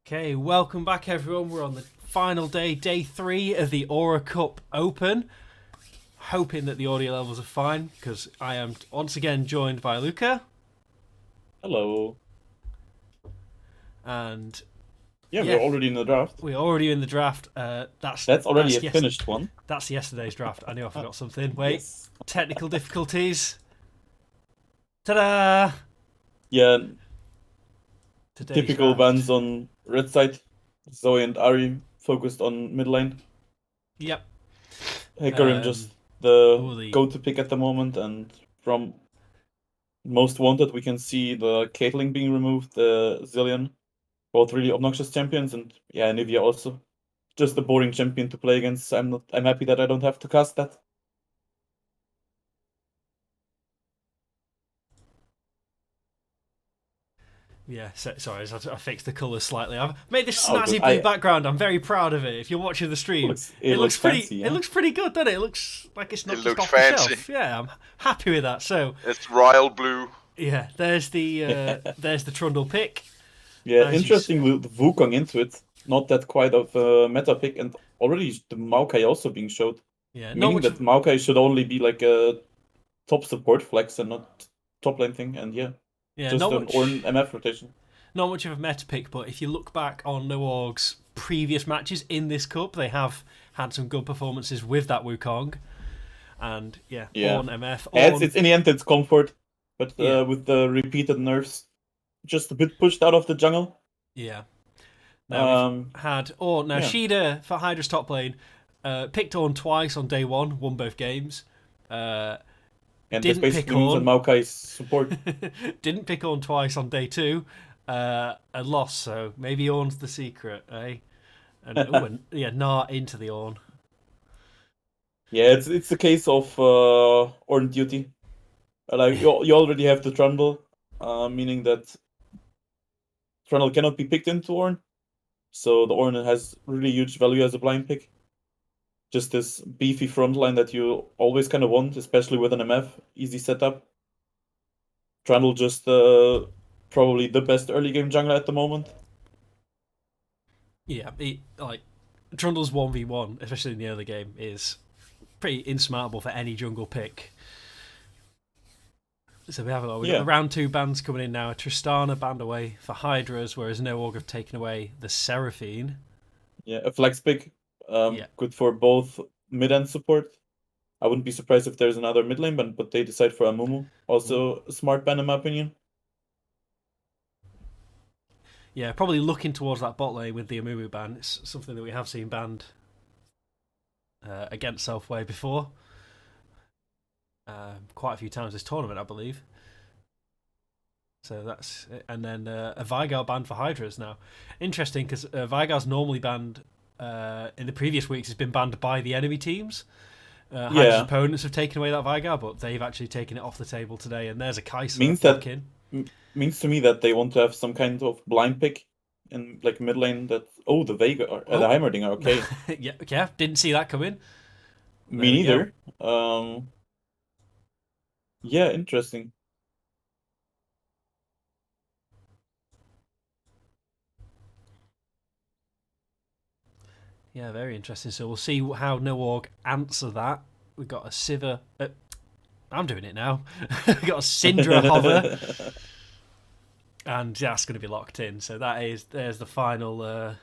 Okay, welcome back everyone. We're on the final day, day 3 of the Aurora Cup Open. Hoping that the audio levels are fine, because I am once again joined by Luca. Hello. And Yeah, we're already in the draft. we're already in the draft. That's already a yes, finished one. That's yesterday's draft. I knew I forgot something. Wait, Yes. technical difficulties. Ta-da! Yeah, Today's typical draft. bans on red side. Zoe and Ari focused on mid lane. Yep. Hecarim just the the go-to pick at the moment, and from most wanted we can see the Caitlyn being removed, the Zillion. Both really obnoxious champions, and yeah, Nivea also. Just a boring champion to play against. I'm happy that I don't have to cast that. Yeah, sorry, I fixed the colours slightly. I've made this Oh, snazzy good. blue background. I'm very proud of it. If you're watching the stream, It looks pretty. fancy, It yeah? looks pretty good, doesn't it? It looks like it's not It just looks off the fancy. shelf. Yeah, I'm happy with that. So It's royal blue. yeah, there's the Trundle pick. Yeah, As you interesting with Wukong into it. Not that quite of a meta pick, and already the Maokai also being showed. Yeah, Meaning that Maokai should only be like a top support flex and not top lane thing, and yeah, just not an much, Ornn MF rotation. Not much of a meta pick, but if you look back on Norg's previous matches in this cup, they have had some good performances with that Wukong. And yeah, Ornn MF. It's in the end it's comfort, but with the repeated nerfs, just a bit pushed out of the jungle. Yeah. Now we've had Shida for Hydras top lane, picked Ornn twice on day 1, won both games. And didn't pick Ornn and Maokai's support. Didn't pick Ornn twice on day 2, and lost. So maybe Ornn's the secret, eh? And Gnar into the Ornn. Yeah, it's a case of Ornn duty. Like you already have the Trundle, meaning that Trundle cannot be picked into Ornn, so the Ornn has really huge value as a blind pick. Just this beefy front line that you always kind of want, especially with an MF, easy setup. Trundle just probably the best early game jungler at the moment. Yeah, Trundle's 1v1, especially in the early game, is pretty insmartable for any jungle pick. So we got the round 2 bans coming in now. Tristana banned away for Hydras, whereas Norg have taken away the Seraphine. Yeah, a flex pick. Good for both mid and support. I wouldn't be surprised if there's another mid lane, but they decide for Amumu. Also a smart ban in my opinion. Yeah, probably looking towards that bot lane with the Amumu ban. It's something that we have seen banned against Selfway before. Quite a few times this tournament, I believe. So that's it. And then a Veigar banned for Hydras now. Interesting, because Veigar's normally banned in the previous weeks. Has been banned by the enemy teams. Hydras opponents have taken away that Veigar, but they've actually taken it off the table today. And there's a Kai'Sa means to me that they want to have some kind of blind pick in like mid lane. That the Veigar, the Heimerdinger. Okay. yeah, didn't see that coming. Me neither. Yeah, interesting. Yeah, very interesting. So we'll see how Norg answer that. We've got a Sivir. I'm doing it now. We've got a Syndra hover. And that's going to be locked in. So there's the final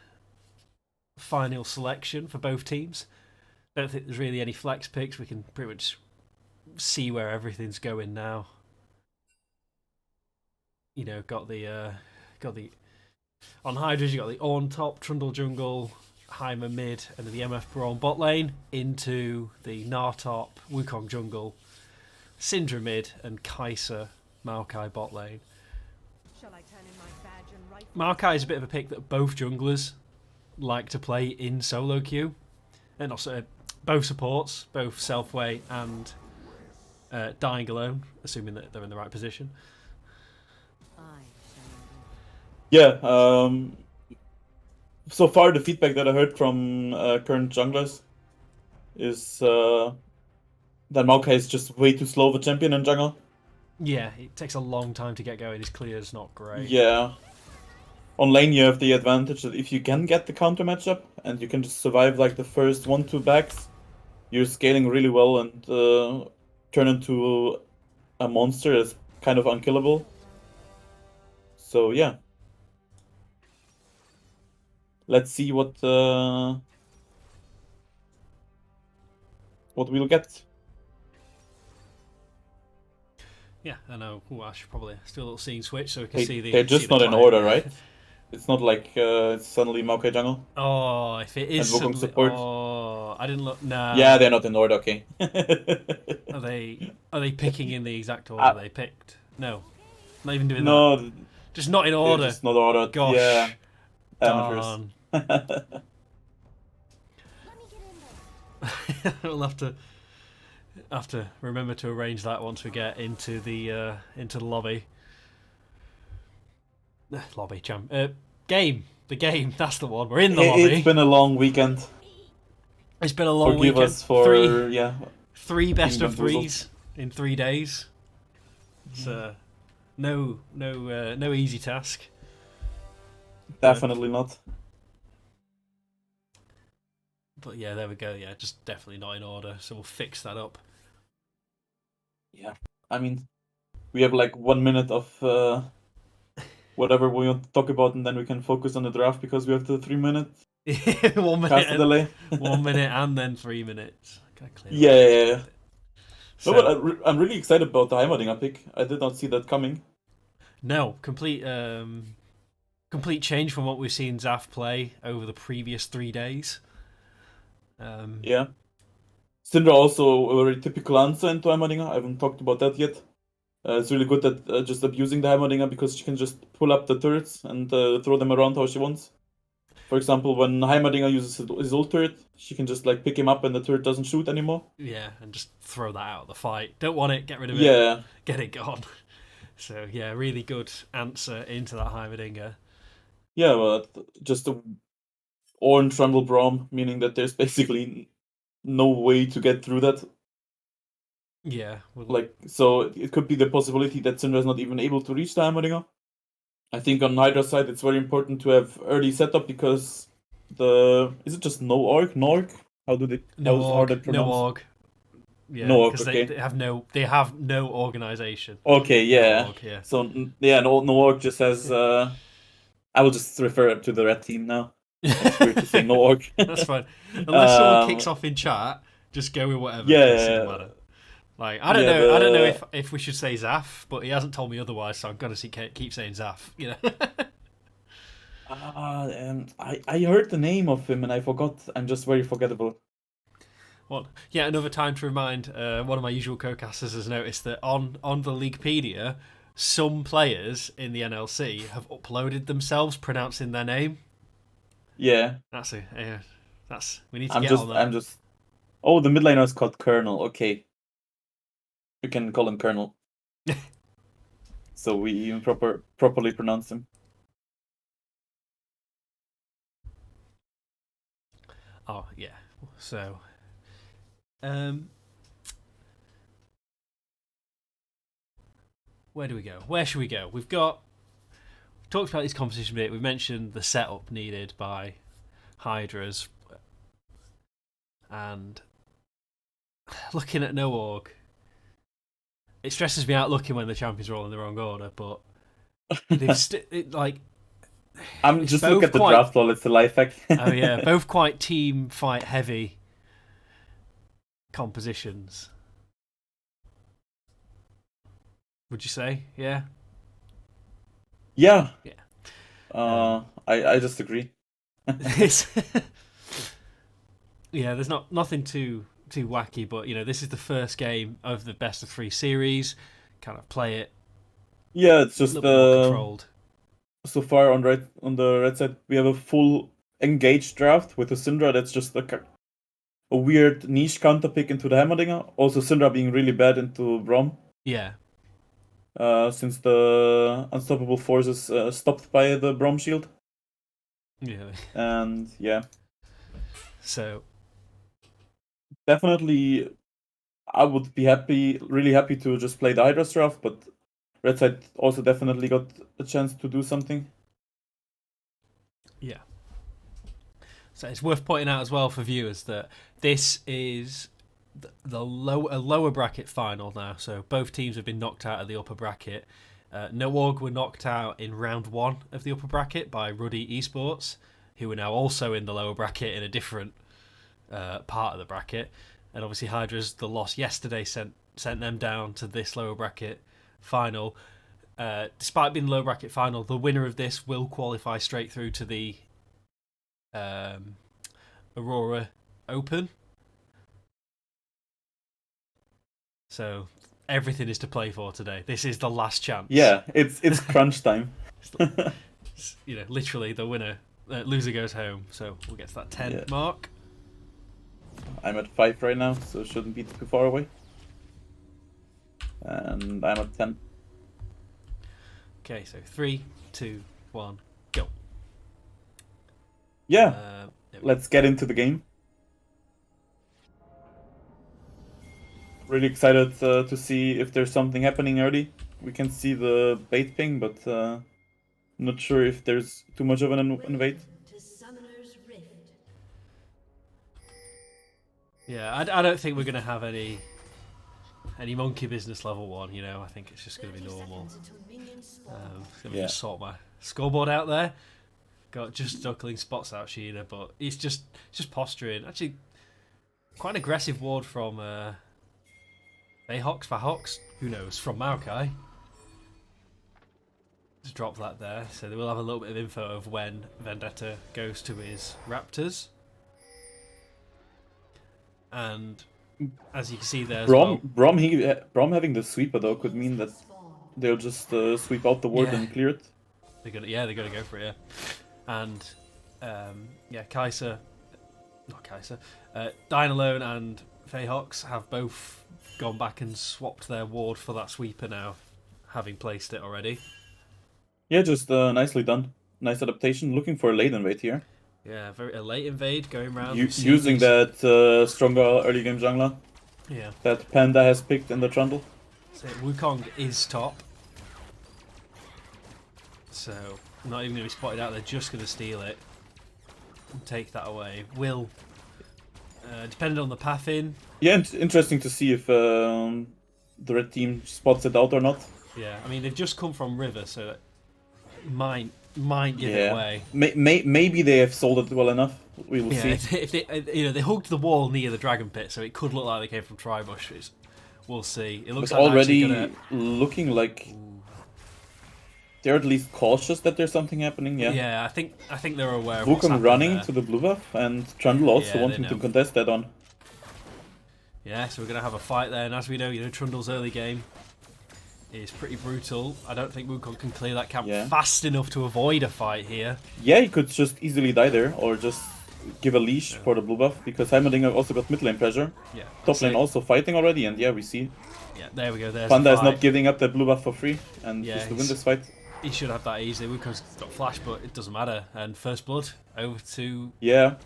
selection for both teams. Don't think there's really any flex picks. We can pretty much see where everything's going now. You know, got the on Hydras. You got the Ornn top, Trundle jungle, Heimer mid, and then the MF Brawl bot lane into the Gnar top, Wukong jungle, Syndra mid, and Kai'Sa Maokai bot lane. Maokai is a bit of a pick that both junglers like to play in solo queue, and also both supports, both Selfway and Dying Alone, assuming that they're in the right position. Yeah, so far the feedback that I heard from current junglers is that Maokai is just way too slow of a champion in jungle. Yeah, it takes a long time to get going. His clear's not great. Yeah. on lane you have the advantage that if you can get the counter matchup and you can just survive like the first 1-2 backs, you're scaling really well and turn into a monster that's kind of unkillable. So yeah. Let's see what we'll get. Yeah, I know. Ooh, I should probably still a little scene switch so we can Hey, see the. they're just see the not in client. order, right? It's not like it's suddenly Maokai jungle Oh, if it and is Wukong suddenly. support. Oh, I didn't look. No. Yeah, they're not in order. Okay. Are they picking in the exact order uh, they picked? No, not even doing that. no, Just not in they're order. just not ordered. Yeah, Gosh, amateurs. darn. We'll have to remember to arrange that once we get into the lobby. Game. The game. That's the one. We're in the lobby. It's been a long weekend. It's been a long Forgive weekend. us for Three best being of bamboozled. threes in 3 days. It's no easy task. Definitely not. But yeah, there we go. Yeah, just definitely not in order. So we'll fix that up. Yeah, I mean, we have like 1 minute of whatever we want to talk about, and then we can focus on the draft because we have the 3 minute 1 minute. caster delay. 1 minute and then 3 minutes. Yeah. So, No, but I'm really excited about the Heimerdinger pick. I did not see that coming. no, complete change from what we've seen Zaf play over the previous 3 days. Yeah. Syndra also a very typical answer into Heimerdinger. I haven't talked about that yet. It's really good at just abusing the Heimerdinger because she can just pull up the turrets and throw them around how she wants. For example, when Heimerdinger uses his ult turret, she can just like pick him up and the turret doesn't shoot anymore. Yeah, and just throw that out of the fight. Don't want it, get rid of it. Yeah. Get it gone. So yeah, really good answer into that Heimerdinger. Yeah, but just a orange Rumble Braum, meaning that there's basically no way to get through that. Yeah. Like, so it could be the possibility that Syndra is not even able to reach the Heimerdinger. I think on Hydra's side, it's very important to have early setup because is it just Norg? How do they how they No pronounce? org. Yeah, Norg, because okay. they have no organization. Okay, yeah. Org, yeah. So yeah, Norg just says I will just refer to the red team now. It's weird to say Norg. That's fine. Unless someone kicks off in chat, just go with whatever. Because it doesn't Yeah, matter. Like I don't yeah. know. I don't know if we should say Zaf, but he hasn't told me otherwise, so I'm gonna keep saying Zaf. You know. I heard the name of him and I forgot. I'm just very forgettable. Well, yeah. Another time to remind. One of my usual co-casters has noticed that on the Leaguepedia, some players in the NLC have uploaded themselves pronouncing their name. Yeah. That's we need to get on that. I'm just. Oh, the mid laner is called Colonel. Okay. You can call him Colonel. So we even properly pronounce him. Oh yeah. So, where do we go? Where should we go? We've talked about this competition bit. We've mentioned the setup needed by Hydras, and looking at no org, it stresses me out looking when the champions are all in the wrong order. But I'm just look at the draft wall. It's a life hack. Oh yeah, both quite team fight heavy compositions. Would you say? Yeah. Yeah. Yeah. I just agree. Yeah, there's nothing too wacky, but you know, this is the first game of the best of 3 series. Kind of play it. Yeah, it's just a little bit more controlled. So far on the red side, we have a full engaged draft with a Syndra that's just a weird niche counter pick into the Heimerdinger. Also, Syndra being really bad into Braum. Yeah. Since the unstoppable force is stopped by the Braum shield. Yeah. And yeah. So definitely, I would be really happy to just play the Hydras draft, but red side also definitely got a chance to do something. Yeah. So it's worth pointing out as well for viewers that this is a lower bracket final now. So both teams have been knocked out of the upper bracket. Norg were knocked out in round 1 of the upper bracket by Ruddy Esports, who are now also in the lower bracket in a different part of the bracket. And obviously Hydras, the loss yesterday, sent them down to this lower bracket final. Despite being the lower bracket final, the winner of this will qualify straight through to the Aurora Open. So everything is to play for today. This is the last chance. Yeah, it's crunch time. Literally the winner, loser goes home. So we'll get to that 10 mark. I'm at 5 right now, so shouldn't be too far away. And I'm at 10. Okay, so 3, 2, 1, go. Yeah, let's get into the game. Really excited to see if there's something happening early. We can see the bait ping, but not sure if there's too much of an invade. Yeah, I don't think we're going to have any monkey business level 1, I think it's just going to be normal. Let me just sort my scoreboard out there. Got just duckling spots out Sheena, but it's just posturing. Actually, quite an aggressive ward from Fahox, who knows, from Maokai. Just drop that there, so they will have a little bit of info of when Vendetta goes to his Raptors. And as you can see there, Brom having the sweeper though could mean that they'll just sweep out the ward and clear it. They're gonna go for it, And Kaiser, Dynalone and Fahox have both gone back and swapped their ward for that sweeper now, having placed it already. Yeah, just nicely done. Nice adaptation. Looking for a late invade here. Yeah, a late invade going around. Using that stronger early game jungler. Yeah. That Panda has picked in the trundle. So Wukong is top. So not even going to be spotted out. They're just going to steal it and take that away. Will, depending on the path in. Yeah, interesting to see if the red team spots it out or not. Yeah, I mean they've just come from river, so that might give it away. Maybe they have sold it well enough. We will see. If they hugged the wall near the dragon pit, so it could look like they came from Tribush. We'll see. It looks like already looking like they're at least cautious that there's something happening. Yeah, I think they're aware. Wukong running to the blue buff and Trundle also wanting to contest that on. Yeah, so we're gonna have a fight there, and as we know, Trundle's early game is pretty brutal. I don't think Wukong can clear that camp fast enough to avoid a fight here. Yeah, he could just easily die there, or just give a leash for the blue buff, because Heimerdinger also got mid lane pressure. Yeah. Top lane also fighting already, and we see. Yeah, there we go. There's Panda is not giving up that blue buff for free, and just to win this fight. He should have that easily. Wukong's got flash, but it doesn't matter. And first blood over to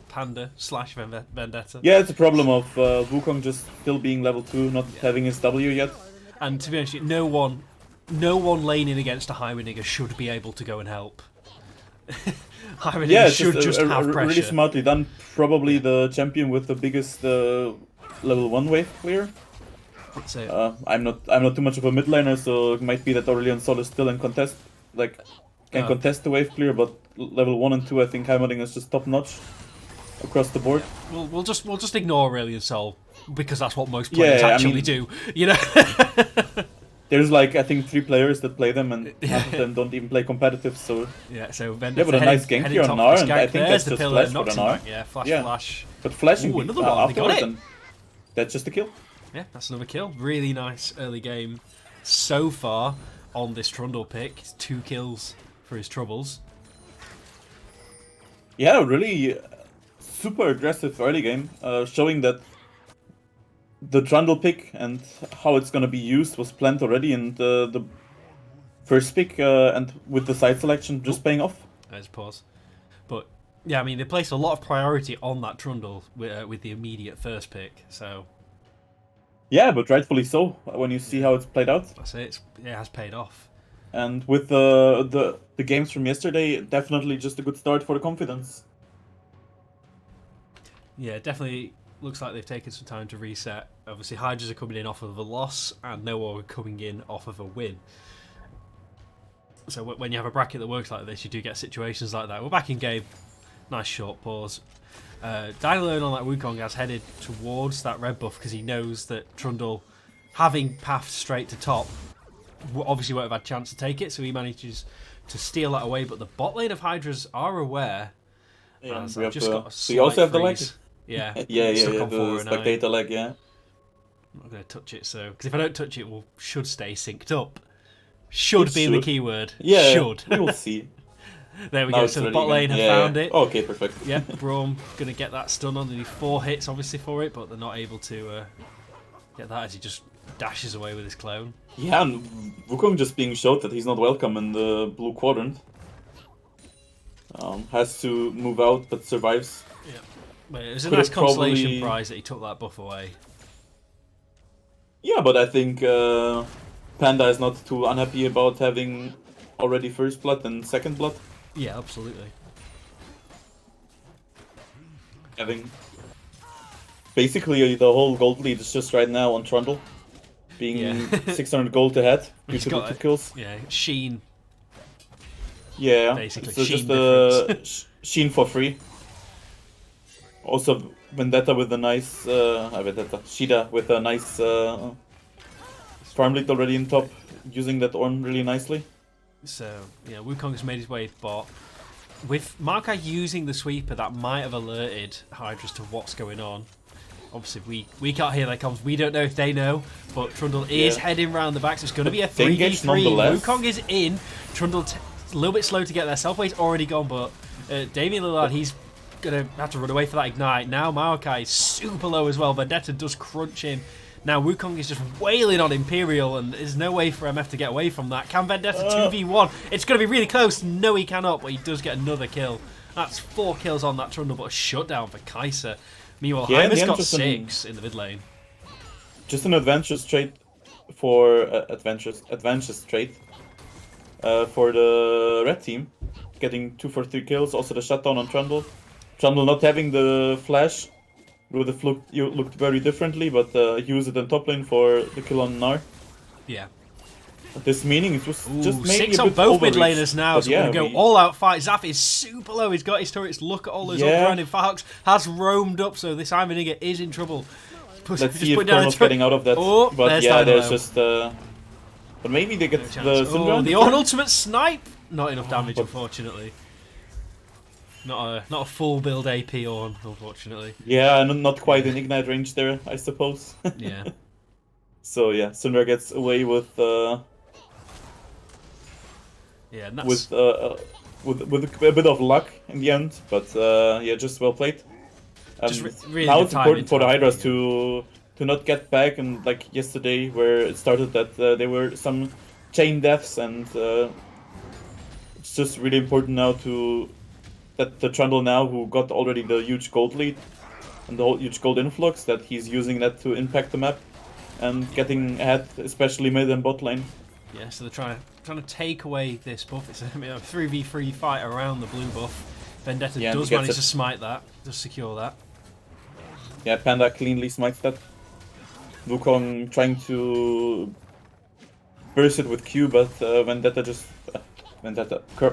Panda / Vendetta. Yeah, it's a problem of Wukong just still being level 2, not having his W yet. And to be honest, no one laning against a Heimerdinger should be able to go and help. Heimerdinger should just have pressure. Really smartly done. Probably the champion with the biggest level 1 wave clear. I'm not too much of a mid laner, so it might be that Aurelion Sol is still in contest. Can contest the wave clear, but level 1 and 2, I think Heimerdinger is just top notch across the board. Yeah. We'll just ignore Aurelion Sol, because that's what most players actually do. There's I think 3 players that play them, and half of them don't even play competitive. So but a nice gank here on Gnar, and I think that's just flash for the Gnar. Yeah, flash. But flashing another one. They got it. That's just a kill. Yeah, that's another kill. Really nice early game so far on this Trundle pick. 2 kills for his troubles. Yeah, really super aggressive early game, showing that the Trundle pick and how it's going to be used was planned already in the first pick, and with the side selection just paying off. There's a pause. But yeah, I mean, they placed a lot of priority on that Trundle with the immediate first pick, so... Yeah, but rightfully so, when you see how it's played out. I say it has paid off. And with the games from yesterday, definitely just a good start for the confidence. Yeah, definitely looks like they've taken some time to reset. Obviously, Hydras are coming in off of a loss, and Norg are coming in off of a win. So when you have a bracket that works like this, you do get situations like that. We're back in game. Nice short pause. Dynalone on that Wukong has headed towards that red buff because he knows that Trundle, having pathed straight to top, obviously won't have had a chance to take it, so he manages to steal that away. But the bot lane of Hydras are aware. Yeah, So just got a so you also have the leg. Yeah, the spectator leg. Yeah, I'm not going to touch it, so because if I don't touch it, should stay synced up. Should be the keyword. Yeah, should. We will see. There we go. So the bot lane have found it. Okay, perfect. Yeah, Braum going to get that stun on. They need 4 hits, obviously, for it, but they're not able to get that as he just dashes away with his clone. Yeah, and Wukong just being showed that he's not welcome in the blue quadrant. Has to move out, but survives. Yeah, but it was a nice consolation prize that he took that buff away. Yeah, but I think Panda is not too unhappy about having already first blood and second blood. Yeah, absolutely. Having basically the whole gold lead is just right now on Trundle, being 600 gold ahead due to the 2 kills. Yeah, Sheen. Yeah, basically. So just Sheen for free. Also Vendetta with a nice Shida with a nice farm lead already in top, using that Ornn really nicely. So yeah, Wukong has made his way bot. With Maokai using the sweeper, that might have alerted Hydras to what's going on. Obviously, we can't hear their comms. We don't know if they know, but Trundle is heading round the back, so it's going to be a 3v3. Wukong is in. Trundle a little bit slow to get there. Selfwade's already gone, but Damian Lillard, he's going to have to run away for that ignite. Now Maokai is super low as well. Vendetta does crunch him. Now Wukong is just wailing on Imperial, and there's no way for MF to get away from that. Can Vendetta 2v1? It's going to be really close. No, he cannot, but he does get another kill. That's 4 kills on that Trundle, but a shutdown for Kai'Sa. Meanwhile, Hymer's got 6 in the mid lane. Just an advantageous trait for advantageous trait for the red team, getting 2 for 3 kills. Also the shutdown on Trundle. Trundle not having the flash would have looked very differently, but use it in top lane for the kill on Gnar. Yeah. This meaning it was just maybe 6 a on bit both mid overreach, laners now, so we're going to go all-out fight. Zaf is super low. He's got his turrets. Look at all those up-running Falx. Has roamed up, so this Iron is in trouble. Let's see if Colonel's getting out of that. Oh, but yeah, there's just... but maybe they get the Syndra. The Ornn ultimate snipe! Not enough damage, unfortunately. Not a full build AP Ornn, unfortunately. Yeah, not quite in Ignite range there, I suppose. Yeah. So yeah, Syndra gets away with... yeah, and that's... with a bit of luck in the end, but yeah, just well played. Really now it's important for the Hydras to not get back, and like yesterday where it started that there were some chain deaths, and it's just really important now that the Trundle now, who got already the huge gold lead and the whole huge gold influx, that he's using that to impact the map and getting ahead, especially mid and bot lane. Yeah, so they're trying to take away this buff. It's a 3v3 fight around the blue buff. Vendetta does manage to smite that, does secure that. Yeah, Panda cleanly smites that. Wukong trying to burst it with Q, but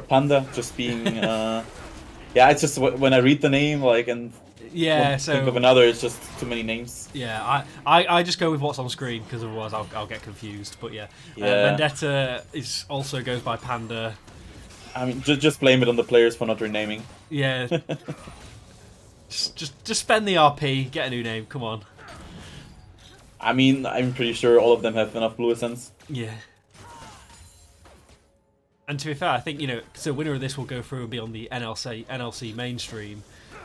Panda just being... yeah, it's just when I read the name, like, and think of another, it's just too many names. Yeah, I just go with what's on screen, because otherwise I'll get confused. But yeah, Vendetta also goes by Panda. I mean, just blame it on the players for not renaming. Yeah. just spend the RP, get a new name, come on. I mean, I'm pretty sure all of them have enough blue essence. Yeah. And to be fair, I think, so winner of this will go through and be on the NLC mainstream.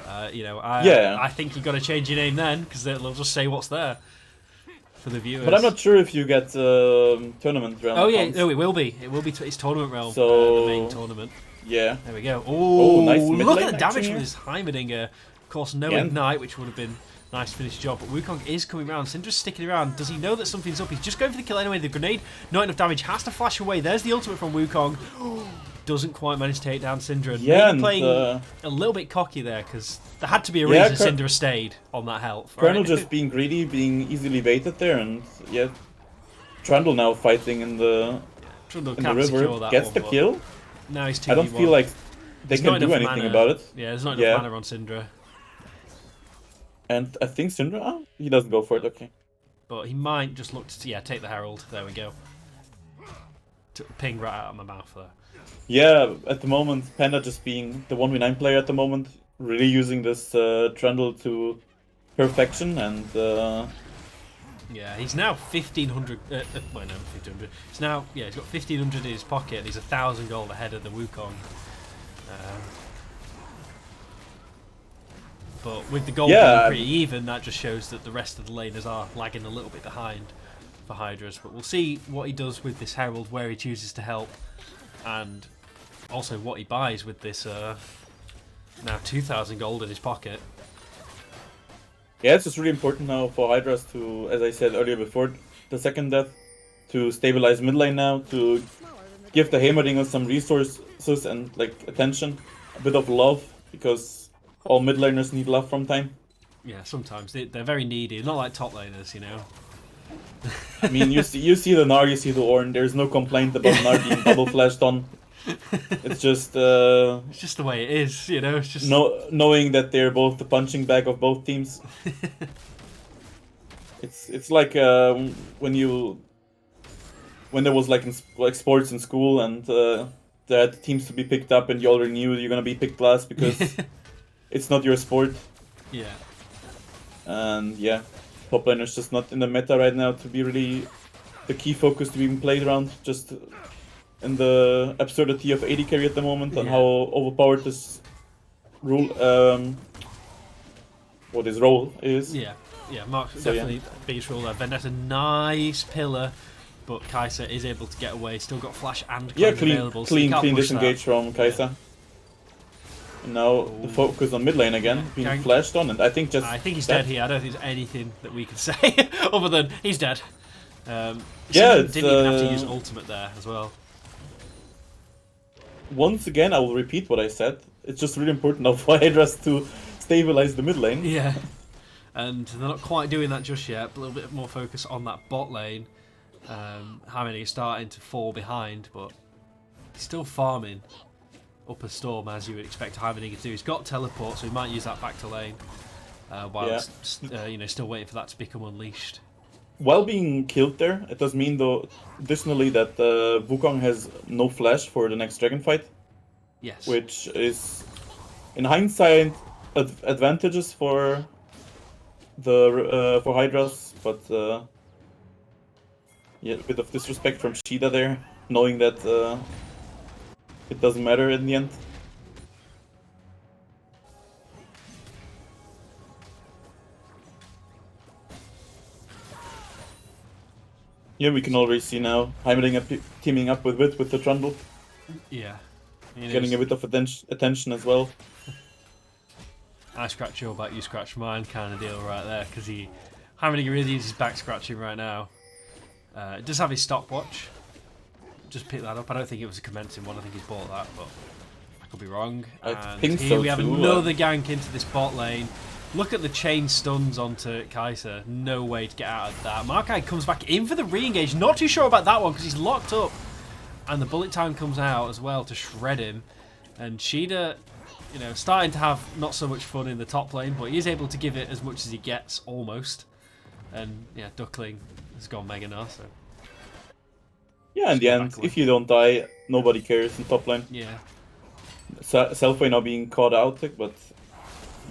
I think you've got to change your name then, because they'll just say what's there for the viewers. But I'm not sure if you get tournament realm. Oh yeah, no, it will be. It will be. It's tournament realm. So the main tournament. Yeah. There we go. Oh, nice look at the damage from this Heimerdinger. Of course, no Yeah. ignite, which would have been nice to finish the job. But Wukong is coming around. Syndra's sticking around. Does he know that something's up? He's just going for the kill anyway. The grenade, not enough damage, has to flash away. There's the ultimate from Wukong. Doesn't quite manage to take down Syndra. Yeah, maybe playing a little bit cocky there, because there had to be a Yeah, reason Syndra stayed on that health. Colonel Right? just being greedy, being easily baited there, and yeah, Trundle now fighting in the Trundle in the can't secure river that gets one, the but kill. now he's 2v1. I don't feel like they There's can not do enough anything mana. about it. Yeah, there's not enough mana on Syndra. And I think Syndra, he doesn't go for it. Okay. But he might just look to take the Herald. There we go. Ping right out of my mouth there. Yeah, at the moment, Panda just being the 1v9 player at the moment, really using this Trundle to perfection, and yeah, he's now 1,500. Well, no, 1,500. He's now he's got 1,500 in his pocket. He's 1,000 gold ahead of the Wukong. But with the gold being pretty even, that just shows that the rest of the laners are lagging a little bit behind for Hydras. But we'll see what he does with this Herald, where he chooses to help, and also what he buys with this now 2,000 gold in his pocket. yeah, it's just really important now for Hydras to, as I said earlier before the second death, to stabilize mid lane now, to give the Heimerdinger some resources and like attention, a bit of love, because all mid laners need love from time. Yeah, sometimes they're very needy. Not like top laners, you know. I mean, you see the Norg, you see the Ornn. There's no complaint about Norg being double flashed on. It's just it's just the way it is, you know. It's just knowing that they're both the punching bag of both teams. It's like when there was like sports in school, and there had teams to be picked up, and you already knew you're gonna be picked last because it's not your sport. Yeah. And yeah, top laner's just not in the meta right now to be really the key focus to be played around. Just in the absurdity of AD carry at the moment, and how overpowered this rule, what his role is. Yeah, Mark's definitely biggest rule there. Vendetta, nice pillar, but Kai'Sa is able to get away. Still got flash and cleanse available. Clean so disengage from Kai'Sa. Yeah. And now the focus on mid lane again, being flashed on, and I think he's dead here. I don't think there's anything that we can say other than he's dead. Yeah, didn't even have to use ultimate there as well. Once again, I will repeat what I said. It's just really important now for Hydras to stabilize the mid lane. Yeah, and they're not quite doing that just yet. A little bit more focus on that bot lane. Hamid is starting to fall behind, but he's still farming up a storm, as you would expect Hamid to do. He's got teleport, so he might use that back to lane, while still waiting for that to become unleashed. While being killed there, it does mean though additionally that Wukong has no flash for the next dragon fight. Yes. Which is, in hindsight, advantages for the for Hydras, but yeah, a bit of disrespect from Shida there, knowing that it doesn't matter in the end. Yeah, we can already see now Heimerdinger teaming up with the Trundle. Yeah. Getting a bit of attention as well. I scratch your back, you scratch mine kind of deal right there, because Heimerdinger really uses back scratching right now. It does have his stopwatch. Just pick that up. I don't think it was a commencing one. I think he's bought that, but I could be wrong. I and think here so we have too, another gank into this bot lane. Look at the chain stuns onto Kai'Sa. No way to get out of that. Markai comes back in for the re-engage. Not too sure about that one because he's locked up. And the bullet time comes out as well to shred him. And Shida, starting to have not so much fun in the top lane, but he is able to give it as much as he gets, almost. And yeah, Duckling has gone mega now, so... Yeah, in the end, if you don't die, nobody cares in top lane. Yeah. Selfway now being caught out, but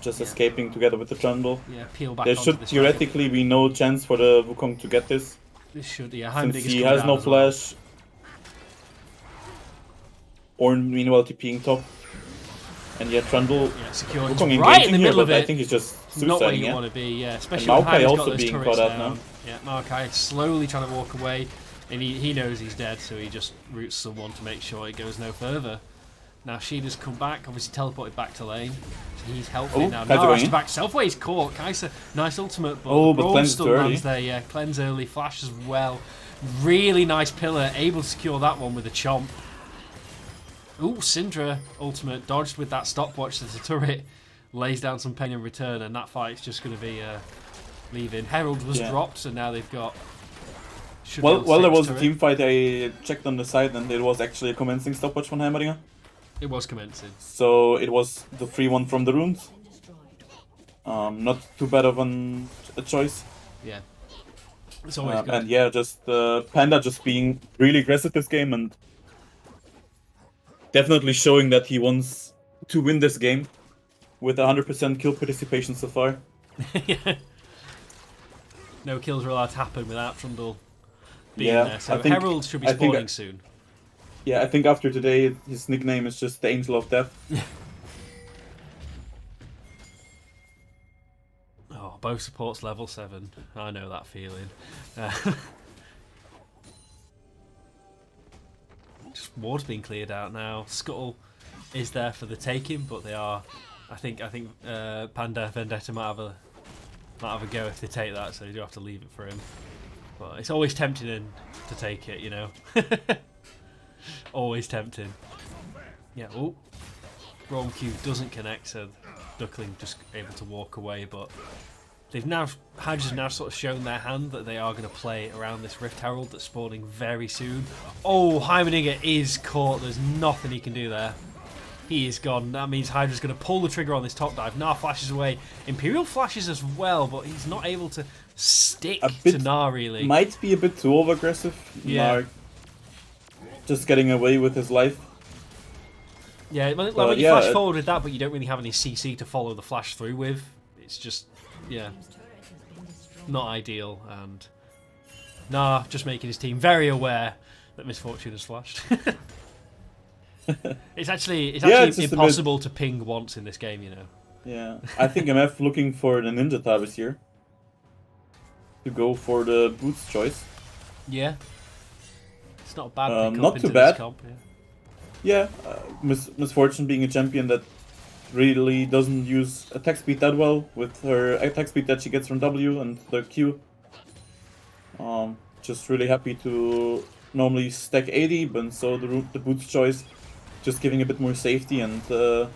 just escaping together with the Trundle. Yeah, peel back. There should theoretically be no chance for the Wukong to get this. This should, since he has no flash. Ornn meanwhile TPing top. And yet Trundle, secure Wukong right engaging in the middle here, but of it. I think he's just suiciding. Not where you want to be, yeah. Especially and when Maokai Heimer's also got those being turrets caught out down. now. Yeah, Maokai slowly trying to walk away, and he knows he's dead, so he just roots someone to make sure it goes no further. Now Sheeda's come back, obviously teleported back to lane. So he's healthy now. Kai'Sa Nara has going to back Selfways caught. Kai'Sa, nice ultimate, but but Braum cleanse still early. lands there. Yeah, cleanse early, flash as well. Really nice pillar, able to secure that one with a chomp. Ooh, Syndra ultimate dodged with that stopwatch to the turret. Lays down some pain in return, and that fight's just going to be leaving. Herald was dropped, so now they've got... Well, there was a team fight. I checked on the side, and it was actually a commencing stopwatch from Heimerdinger. It was commencing. So it was the free one from the runes. Not too bad of a choice. Yeah. It's always good. And yeah, just Panda just being really aggressive this game and definitely showing that he wants to win this game with 100% kill participation so far. Yeah. No kills are allowed to happen without Trundle being there. So Herald should be spawning soon. Yeah, I think after today his nickname is just the Angel of Death. Oh, both supports level 7. I know that feeling. Just ward's being cleared out now. Scuttle is there for the taking, but they are. I think Panda Vendetta might have a go if they take that, so you do have to leave it for him. But it's always tempting to take it, you know. Always tempting. Yeah. Oh, Braum Q doesn't connect, so Duckling just able to walk away. But Hydras have now sort of shown their hand that they are going to play around this Rift Herald that's spawning very soon. Oh, Heimerdinger is caught. There's nothing he can do there. He is gone. That means Hydra's going to pull the trigger on this top dive. Gnar flashes away. Imperial flashes as well, but he's not able to stick to Gnar, really. Might be a bit too over-aggressive. Yeah. Gnar just getting away with his life. Yeah, like when you flash forward with that, but you don't really have any CC to follow the flash through with. It's just, yeah, not ideal. And Gnar just making his team very aware that Misfortune has flashed. It's actually impossible to ping once in this game, you know. Yeah, I think MF looking for the Ninja Tabis here to go for the boots choice. Yeah, it's not a bad pick up not into too bad. This comp, Yeah, Misfortune being a champion that really doesn't use attack speed that well with her attack speed that she gets from W and the Q. Just really happy to normally stack 80, but so the boots choice just giving a bit more safety and the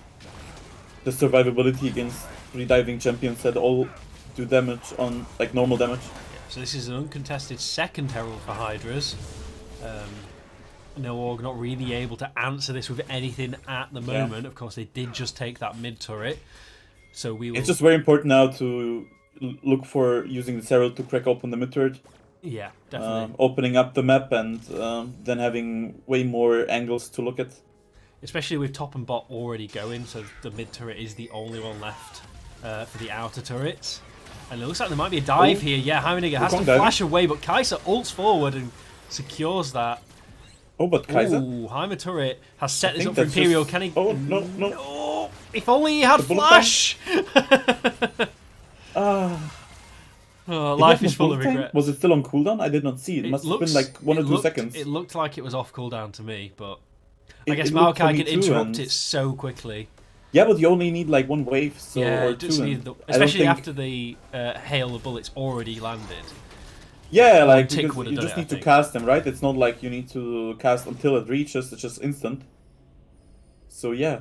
survivability against rediving champions that all do damage on like normal damage. Yeah, so this is an uncontested second Herald for Hydras. Norg not really able to answer this with anything at the moment. Of course, they did just take that mid turret, so we will... It's just very important now to look for using the Herald to crack open the mid turret. Yeah, definitely. Opening up the map and then having way more angles to look at. Especially with top and bot already going, so the mid turret is the only one left for the outer turrets. And it looks like there might be a dive here. Yeah, Heimerdinger has to flash away, but Kai'Sa ults forward and secures that. Oh, but Kai'Sa? Ooh, Heimer turret has set this up for Imperial. Can he? Oh, no. Oh, if only he had flash! Life is full of regret. Was it still on cooldown? I did not see it. It must have been like 1 or 2 seconds. It looked like it was off cooldown to me, but I guess Maokai can interrupt it so quickly. Yeah, but you only need like 1 wave, so yeah, or just 2. Need especially after the hail of bullets already landed. Yeah, like you just need to cast them, right? It's not like you need to cast until it reaches, it's just instant. So yeah.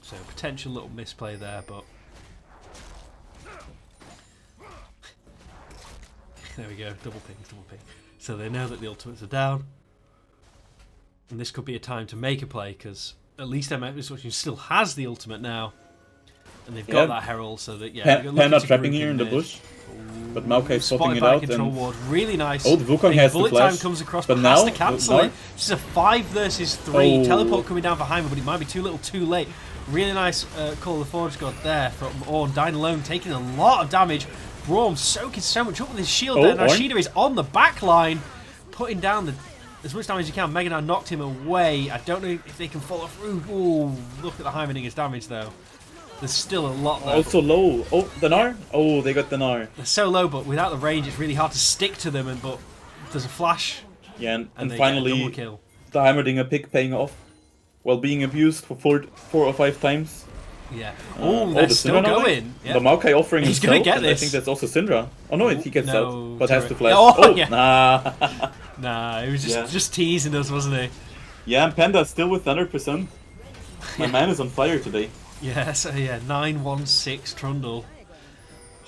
So potential little misplay there, but there we go, double ping. So they know that the ultimates are down. And this could be a time to make a play, because at least Misfortune still has the ultimate now. And they've got that Herald, so that, Panda trapping here in the bush. But Maokai spotting it out. Control ward. Really nice. Oh, the Wukong has the flash. Time comes across, but has to cancel it. This is a 5 versus 3. Teleport coming down for Heimer, but it might be too little too late. Really nice call of the Forge God there from Ornn. Dying alone, taking a lot of damage. Braum soaking so much up with his shield there. Now Sheeda is on the back line, putting down as much damage as you can. Mega now knocked him away. I don't know if they can follow through. Ooh, look at the Heimerdinger's damage though. There's still a lot left. Also low. Oh, the Gnar? Oh, they got the Gnar. They're so low, but without the range, it's really hard to stick to them. But there's a flash. Yeah, and they finally, get a double kill. the Heimerdinger pick paying off. while being abused for 4 or 5 times. Yeah. Oh, they're the still Syndra now? going. Yeah. The Maokai offering He's himself, gonna get and this. I think that's also Syndra. Oh no, he gets no, out, but has to flash. Oh, yeah. Nah. Nah, he was Yeah. just teasing us, wasn't he? Yeah, and Panda's still with 100%. My man is on fire today. Yeah, so yeah, 916 Trundle.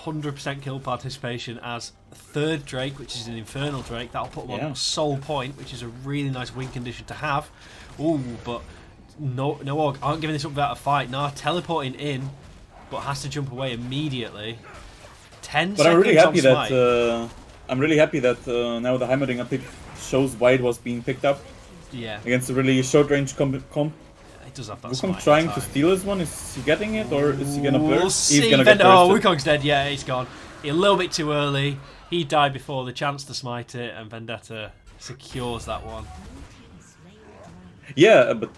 100% kill participation as third Drake, which is an Infernal Drake. That'll put him on Soul Point, which is a really nice win condition to have. Ooh, but Norg aren't giving this up without a fight. Nah, teleporting in, but has to jump away immediately. 10 But seconds I'm really happy on Smite. that now the Heimerdinger pick shows why it was being picked up. Yeah. Against a really short range comp. He does have that Wukong Smite trying time. to steal his one. Is he getting it, or is he gonna burst? We'll see. He's gonna get Oh, bursted. Wukong's dead. Yeah, he's gone. A little bit too early. He died before the chance to smite it, and Vendetta secures that one. Yeah, but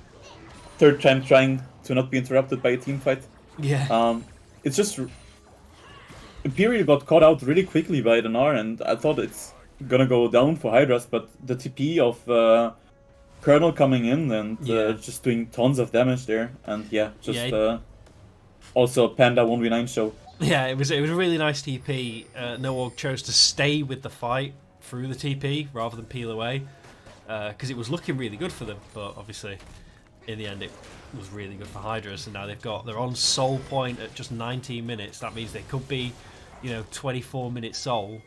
third time trying to not be interrupted by a team fight. Yeah. It's just Imperial got caught out really quickly by the Gnar, and I thought it's gonna go down for Hydras, but the TP of Colonel coming in and just doing tons of damage there, and also a Panda 1v9 show. Yeah, it was a really nice TP. Norg chose to stay with the fight through the TP rather than peel away, because it was looking really good for them. But obviously, in the end, it was really good for Hydras, and now they're on Soul Point at just 19 minutes. That means they could be, 24 minute Soul.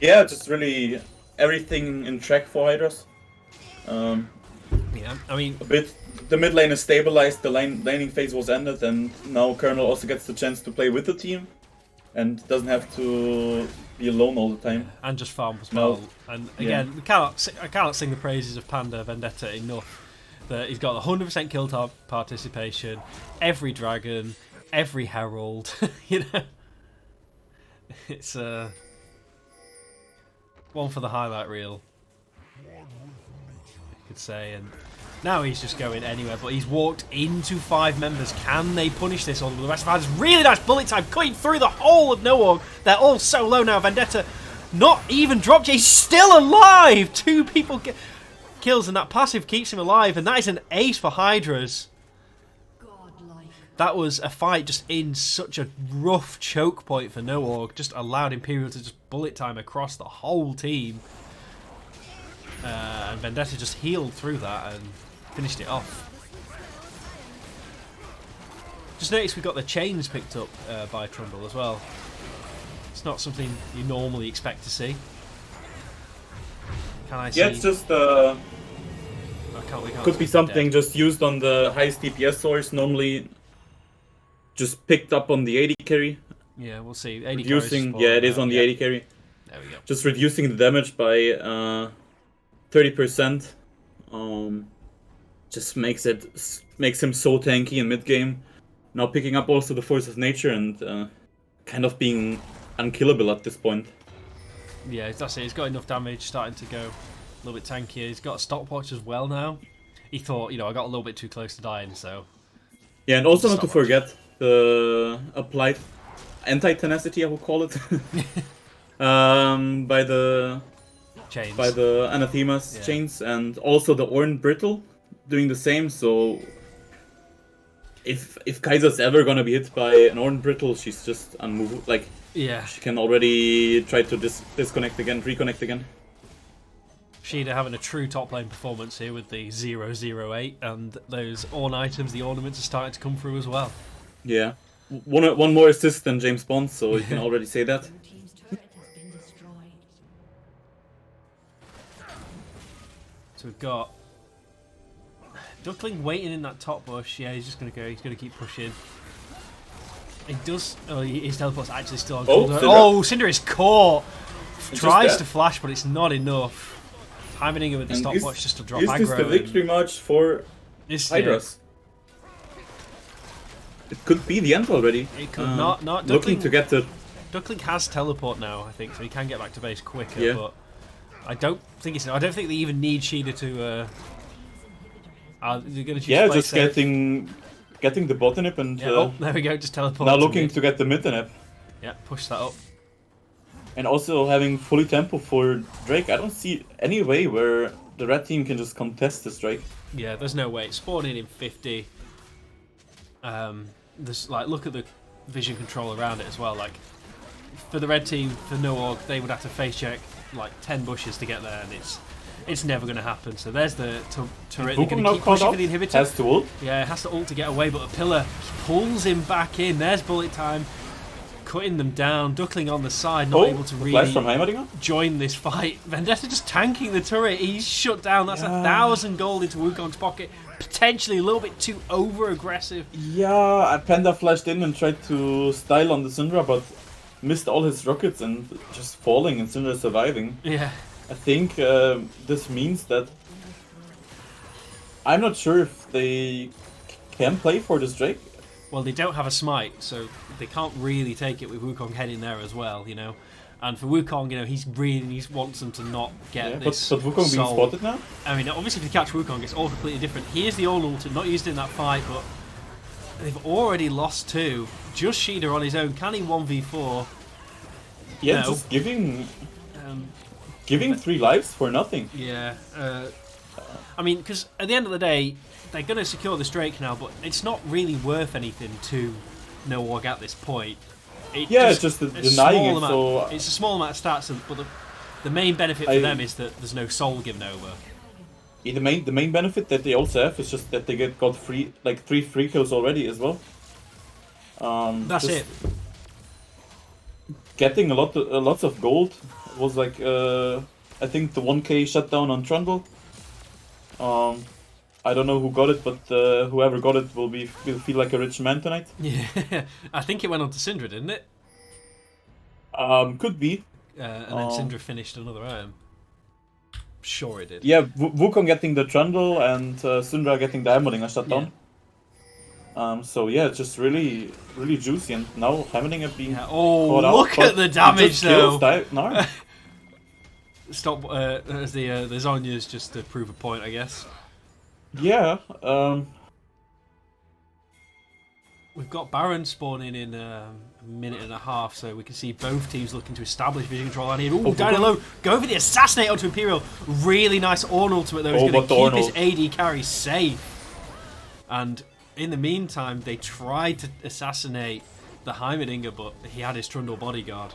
Yeah, just really everything in track for Hydras. Yeah, I mean, the mid lane is stabilized, the laning phase was ended, and now Colonel also gets the chance to play with the team and doesn't have to be alone all the time. And just farm as well. And again, I cannot sing the praises of Panda Vendetta enough. That he's got 100% kill participation, every dragon, every herald. It's one for the highlight reel, you could say. And now he's just going anywhere, but he's walked into 5 members. Can they punish this? All the rest of us, really nice bullet time cutting through the whole of Norg. They're all so low now. Vendetta not even dropped. He's still alive. 2 people get kills, and that passive keeps him alive, and that is an ace for Hydras. That was a fight just in such a rough choke point for Norg. Just allowed Imperial to just bullet time across the whole team. And Vendetta just healed through that and finished it off. Just noticed we got the chains picked up by Trundle as well. It's not something you normally expect to see. Can I see? Yeah, it's just could be something just used on the highest DPS source. Normally, just picked up on the 80 carry. Yeah, we'll see. 80 reducing, yeah, it is on the 80 carry. There we go. Just reducing the damage by 30%. Just makes him so tanky in mid game. Now picking up also the Force of Nature and kind of being unkillable at this point. Yeah, that's it. He's got enough damage, starting to go a little bit tankier. He's got a stopwatch as well now. He thought, I got a little bit too close to dying, so... Yeah, and also not to forget the applied anti-tenacity, I would call it, by the chains. By the Anathema's chains, and also the Ornn Brittle doing the same. So if Kaiser's ever gonna be hit by an Ornn Brittle, she's just unmovable. Like, she can already try to disconnect again, reconnect again. She'd having a true top lane performance here with the 008, and those Ornn items, the ornaments are starting to come through as well. Yeah, one more assist than James Bond, so you can already say that. So we've got Duckling waiting in that top bush. Yeah, he's just gonna go. He's gonna keep pushing. He does. Oh, his teleport's actually still on. Cinder is caught. Tries to flash, but it's not enough. Heimerdinger with the stopwatch just to drop aggro. Is this the victory match for Hydras? It could be the end already. It could not. Looking to get the... Duckling has teleport now, I think, so he can get back to base quicker. But I don't think it's. I don't think they even need Sheeda to. They're gonna choose just safe. getting the bot inhib and. There we go. Just teleport. Now looking to get the mid inhib. Yeah, push that up. And also having fully tempo for Drake. I don't see any way where the red team can just contest this Drake. Yeah, there's no way. Spawning in 50. There's like, look at the vision control around it as well. Like, for the red team, for Norg, they would have to face check like 10 bushes to get there, and it's never going to happen. So there's the turret. They're going to keep pushing for the inhibitor. Has to ult. Yeah, it has to ult to get away, but a pillar pulls him back in. There's bullet time, cutting them down. Duckling on the side, not able to really join this fight. Vendetta just tanking the turret. He's shut down. That's 1,000 gold into Wukong's pocket. Potentially a little bit too over-aggressive. Yeah, Panda flashed in and tried to style on the Syndra, but missed all his rockets and just falling and Syndra surviving. Yeah. I think this means that I'm not sure if they can play for this Drake. Well, they don't have a smite, so they can't really take it with Wukong heading there as well, you know. And for Wukong, you know, he wants them to not get this. But Wukong being spotted now? I mean, obviously, if you catch Wukong, it's all completely different. Here's the old ult, not used in that fight, but they've already lost 2. Just Sheeda on his own. Can he 1v4? Yeah, no. Just giving 3 lives for nothing. Yeah. I mean, because at the end of the day, they're going to secure this Drake now, but it's not really worth anything to Norg at this point. It's just denying it. So it's a small amount of stats, but the main benefit for them is that there's no soul given over. Yeah, the main benefit that they also have is just that they got 3 free kills already as well. That's it. Getting lots of gold was like I think the 1k shutdown on Trundle. I don't know who got it, but whoever got it will feel like a rich man tonight. Yeah, I think it went on to Syndra, didn't it? Could be. And then Syndra finished another item. Sure it did. Yeah, Wukong getting the Trundle and Syndra getting the Hammering shutdown. Yeah. So yeah, it's just really juicy, and now Hammering being look at the damage though. No. Stop as the Zhonya's just to prove a point, I guess. Yeah. We've got Baron spawning in a minute and a half, so we can see both teams looking to establish vision control. And here, down low, go for the assassinate onto Imperial. Really nice Ornn ultimate though. He's going to keep his AD carry safe. And in the meantime, they tried to assassinate the Heimerdinger, but he had his Trundle bodyguard.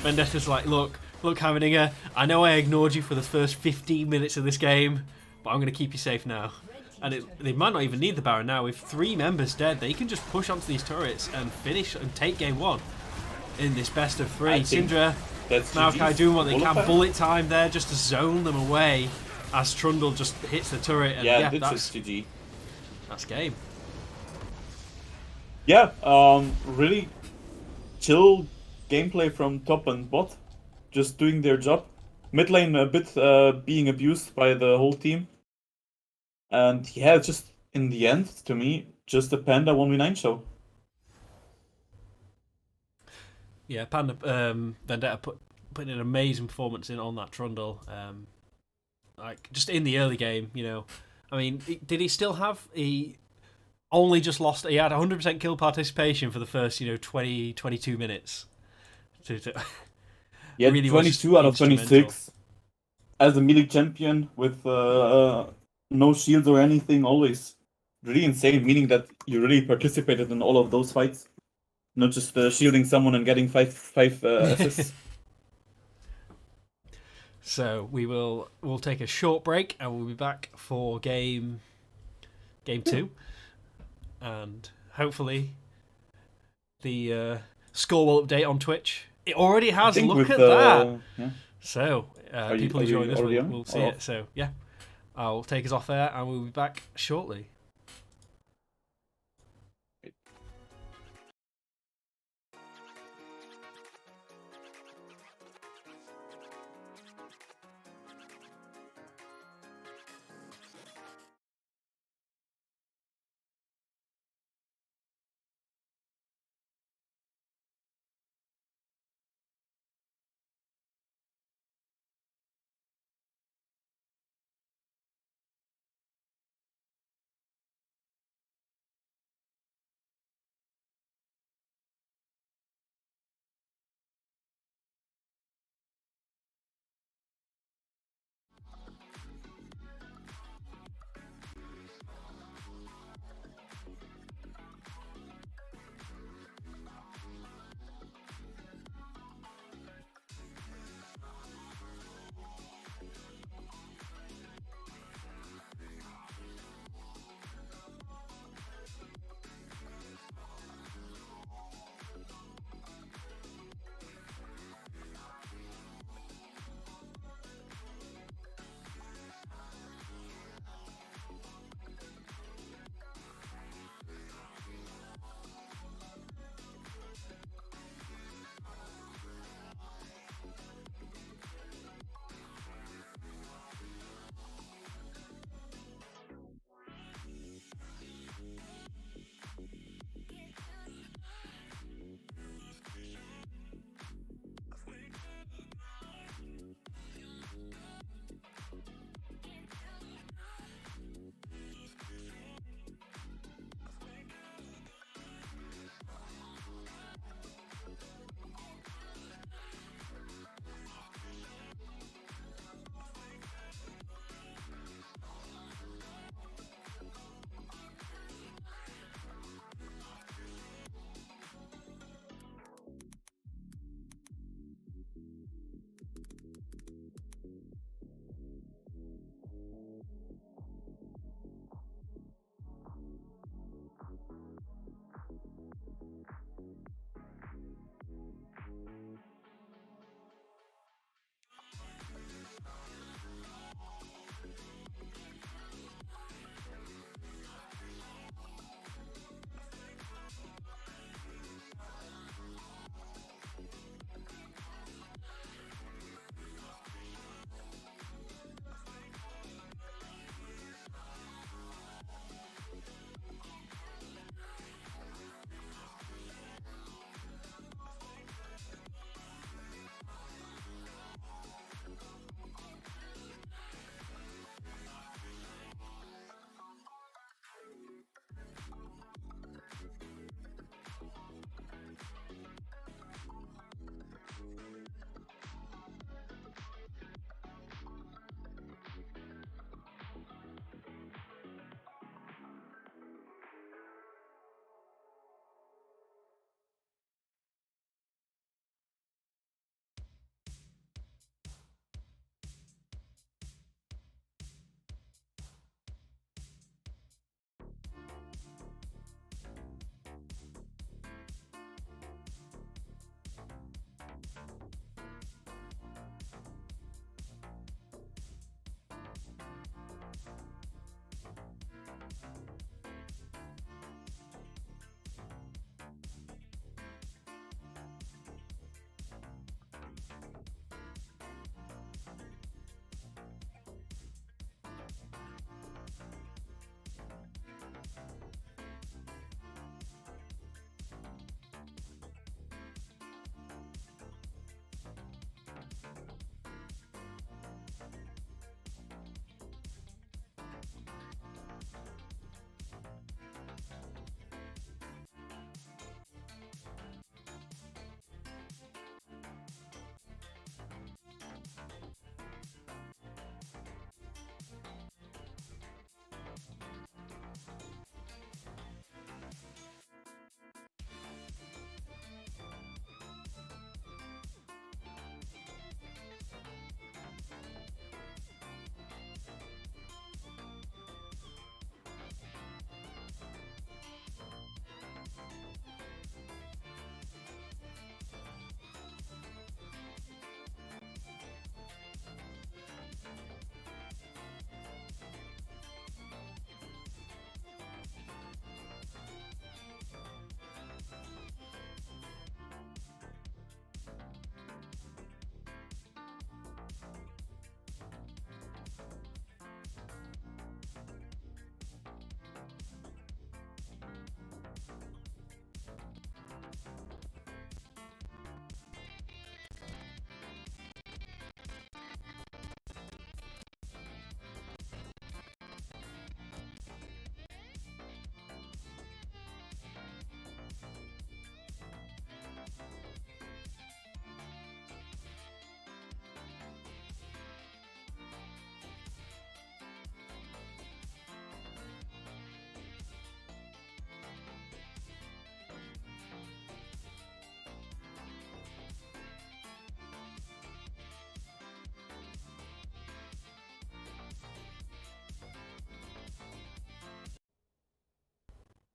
Vendetta's like, look, Heimerdinger, I know I ignored you for the first 15 minutes of this game, but I'm going to keep you safe now. And they might not even need the Baron now. With 3 members dead, they can just push onto these turrets and finish and take game 1 in this best of 3. Syndra, Maokai doing what they can. Bullet time there just to zone them away as Trundle just hits the turret. And that's GG. That's game. Yeah, really chill gameplay from top and bot. Just doing their job. Mid lane a bit being abused by the whole team. And yeah, just in the end, to me, just a Panda 1v9 show. Yeah, Panda Vendetta putting an amazing performance in on that Trundle. Like just in the early game, you know. I mean, did he still have? He only just lost. He had 100% kill participation for the first, 20, 22 minutes. Yeah, really 22 out of 26 as a melee champion with no shields or anything. Always really insane. Meaning that you really participated in all of those fights, not just shielding someone and getting five assists. So we'll take a short break and we'll be back for game 2, and hopefully the score will update on Twitch. It already has. Look at that. Yeah. So people enjoying this will see it. So yeah, I'll take us off air and we'll be back shortly.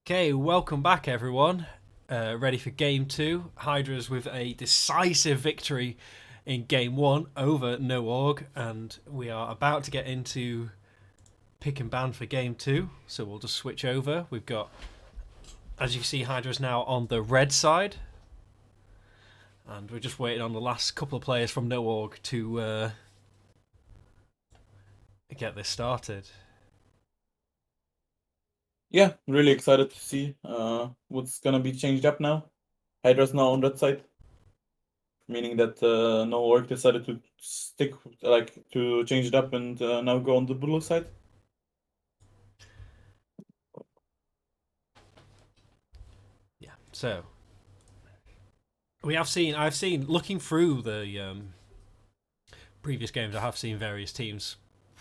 Okay, welcome back, everyone. Ready for game 2. Hydras with a decisive victory in game 1 over Norg, and we are about to get into pick and ban for game 2. So we'll just switch over. We've got, as you see, Hydras now on the red side, and we're just waiting on the last couple of players from Norg to get this started. Yeah, really excited to see what's gonna be changed up now. Hydras now on that side, meaning that Norg decided to to change it up and now go on the blue side. Yeah. So I've seen looking through the previous games. I have seen various teams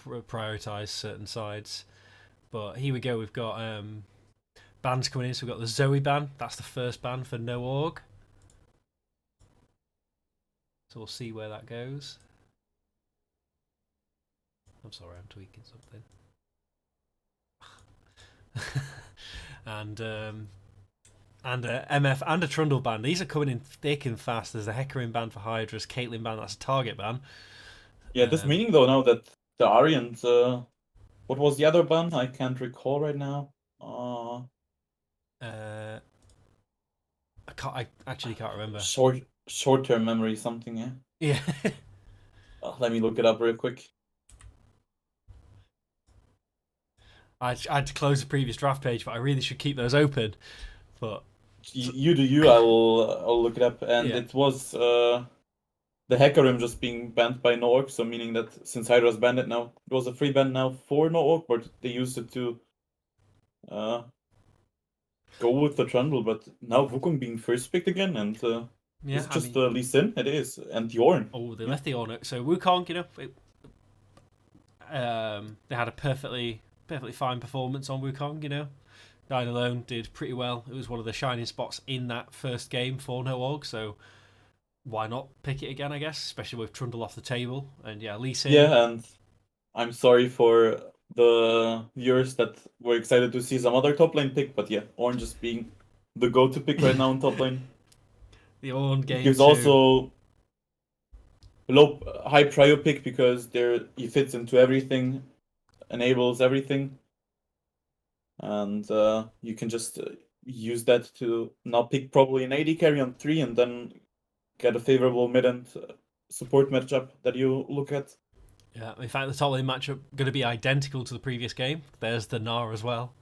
prioritize certain sides, but here we go. We've got bans coming in. So we've got the Zoe ban. That's the first ban for Norg. So we'll see where that goes. I'm sorry, I'm tweaking something. and MF and a Trundle ban. These are coming in thick and fast. There's a Hecarim ban for Hydras, Caitlyn ban. That's a target ban. Yeah, this meaning though now that the Aryans, what was the other ban? I can't recall right now. I actually can't remember. Short-term memory, something. Yeah. Let me look it up real quick. I had to close the previous draft page, but I really should keep those open. But you do you. I'll look it up, and yeah. it was the Hecarim just being banned by Norg, so meaning that since Hydras banned it now, it was a free ban now for Norg, but they used it to go with the Trundle. But now Wukong being first picked again, and Yeah, is it just Lee Sin? It is, and Yorn. Oh, they left the Ornuk. So Wukong, they had a perfectly fine performance on Wukong. Dying Alone did pretty well. It was one of the shining spots in that first game for Norg. So why not pick it again? I guess, especially with Trundle off the table, and yeah, Lee Sin. Yeah, and I'm sorry for the viewers that were excited to see some other top lane pick, but yeah, Ornn just being the go-to pick right now in top lane. The Ornn game gives 2. Also high prio pick because he fits into everything, enables everything, and you can just use that to now pick probably an AD carry on 3 and then get a favorable mid and support matchup that you look at. Yeah, in fact, the top lane matchup going to be identical to the previous game. There's the Gnar as well.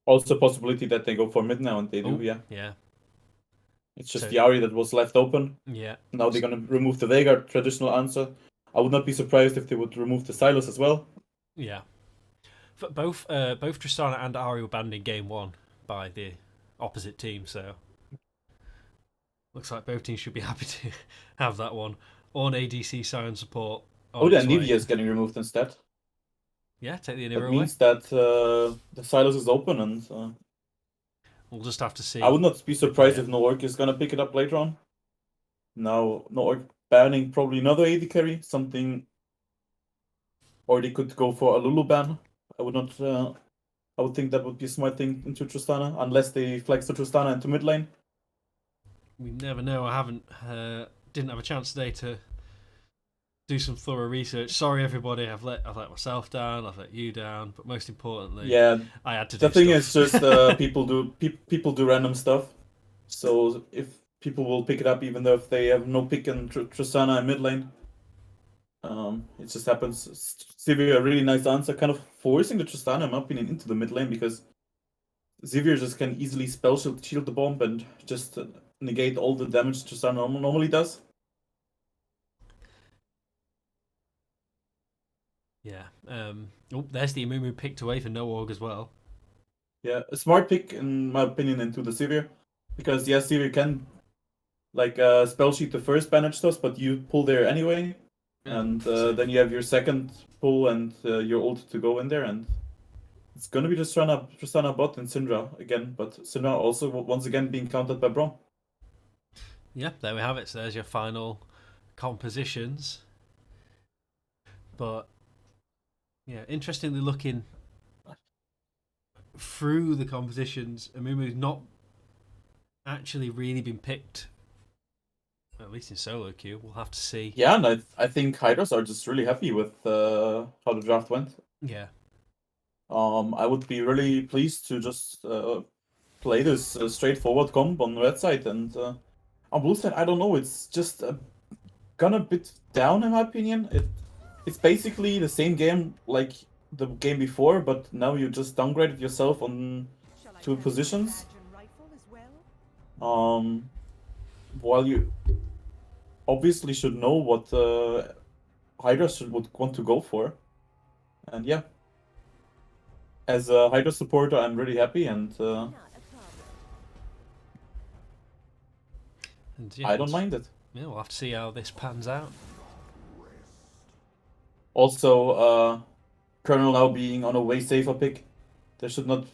Also, possibility that they go for mid now, and they do. Yeah. Yeah. It's just the Ahri that was left open. Yeah. Now they're gonna remove the Veigar, traditional answer. I would not be surprised if they would remove the Silas as well. Yeah. Both Tristana and Ahri were banned in game 1 by the opposite team, so looks like both teams should be happy to have that one. On ADC Sion support. Oh, the Anivia is getting removed instead. Yeah, take the Anivia That away. means that the Silas is open, and we'll just have to see. I would not be surprised if Norg is gonna pick it up later on. Now Norg banning probably another AD carry, something, or they could go for a Lulu ban. I would not. I would think that would be a smart thing into Tristana, unless they flex the Tristana into mid lane. We never know. I didn't have a chance today to do some thorough research. Sorry, everybody. I've let myself down. I've let you down. But most importantly, yeah, I had to. The thing is just people do random stuff. So if people will pick it up, even though if they have no pick in Tristana in mid lane, it just happens. Xivir, a really nice answer, kind of forcing the Tristana, in my opinion, into the mid lane because Xivir just can easily spell shield the bomb and just negate all the damage Tristana normally does. Yeah. There's the Amumu picked away for Norg as well. Yeah, a smart pick in my opinion into the Xivir, because yes, Xivir can spell sheet the first bandage stuff, but you pull there anyway, and then you have your second pull and your ult to go in there, and it's gonna be just Tristana bot and Syndra again, but Syndra also once again being countered by Braum. Yeah, there we have it. So there's your final compositions. But yeah, interestingly looking through the competitions, Amumu's not actually really been picked, at least in solo queue. We'll have to see. Yeah, and I think Hydras are just really happy with how the draft went. Yeah. I would be really pleased to just play this straightforward comp on red side, and on blue side, I don't know. It's just gone a bit down in my opinion. It's basically the same game like the game before, but now you just downgraded yourself on 2 positions. While you obviously should know what Hydra would want to go for, and yeah. As a Hydra supporter, I'm really happy, and yeah, I don't mind it. Yeah, we'll have to see how this pans out. Also, Colonel now being on a way safer pick. There should not...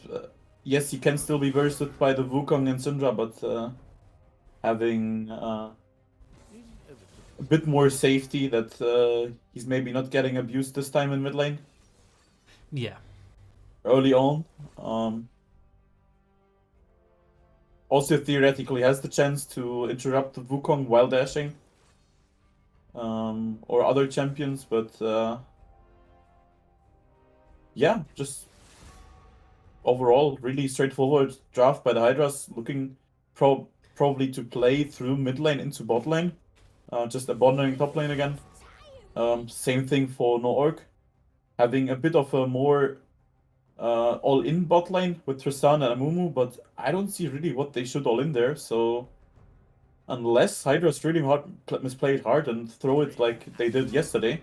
yes, he can still be bursted by the Wukong and Syndra, but having a bit more safety that he's maybe not getting abused this time in mid lane. Yeah. Early on. Also theoretically has the chance to interrupt the Wukong while dashing. Or other champions, but yeah, just overall really straightforward draft by the Hydras, looking probably to play through mid lane into bot lane, just abandoning top lane again. Same thing for Norg, having a bit of a more all-in bot lane with Tristan and Amumu, but I don't see really what they should all in there, so unless Hydras really misplay hard and throw it like they did yesterday,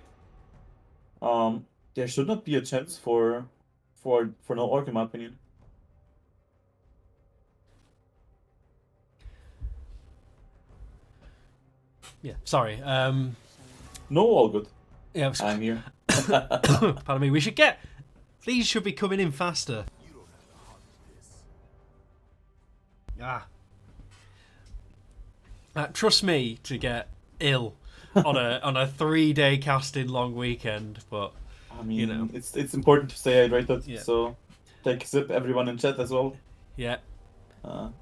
there should not be a chance for no orc in my opinion. Yeah, sorry. No, all good. Yeah, I'm here. Pardon me. These should be coming in faster. Trust me to get ill on a 3-day casting long weekend, but I mean, you know, it's important to stay hydrated. Yeah. So take a sip, everyone in chat as well. Yeah.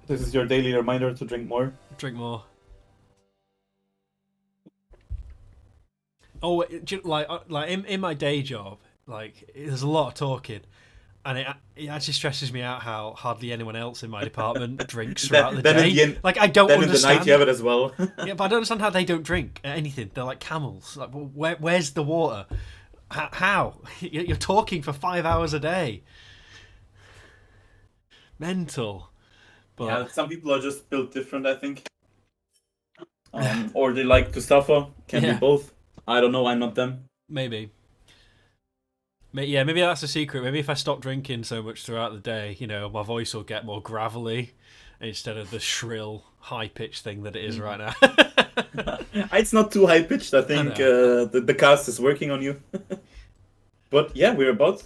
This is your daily reminder to drink more. Drink more. Oh, like in my day job, like there's a lot of talking, and it actually stresses me out how hardly anyone else in my department drinks throughout the day. Like I don't understand. Then in the night you have it as well. Yeah, but I don't understand how they don't drink anything. They're like camels. Like, where's the water? How? You're talking for 5 hours a day. Mental. But yeah, some people are just built different, I think. Or they like to suffer. Can be both. I don't know. I'm not them. Maybe. Yeah, maybe that's the secret. Maybe if I stop drinking so much throughout the day, you know, my voice will get more gravelly instead of the shrill, high-pitched thing that it is right now. It's not too high-pitched. I think the cast is working on you. But yeah, we're about...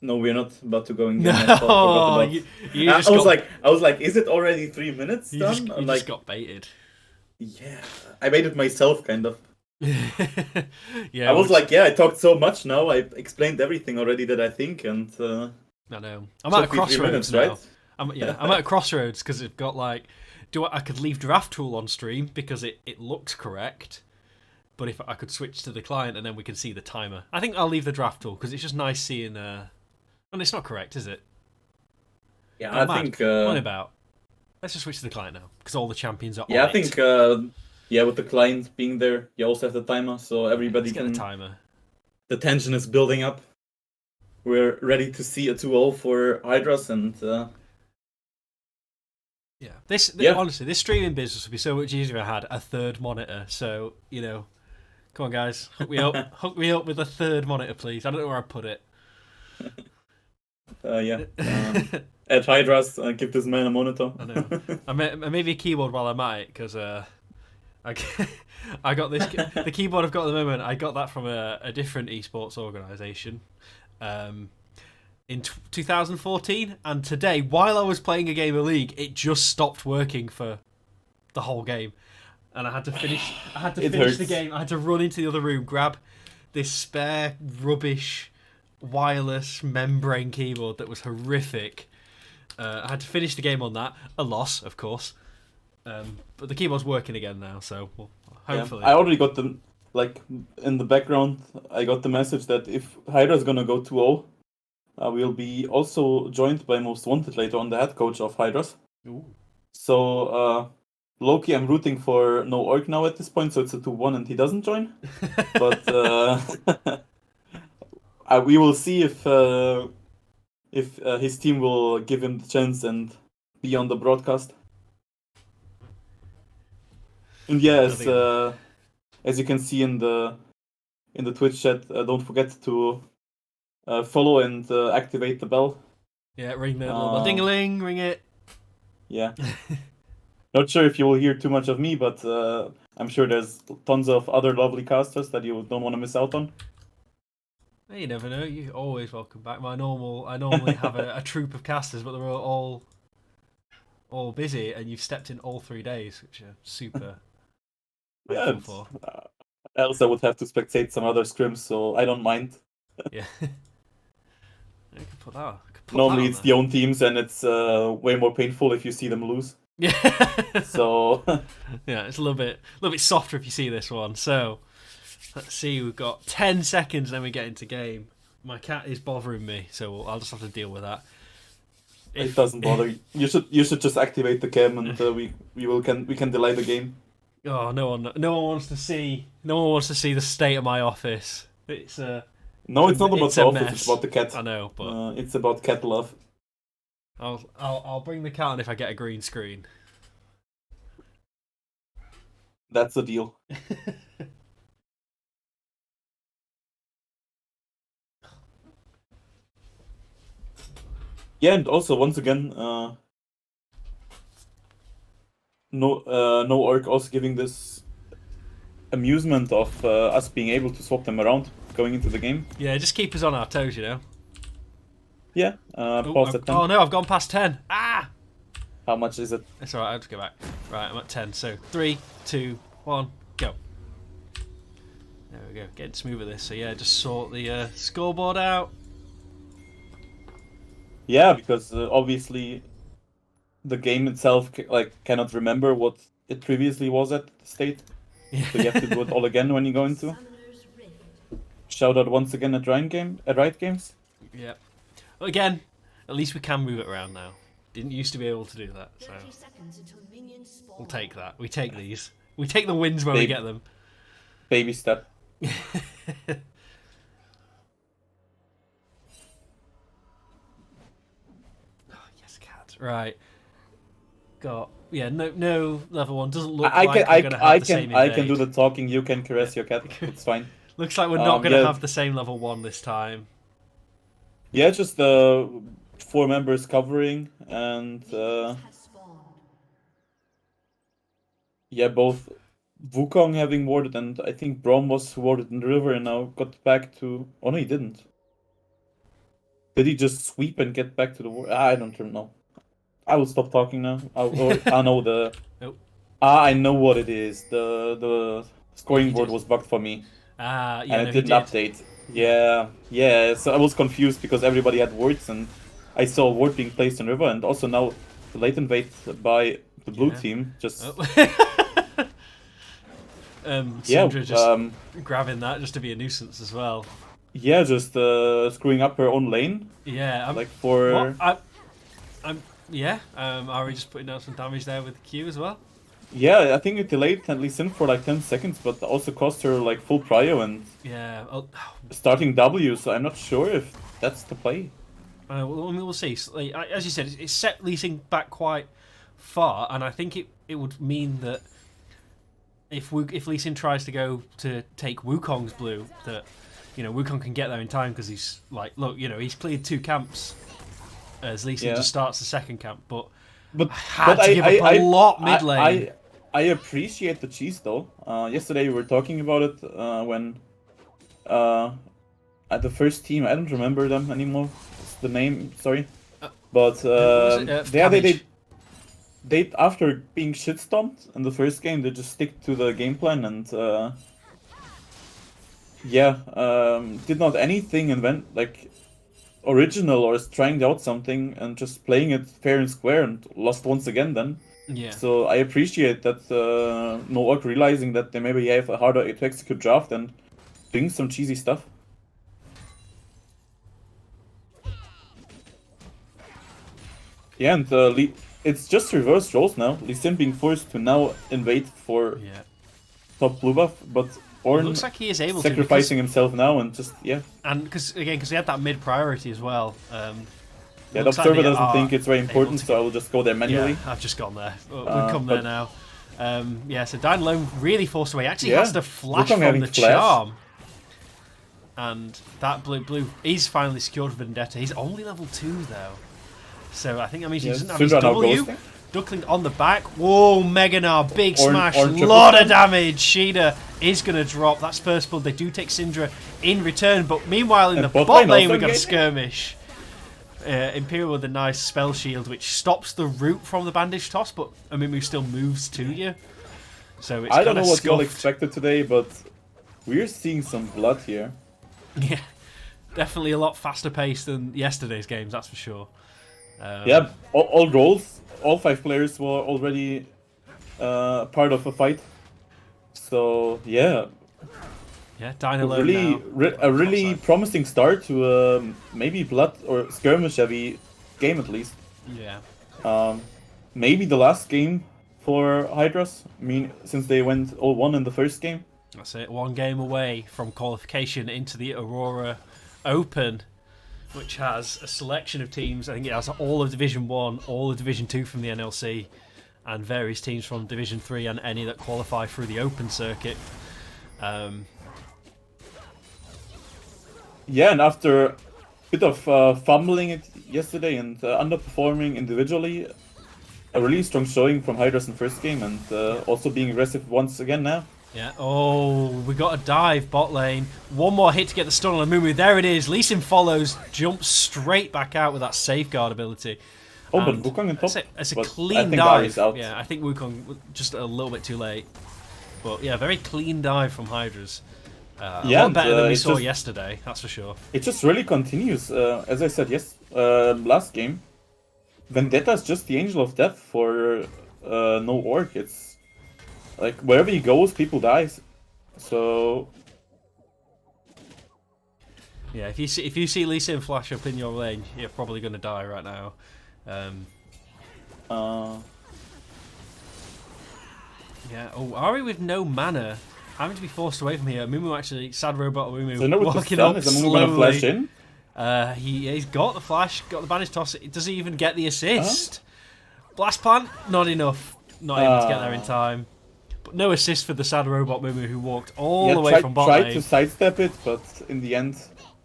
No, we're not about to go in. No, I was like, is it already 3 minutes done? You just got baited. Yeah, I made it myself, kind of. Yeah, I was like, yeah, I talked so much now. I explained everything already that I think, and I know. I'm at a crossroads now. Right? I'm at a crossroads because it's got like, I could leave draft tool on stream because it looks correct, but if I could switch to the client and then we can see the timer. I think I'll leave the draft tool because it's just nice seeing. And it's not correct, is it? Yeah, I think. What about? Let's just switch to the client now because all the champions are. Yeah, on I think. Yeah, with the client being there, you also have the timer, so everybody can. Get the timer. The tension is building up. We're ready to see a 2-0 for Hydras, and yeah. Honestly, this streaming business would be so much easier if I had a third monitor. So you know, come on, guys, hook me up, hook me up with a third monitor, please. I don't know where I'd put it. At Hydras, give this man a monitor. I know. Maybe a keyboard while I'm at it, because I got this. The keyboard I've got at the moment, I got that from a different esports organisation in 2014. And today, while I was playing a game of League, it just stopped working for the whole game. And I had to finish. The game. I had to run into the other room, grab this spare rubbish wireless membrane keyboard that was horrific, I had to finish the game on that. A loss, of course. But the keyboard's working again now, so hopefully. I already got the in the background. I got the message that if Hydra's gonna go 2-0, we'll be also joined by Most Wanted later on, the head coach of Hydras. Ooh. So Loki, I'm rooting for Norg now at this point, so it's a 2-1 and he doesn't join. But we will see if his team will give him the chance and be on the broadcast. And yeah, as you can see in the Twitch chat, don't forget to follow and activate the bell. Yeah, ring the little ding-a-ling, ring it. Yeah. Not sure if you will hear too much of me, but I'm sure there's tons of other lovely casters that you don't want to miss out on. You never know. You're always welcome back. I normally have a troop of casters, but they're all busy, and you've stepped in all 3 days, which are super. Yeah. Else I would have to spectate some other scrims, so I don't mind. Yeah. I could put that. Normally it's the own teams, and it's way more painful if you see them lose. Yeah. So yeah, it's a little bit softer if you see this one. So let's see, we've got 10 seconds, then we get into game. My cat is bothering me, so I'll just have to deal with that. It doesn't bother you. You should just activate the cam, and we can delay the game. Oh, no one wants to see the state of my office. It's no, it's not about the office. Mess. It's about the cat. I know, but it's about cat love. I'll bring the cat on if I get a green screen. That's the deal. Yeah, and also once again, no orc also giving this amusement of us being able to swap them around going into the game. Yeah, just keep us on our toes, you know. Yeah. Pause at 10. Oh no, I've gone past 10. Ah! How much is it? It's alright, I'll just go back. Right, I'm at 10. So 3, 2, 1, go. There we go. Getting smooth at this. So yeah, just sort the scoreboard out. Yeah, because obviously the game itself cannot remember what it previously was at the state. Yeah. So you have to do it all again when you go into. Shout out once again at Riot Games. Yeah. Well, again, at least we can move it around now. Didn't used to be able to do that, so we'll take that. We take these. We take the wins when we get them. Baby step. Right. Got no level 1 doesn't look like we're gonna have the same I can do the talking. You can caress your cat. It's fine. Looks like we're not gonna have the same level 1 this time. Yeah, just the 4 members covering and yeah, both Wukong having warded and I think Braum was warded in the river and now got back to. Oh no, he didn't. Did he just sweep and get back to the ward? I don't know. I will stop talking now. I know the. Nope. I know what it is. The scoring board was bugged for me. Yeah, and it didn't update. Yeah. So I was confused because everybody had wards and I saw a ward being placed in river and also now the late invade by the blue team just. Sandra just grabbing that just to be a nuisance as well. Yeah, just screwing up her own lane. Yeah, Ari just putting out some damage there with the Q as well. Yeah, I think it delayed at least in for like 10 seconds, but also cost her like full prio and starting W, so I'm not sure if that's the play. We'll see. Like, as you said, it's set Lee Sin back quite far, and I think it would mean that if Lee Sin tries to go to take Wukong's blue, that Wukong can get there in time because he's like, look, he's cleared 2 camps as Lee Sin just starts the second camp, but I had to give up a lot mid lane. I appreciate the cheese though. Yesterday we were talking about it when at the first team, I don't remember them anymore. It's the name, sorry, but they after being shit stomped in the first game, they just stick to the game plan and did not anything invent original or is trying out something and just playing it fair and square and lost once again then. Yeah. So I appreciate that Norg realizing that they maybe have a harder to execute draft and doing some cheesy stuff. Yeah, and it's just reversed roles now. Lee Sin being forced to now invade for top blue buff, but Ornn looks like he is able sacrificing himself now and just, And because he had that mid priority as well. Yeah, the observer doesn't think it's very important, so I will just go there manually. Yeah, I've just gone there. We'll come there now. Yeah, so Dynalone really forced away. Actually has to flash from the charm. And that blue, he's finally secured Vendetta. He's only level 2 though. So I think that means he doesn't have his W. Duckling on the back. Whoa, Meganar, big smash, lot of damage. Sheeda is going to drop. That's first blood. They do take Syndra in return, but meanwhile in the bot lane we got a skirmish. Imperial with a nice spell shield which stops the root from the bandage toss, but Amumu still moves to you. So it's I don't know what y'all expected today, but we're seeing some blood here. Yeah, definitely a lot faster paced than yesterday's games, that's for sure. Yeah, all roles, all 5 players were already part of a fight. So yeah. Yeah, Dynalone a really promising start to maybe blood or skirmish heavy game at least. Yeah. Maybe the last game for Hydras. I mean, since they went 0-1 in the first game. That's it. 1 game away from qualification into the Aurora Open, which has a selection of teams. I think it has all of Division 1, all of Division 2 from the NLC, and various teams from Division 3 and any that qualify through the Open circuit. Yeah, and after a bit of fumbling it yesterday and underperforming individually, a really strong showing from Hydras in first game and also being aggressive once again now. Yeah, oh, we got a dive bot lane. 1 more hit to get the stun on Amumu. There it is. Lee Sin follows, jumps straight back out with that safeguard ability. Oh, but Wukong in top. It's a clean dive. Yeah, I think Wukong was just a little bit too late. But yeah, very clean dive from Hydras. A lot better than we saw yesterday, that's for sure. It just really continues. As I said, last game, Vendetta is just the angel of death for no orc. It's like wherever he goes, people die. So yeah, if you see Lee Sin flash up in your lane, you're probably going to die right now. Yeah. Oh, Ari with no mana. Having to be forced away from here. Amumu actually, sad robot Amumu, walking up slowly. Flash in? He's got the flash, got the bandage toss. Does he even get the assist? Blast plant, not enough. Not able to get there in time. But no assist for the sad robot Amumu who walked all the way from bot lane. Tried to sidestep it, but in the end,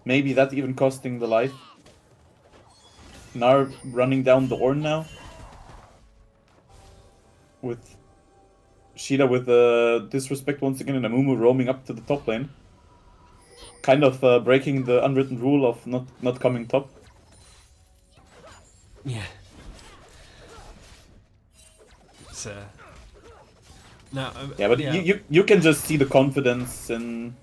maybe that even costing the life. Now running down the Ornn now. With Sheeda with disrespect once again and Amumu roaming up to the top lane. Kind of breaking the unwritten rule of not coming top. Yeah. So, no, yeah, but you can just see the confidence in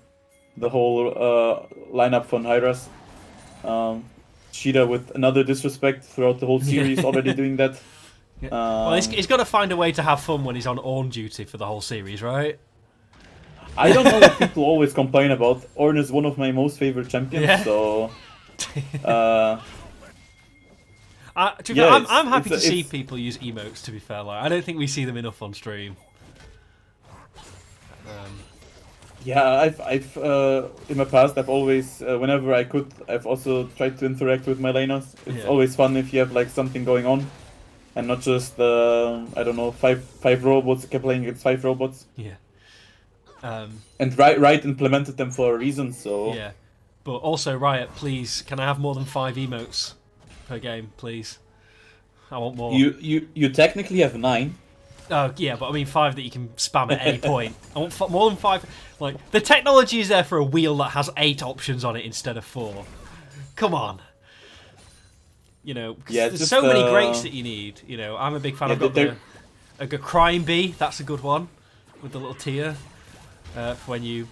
the whole lineup from Hydras. Sheeda with another disrespect throughout the whole series, already doing that. Yeah. Well, he's got to find a way to have fun when he's on Ornn duty for the whole series, right? I don't know what people always complain about. Ornn is one of my most favorite champions, so... I'm happy to see people use emotes, to be fair. Like, I don't think we see them enough on stream. Yeah, I've in my past, I've always, whenever I could, I've also tried to interact with my laners. It's always fun if you have like something going on. And not just, I don't know, five robots, kept playing against 5 robots. Yeah. And Riot implemented them for a reason, so... Yeah. But also, Riot, please, can I have more than 5 emotes per game, please? I want more. You technically have 9. Oh, yeah, but I mean 5 that you can spam at any point. I want more than 5. Like, the technology is there for a wheel that has 8 options on it instead of 4. Come on. You know, there's so many greats that you need. You know, I'm a big fan. I've got a Crime Bee. That's a good one with the little tier. For when you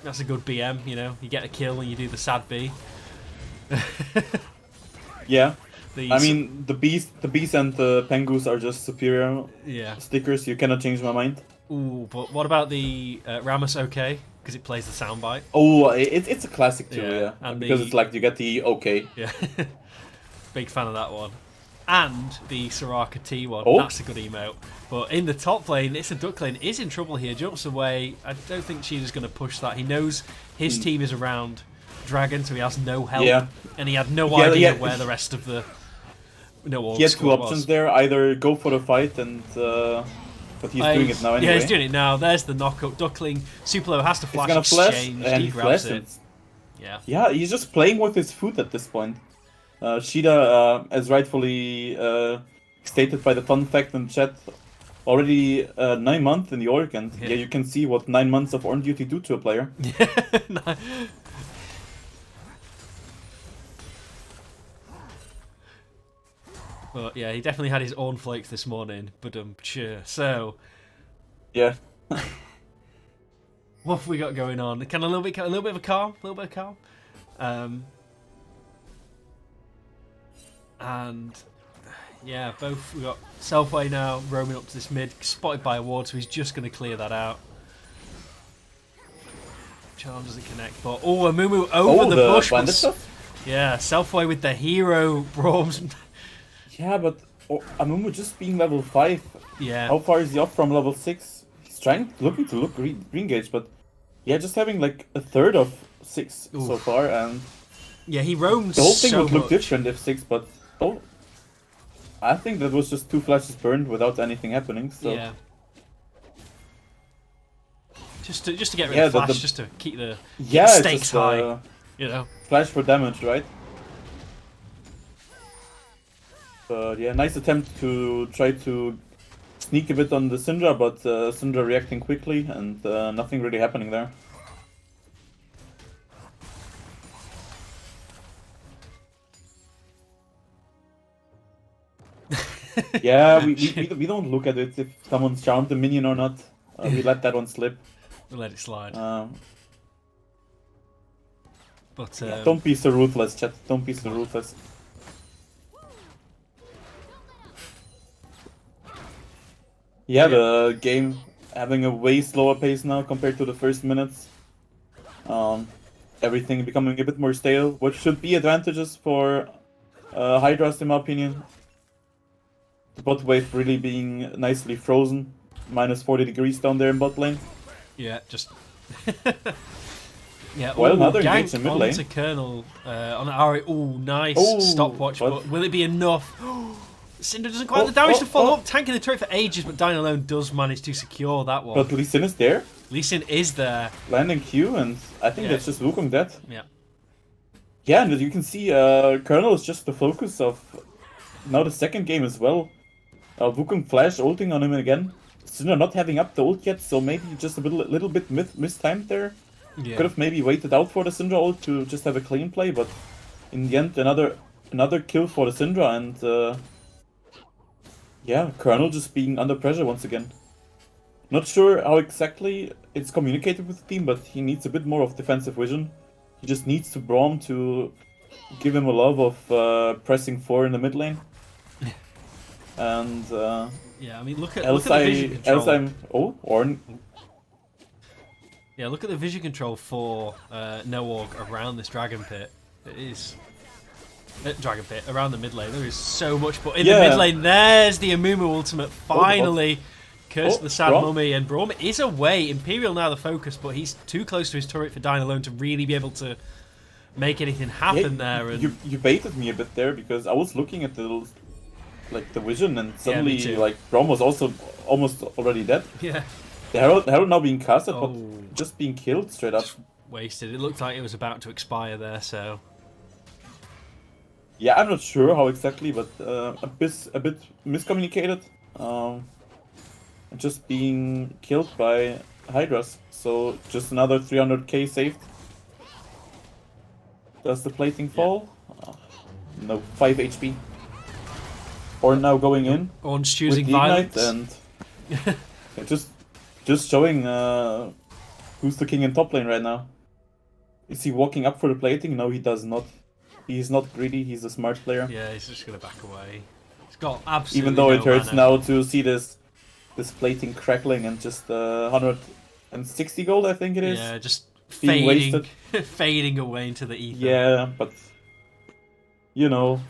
that's a good BM. You know, you get a kill and you do the sad bee. Yeah. The I mean, the bees and the pengus are just superior yeah. stickers. You cannot change my mind. Ooh, but what about the Ramos OK? Because it plays the soundbite. Oh, it's a classic too, Yeah, yeah. and Because the- it's like you get the okay. Yeah, big fan of that one. And the Soraka T one. Oh. That's a good emote. But in the top lane, it's a duck lane. Is in trouble here. Jumps away. I don't think Cheetah's going to push that. He knows his team is around Dragon, so he has no help. Yeah. And he had no Yeah, idea yeah. where the rest of the He had two options there: either go for the fight and, but he's doing it now anyway. Yeah, he's doing it now. There's the knockup. Duckling. Suplo has to He's flash gonna flash, exchange. and He he grabs flashed it. it. Yeah. Yeah, he's just playing with his food at this point. Shida, as rightfully stated by the fun fact in chat, already 9 months in the org, and yeah, you can see what 9 months of on duty do to a player. Yeah. But yeah, he definitely had his own flakes this morning. But so Yeah. what have we got going on? Kind of a little bit of a calm, and yeah, both we got Selfway now roaming up to this mid, spotted by a ward, so he's just going to clear that out. Charm doesn't connect, but Amumu over the bush. Yeah, Selfway with the hero Brahms. Yeah, but Amumu just being level 5. Yeah. How far is he off from level 6? He's looking to look green gauge, but yeah, just having like a third of 6 so far, and yeah, he roams. The whole thing so would look much. different if 6, but I think that was just 2 flashes burned without anything happening. So yeah. Just to get rid of flash, just to keep the stakes just, high. You know. Flash for damage, right? But yeah, nice attempt to try to sneak a bit on the Syndra, but Syndra reacting quickly and nothing really happening there. Yeah, we don't look at it if someone's charmed the minion or not. We let that one slip. We let it slide. But yeah, don't be so ruthless, chat. Don't be so ruthless. Yeah, the game having a way slower pace now compared to the first minutes. Everything becoming a bit more stale, which should be advantages for Hydras in my opinion. The bot wave really being nicely frozen, minus 40 degrees down there in bot lane. Yeah, just yeah. Well, another engage in mid lane. Onto Colonel on Ari. Oh, nice stopwatch, but will it be enough? Cinder doesn't quite have the damage to follow up, tanking the turret for ages, but Dying Alone does manage to secure that one. But Lee Sin is there. Lee Sin is there. Landing Q, and I think that's just Wukong dead. Yeah. Yeah, and as you can see, Colonel is just the focus of now the second game as well. Wukong flash ulting on him again. Cinder not having up the ult yet, so maybe just a little bit mistimed there. Yeah. Could have maybe waited out for the Syndra ult to just have a clean play, but in the end, another kill for the Syndra, and yeah, Colonel just being under pressure once again. Not sure how exactly it's communicated with the team, but he needs a bit more of defensive vision. He just needs to Braum to give him a love of pressing 4 in the mid lane. And yeah, I mean, look at the vision control. Yeah, look at the vision control for Norg around this dragon pit. It is dragon pit around the mid lane. There is so much, but in the mid lane, there's the Amumu ultimate. Finally, Curse of the Sad Mummy, and Braum is away. Imperial now the focus, but he's too close to his turret for Dying Alone to really be able to make anything happen there. And you baited me a bit there because I was looking at the vision, and suddenly Braum was also almost already dead. Yeah. The Herald now being casted, but just being killed straight up. Just wasted. It looked like it was about to expire there, so. Yeah, I'm not sure how exactly, but a bit miscommunicated. Just being killed by Hydras, so just another 300k saved. Does the plating fall? No, 5 HP. Or now going in. Orn's choosing with the violence. And just showing who's the king in top lane right now. Is he walking up for the plating? No, he does not. He's not greedy. He's a smart player. Yeah, he's just gonna back away. He's got absolutely Even though no it hurts mana. now to see this plating crackling and just 160 gold, I think it is. Yeah, just being fading, wasted. fading away into the ether. Yeah, but you know,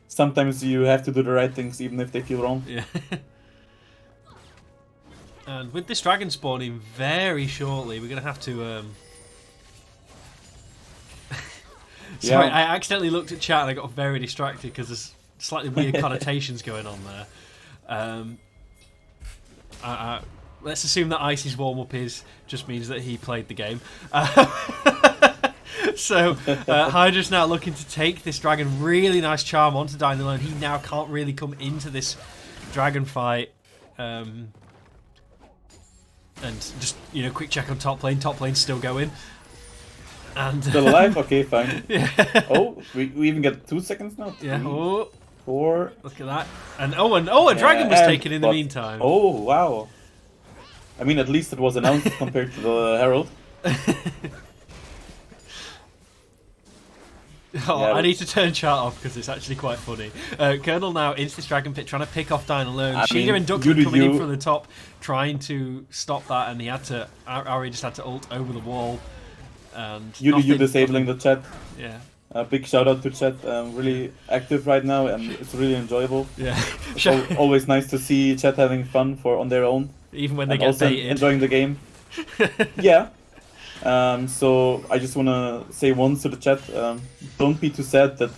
sometimes you have to do the right things even if they feel wrong. Yeah. And with this dragon spawning very shortly, we're gonna have to. Sorry, Yeah. I accidentally looked at chat and I got very distracted because there's slightly weird connotations going on there. Let's assume that Icy's warm-up just means that he played the game. So Hydra's now looking to take this dragon. Really nice charm onto Dynalo, and he now can't really come into this dragon fight. And just, you know, quick check on top lane. Top lane's still going. And Still alive? Okay, fine. Yeah. Oh, we even get 2 seconds now? Yeah. 3, Oh, 4. look at that. And a dragon was and taken in the what? meantime. Oh, wow. I mean, at least it was announced compared to the Herald. Oh, Yeah, I need to turn chat off because it's actually quite funny. Colonel now into this dragon pit trying to pick off Dynalo. Sheena and Duckman coming in from the top trying to stop that, and he had to. Ari just had to ult over the wall. And you disabling the chat. Yeah. Big shout out to chat. Really active right now, and it's really enjoyable. Yeah. It's always nice to see chat having fun on their own. Even when they and get also baited. enjoying the game. Yeah. So I just wanna say once to the chat, don't be too sad that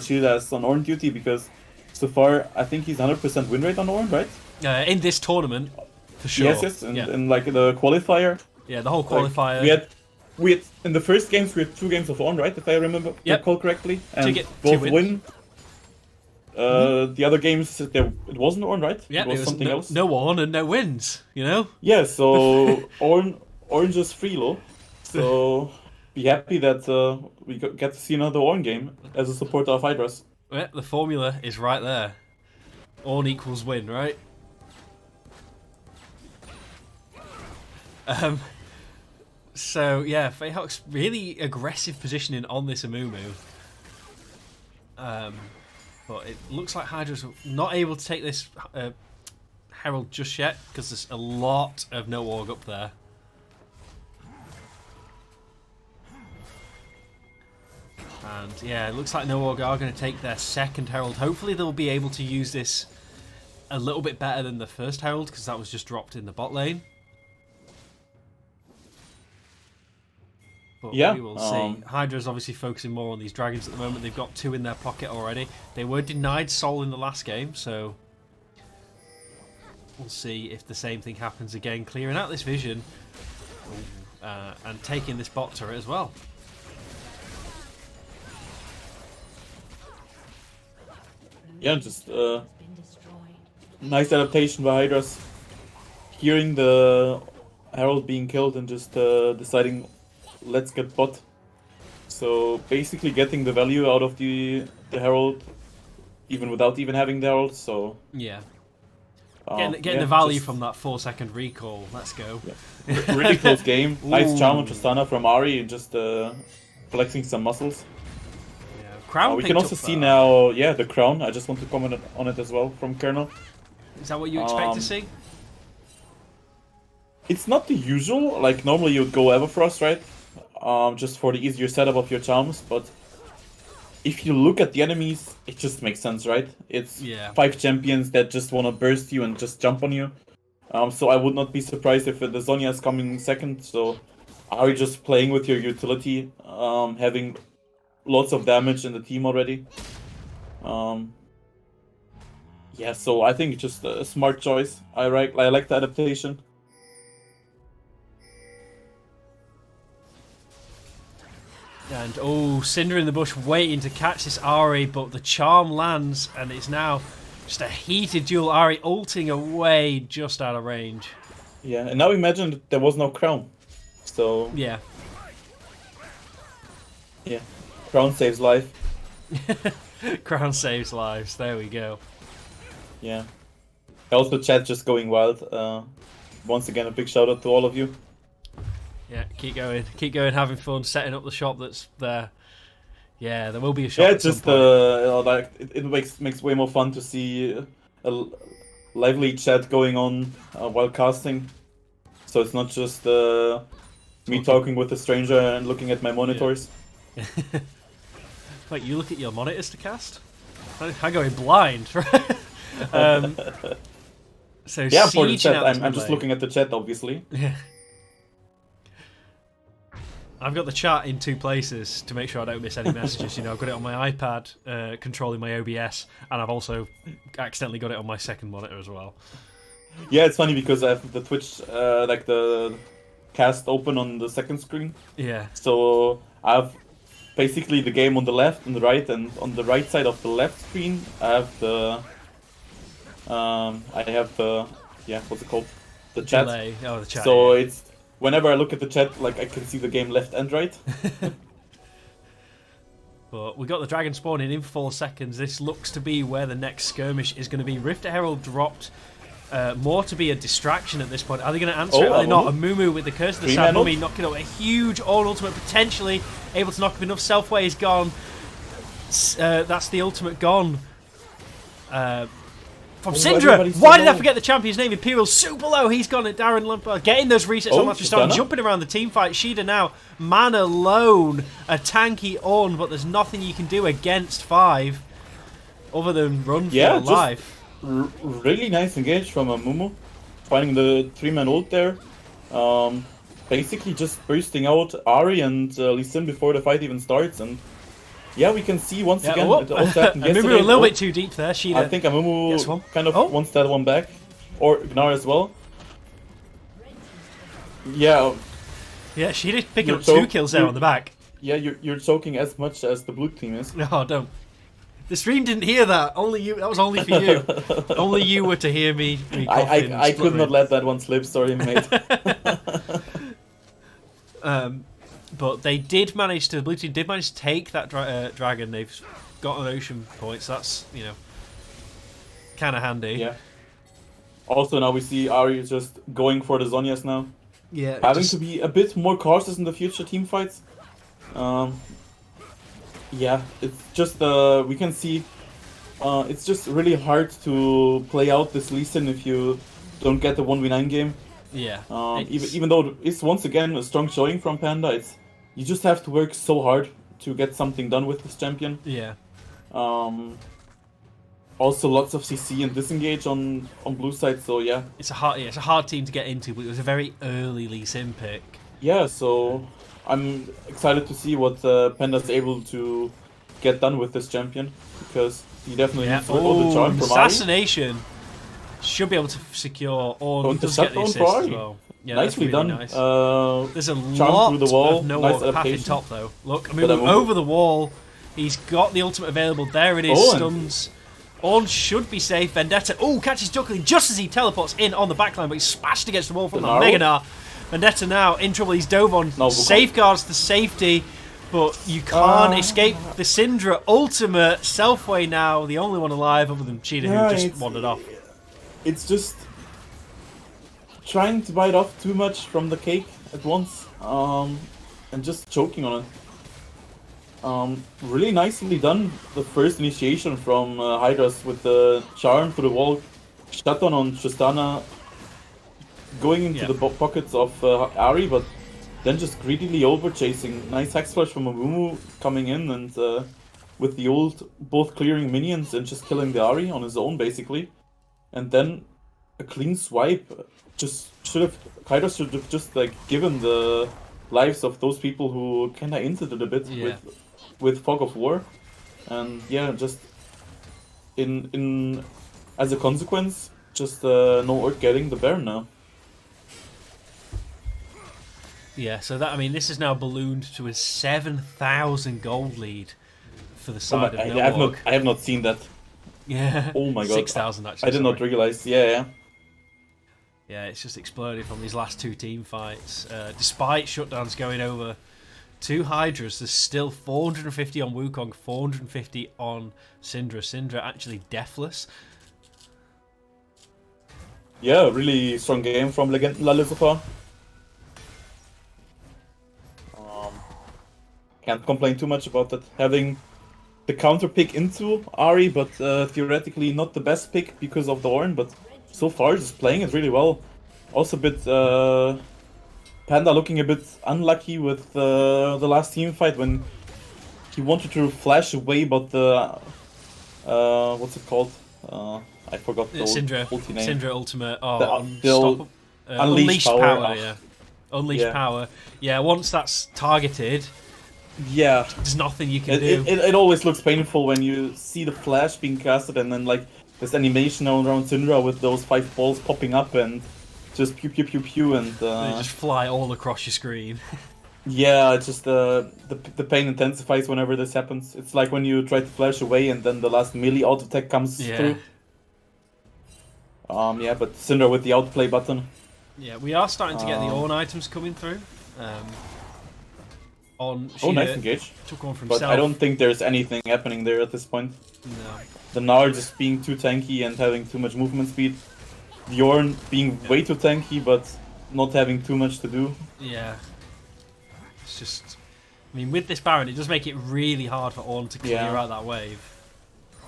Shielda is on Ornn duty, because so far I think he's 100% win rate on Ornn, right? In this tournament, for sure. Yes, and in like the qualifier. Yeah, the whole qualifier. Like, we had in the first games we had 2 games of Ornn, right? If I remember recall correctly, and both win. The other games it wasn't Ornn, right? Yeah, it was something else. No Ornn and no wins, you know? Yeah, so Ornn just free low. So be happy that we get to see another Ornn game as a supporter of Hydras. Yeah, the formula is right there. Ornn equals win, right? So yeah, Feyhawk's really aggressive positioning on this Amumu. But it looks like Hydra's not able to take this Herald just yet because there's a lot of no Org up there. And yeah, it looks like no Org are going to take their second Herald. Hopefully they'll be able to use this a little bit better than the first Herald, because that was just dropped in the bot lane. But yeah, we will see. Hydra's obviously focusing more on these dragons at the moment. They've got 2 in their pocket already. They were denied Soul in the last game, so we'll see if the same thing happens again. Clearing out this vision and taking this bot turret as well. Yeah, just nice adaptation by Hydras. Hearing the Herald being killed and just deciding, let's get bot. So basically getting the value out of the Herald, even without even having the Herald. So yeah, getting the value from that 4-second recall. Let's go. Yeah. Really close game. Nice charm on Tristana from Ari, and just flexing some muscles. Crown we can also see now, the crown. I just want to comment on it as well from Colonel. Is that what you expect to see? It's not the usual. Like normally you would go Everfrost, right? Just for the easier setup of your charms. But if you look at the enemies, it just makes sense, right? It's 5 champions that just want to burst you and just jump on you. So I would not be surprised if the Zhonya is coming second. So are you just playing with your utility, having lots of damage in the team already. Yeah, so I think it's just a smart choice. I like the adaptation. And Cinder in the bush waiting to catch this Ari, but the charm lands and it's now just a heated duel. Ari ulting away just out of range. Yeah, and now imagine that there was no crown. So yeah. Crown saves life. Crown saves lives. There we go. Yeah. Also, chat just going wild. Once again, a big shout out to all of you. Yeah, keep going, having fun, setting up the shop that's there. Yeah, there will be a shot. Yeah, at it's some just point. like it makes way more fun to see a lively chat going on while casting. So it's not just me talking with a stranger and looking at my monitors. Yeah. Like, you look at your monitors to cast? I go in blind, right? So Yeah, for the sieging chat, out this I'm mid just lane. looking at the chat, obviously. Yeah. I've got the chat in 2 places to make sure I don't miss any messages. You know, I've got it on my iPad, controlling my OBS, and I've also accidentally got it on my second monitor as well. Yeah, it's funny because I have the Twitch, like the cast open on the second screen. Yeah. So I have basically the game on the left and the right, and on the right side of the left screen, I have the, yeah, what's it called? The chat. Delay. Oh, the chat. So Yeah. it's whenever I look at the chat, like I can see the game left and right. But we got the dragon spawning in 4 seconds. This looks to be where the next skirmish is going to be. Rift Herald dropped. More to be a distraction at this point. Are they going to answer it? Are they not? A Mumu with the Curse of the Sad Mummy knocking up a huge all ultimate, potentially able to knock up enough. Selfway is gone. That's the ultimate gone. From Syndra. Why did I forget the champion's name? Imperial super low. He's gone at Darren Lampard. Getting those resets on after starting jumping around the team fight. Shida now, man alone. A tanky on, but there's nothing you can do against 5 other than run for your life. Really nice engage from a Mumu, finding the 3-man ult there. Basically just bursting out Ari and Lee Sin before the fight even starts, and yeah, we can see once again it also happened yesterday. Amumu a little bit too deep there. Shida. I think Amumu kind of wants that one back, or Gnar as well. Yeah. Yeah, Shida picking up 2 kills there on the back. Yeah, you're choking as much as the blue team is. No, don't. The stream didn't hear that. Only you. That was only for you. Only you were to hear me. I could not let that one slip. Sorry, mate. But they did manage to. The blue team did manage to take that dragon. They've got an ocean point. So that's, you know, kind of handy. Yeah. Also, now we see Ari just going for the Zhonya's now. Yeah. Having to be a bit more cautious in the future team fights. Yeah, it's just we can see it's just really hard to play out this Lee Sin if you don't get the 1v9 game. Yeah. Even though it's once again a strong showing from Panda, you just have to work so hard to get something done with this champion. Yeah. Also, lots of CC and disengage on blue side, so yeah. It's a hard team to get into, but it was a very early Lee Sin pick. Yeah, so I'm excited to see what Panda's able to get done with this champion, because he definitely needs all the charm from assassination. Should be able to secure all. He does get the assist as well. Yeah, nicely that's really done. Nice. There's a lot through the wall. of no nice path in top though. Look, I mean, over the wall. He's got the ultimate available. There it is. Stuns. On should be safe. Vendetta. Oh, catches Duckling just as he teleports in on the backline, but he's smashed against the wall from the Meganar. Vendetta now in trouble. He's dove on. Safeguards the safety, but you can't escape the Syndra ultimate. Selfway now, the only one alive other than Cheetah, who just wandered off. It's just trying to bite off too much from the cake at once, and just choking on it. Really nicely done, the first initiation from Hydras with the charm through the wall, shutdown on Tristana, going into the pockets of Ari, but then just greedily over chasing. Nice hex flash from Amumu coming in and with the ult both clearing minions and just killing the Ari on his own basically. And then a clean swipe. Hydras should have just like given the lives of those people who kinda entered it a bit with Fog of War. And yeah, just in as a consequence, just no Orc getting the Baron now. Yeah, so that, I mean, this is now ballooned to a 7,000 gold lead for the side of Norg. I have not seen that. Yeah. Oh my god. 6,000 actually. I did not realize. Yeah. Yeah, it's just exploded from these last 2 team fights. Despite shutdowns going over to Hydras, there's still 450 on Wukong, 450 on Syndra. Syndra actually deathless. Yeah, really strong game from LaLuca. can't complain too much about that. Having the counter pick into Ari, but theoretically not the best pick because of the Ornn, but so far just playing it really well. Also a bit Panda looking a bit unlucky with the last team fight when he wanted to flash away, but the what's it called? I forgot the Syndra. ulti name. Syndra ultimate. Unleash power. Yeah. Unleash power. Yeah, once that's targeted, yeah, there's nothing you can do. It always looks painful when you see the flash being casted and then like this animation around Syndra with those 5 balls popping up and just pew pew pew pew and they just fly all across your screen. Yeah, it's just the pain intensifies whenever this happens. It's like when you try to flash away and then the last melee auto attack comes through. Yeah, but Syndra with the outplay button. Yeah, we are starting to get the Ornn items coming through. Nice engage. Took one from but I don't think there's anything happening there at this point. No. The Gnar just being too tanky and having too much movement speed. The Ornn being way too tanky but not having too much to do. Yeah. It's just... I mean, with this Baron, it does make it really hard for Ornn to clear out that wave.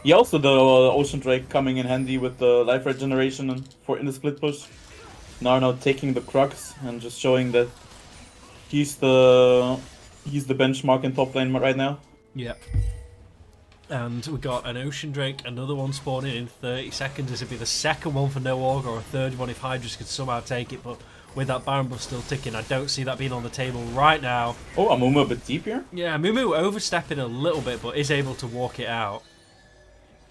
Yeah, also the Ocean Drake coming in handy with the life regeneration in the split push. Now taking the Crux and just showing that he's the benchmark in top lane right now. Yeah. And we got an Ocean Drake, another one spawning in 30 seconds. This would be the second one for no Org, or a third one if Hydras could somehow take it, but with that Baron buff still ticking, I don't see that being on the table right now. Oh, Amumu a bit deep here? Yeah, Amumu overstepping a little bit, but is able to walk it out.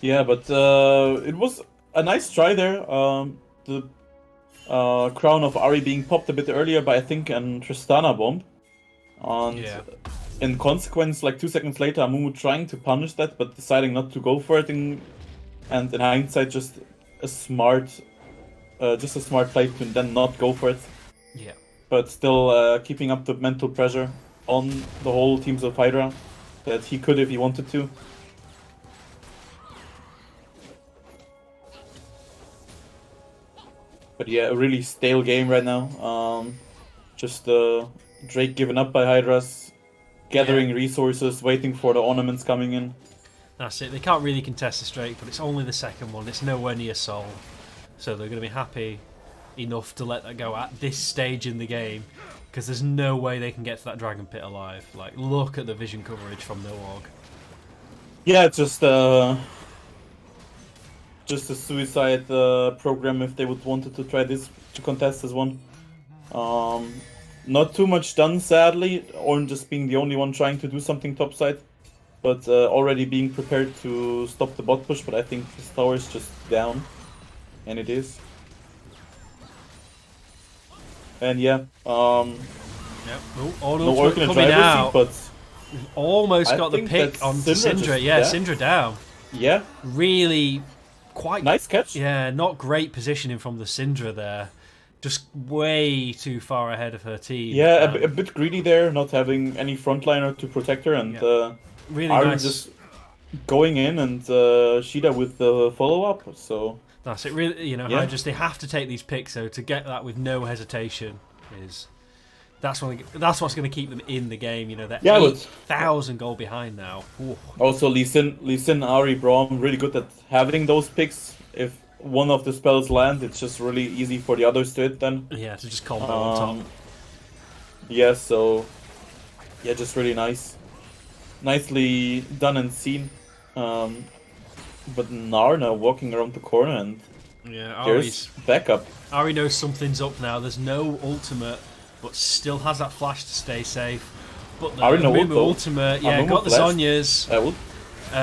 Yeah, but it was a nice try there. The crown of Ari being popped a bit earlier by, I think, an Tristana bomb. And in consequence, like 2 seconds later, Amumu trying to punish that, but deciding not to go for it. And in hindsight, just a smart play to then not go for it. Yeah. But still keeping up the mental pressure on the whole teams of Hydra that he could if he wanted to. But yeah, a really stale game right now. Just Drake given up by Hydras, gathering resources, waiting for the ornaments coming in. That's it. They can't really contest this Drake, but it's only the second one. It's nowhere near Soul. So they're going to be happy enough to let that go at this stage in the game, because there's no way they can get to that Dragon Pit alive. Like, look at the vision coverage from No Org. Yeah, it's just a suicide program if they would wanted to try this to contest this one. Not too much done, sadly, Ornn just being the only one trying to do something topside, but already being prepared to stop the bot push, but I think his tower is just down, and it is. And yeah, no Orc in a coming out. Seat, but we've almost got the pick on Syndra. Yeah, Syndra down. Yeah. Really quite nice catch. Yeah, not great positioning from the Syndra there. Just way too far ahead of her team. Yeah, a bit greedy there, not having any frontliner to protect her, and really Ari nice. just going in and Shida with the follow-up, so... That's it, really, you know, Hydras, they have to take these picks, though, to get that with no hesitation. That's what's going to keep them in the game, you know, they're 8,000 goal behind now. Ooh. Also, Lee Sin, Ari, Braum, really good at having those picks. If one of the spells land, it's just really easy for the others to hit then. Yeah, to just combo on top. Yeah, so... Yeah, just really nice. Nicely done and seen. But Gnar now walking around the corner and there's backup. Ari knows something's up now. There's no ultimate, but still has that flash to stay safe. But the Amumu ultimate, got the Zhonya's.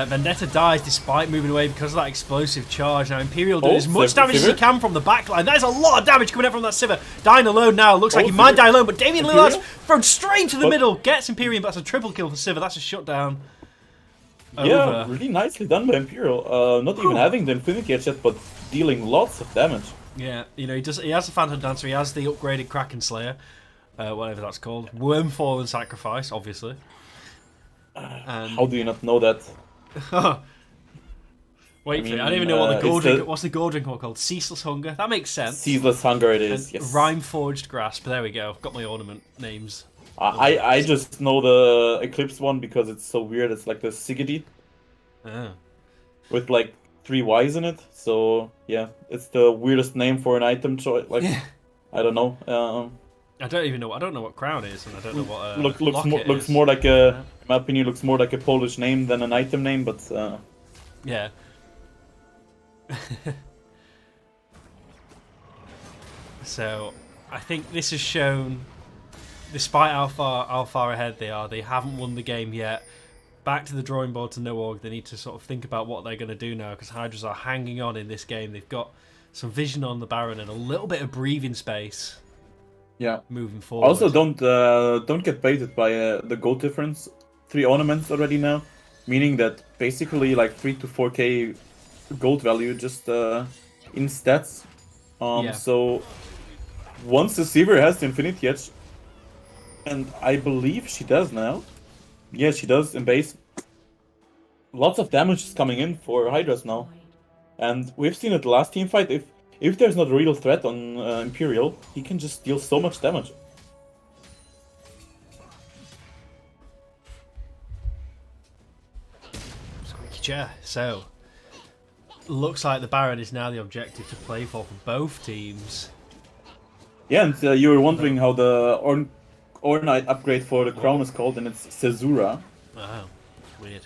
Vendetta dies despite moving away because of that explosive charge. Now Imperial doing as much damage as he can from the backline. That is a lot of damage coming out from that Sivir. Dying alone now. Looks like he might die alone, but Damian Lillard's thrown straight into the middle. Gets Imperium, but that's a triple kill for Sivir. That's a shutdown. Yeah, really nicely done by Imperial. Not even having the Infinity Edge yet, but dealing lots of damage. Yeah, you know, he has the Phantom Dancer, he has the upgraded Kraken Slayer, whatever that's called. Wormfall and Sacrifice, obviously. How do you not know that? Wait for it, I don't even know what the gold drink... What's the gold drink called? Ceaseless Hunger? That makes sense. Ceaseless Hunger it is, yes. Rime Forged Grasp, there we go. Got my ornament names. I just know the Eclipse one because it's so weird. It's like the Sigidi Oh. with like 3 Ys in it. So yeah, it's the weirdest name for an item choice. Like I don't know. I don't even know. I don't know what crown is, and I don't know what Looks more like a, in my opinion, looks more like a Polish name than an item name. But yeah. So I think this has shown, despite how far ahead they are, they haven't won the game yet. Back to the drawing board to Norg. They need to sort of think about what they're going to do now, because Hydras are hanging on in this game. They've got some vision on the Baron and a little bit of breathing space. Yeah. Moving forward. Also, don't get baited by the gold difference. 3 ornaments already now, meaning that basically like 3 to 4k gold value just in stats. So once the Seaver has the Infinity Edge, and I believe she does now. Yeah, she does in base. Lots of damage is coming in for Hydras now, and we've seen it the last team fight. If there's not a real threat on Imperial, he can just deal so much damage. Squeaky chair. So, looks like the Baron is now the objective to play for both teams. Yeah, and you were wondering how the Ornite upgrade for the crown is called, and it's Caesura. Oh, weird.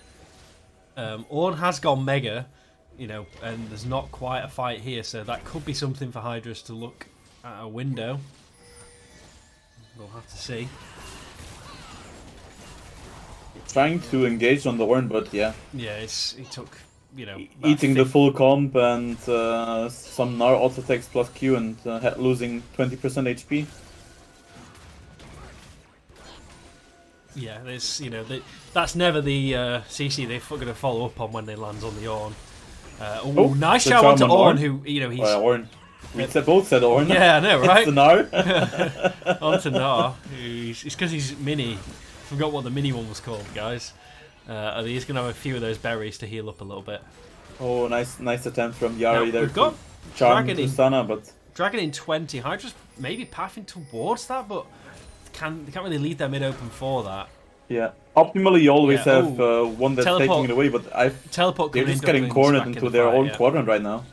Ornn has gone Mega, you know, and there's not quite a fight here, so that could be something for Hydras to look at a window. We'll have to see. Trying to engage on the Ornn, but yeah. Yeah, he took, you know... Eating the full comp and some Gnar auto attacks plus Q and losing 20% HP. Yeah, there's, you know, that's never the CC they're going to follow up on when they land on the Ornn. Nice shout out to Ornn, who, you know, he's... Ornn. We both said Ornn. Yeah, I know, right? It's the Gnar. On to Gnar. It's because he's mini. Forgot what the mini one was called, guys. He's going to have a few of those berries to heal up a little bit. Oh, nice attempt from Yari there. We've got Dragon in Sana, but... Dragon in 20. Hydra's maybe pathing towards that, but they can't really leave their mid open for that. Yeah. Optimally, you always have one that's taking it away, but they're just getting cornered into their own quadrant right now.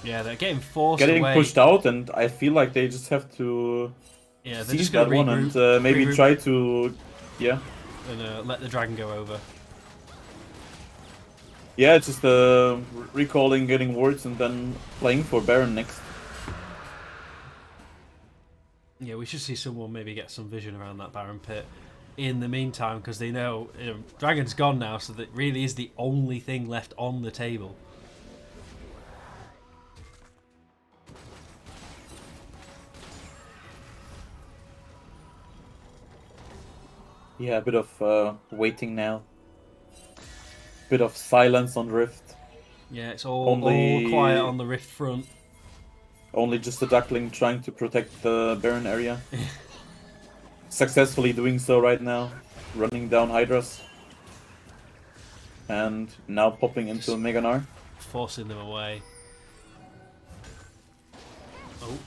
Yeah, they're getting forced away. Getting pushed out, and I feel like they just have to seize that one and maybe try to... Yeah. And let the dragon go over. Yeah, it's just recalling, getting wards, and then playing for Baron next. Yeah, we should see someone maybe get some vision around that Baron pit in the meantime, because they know, Dragon's gone now, so that really is the only thing left on the table. Yeah, a bit of waiting now. Bit of silence on Rift. Yeah, it's all quiet on the Rift front. Only just a Duckling trying to protect the Baron area. Successfully doing so right now. Running down Hydras. And now popping into a Mega Gnar. Forcing them away. Oh.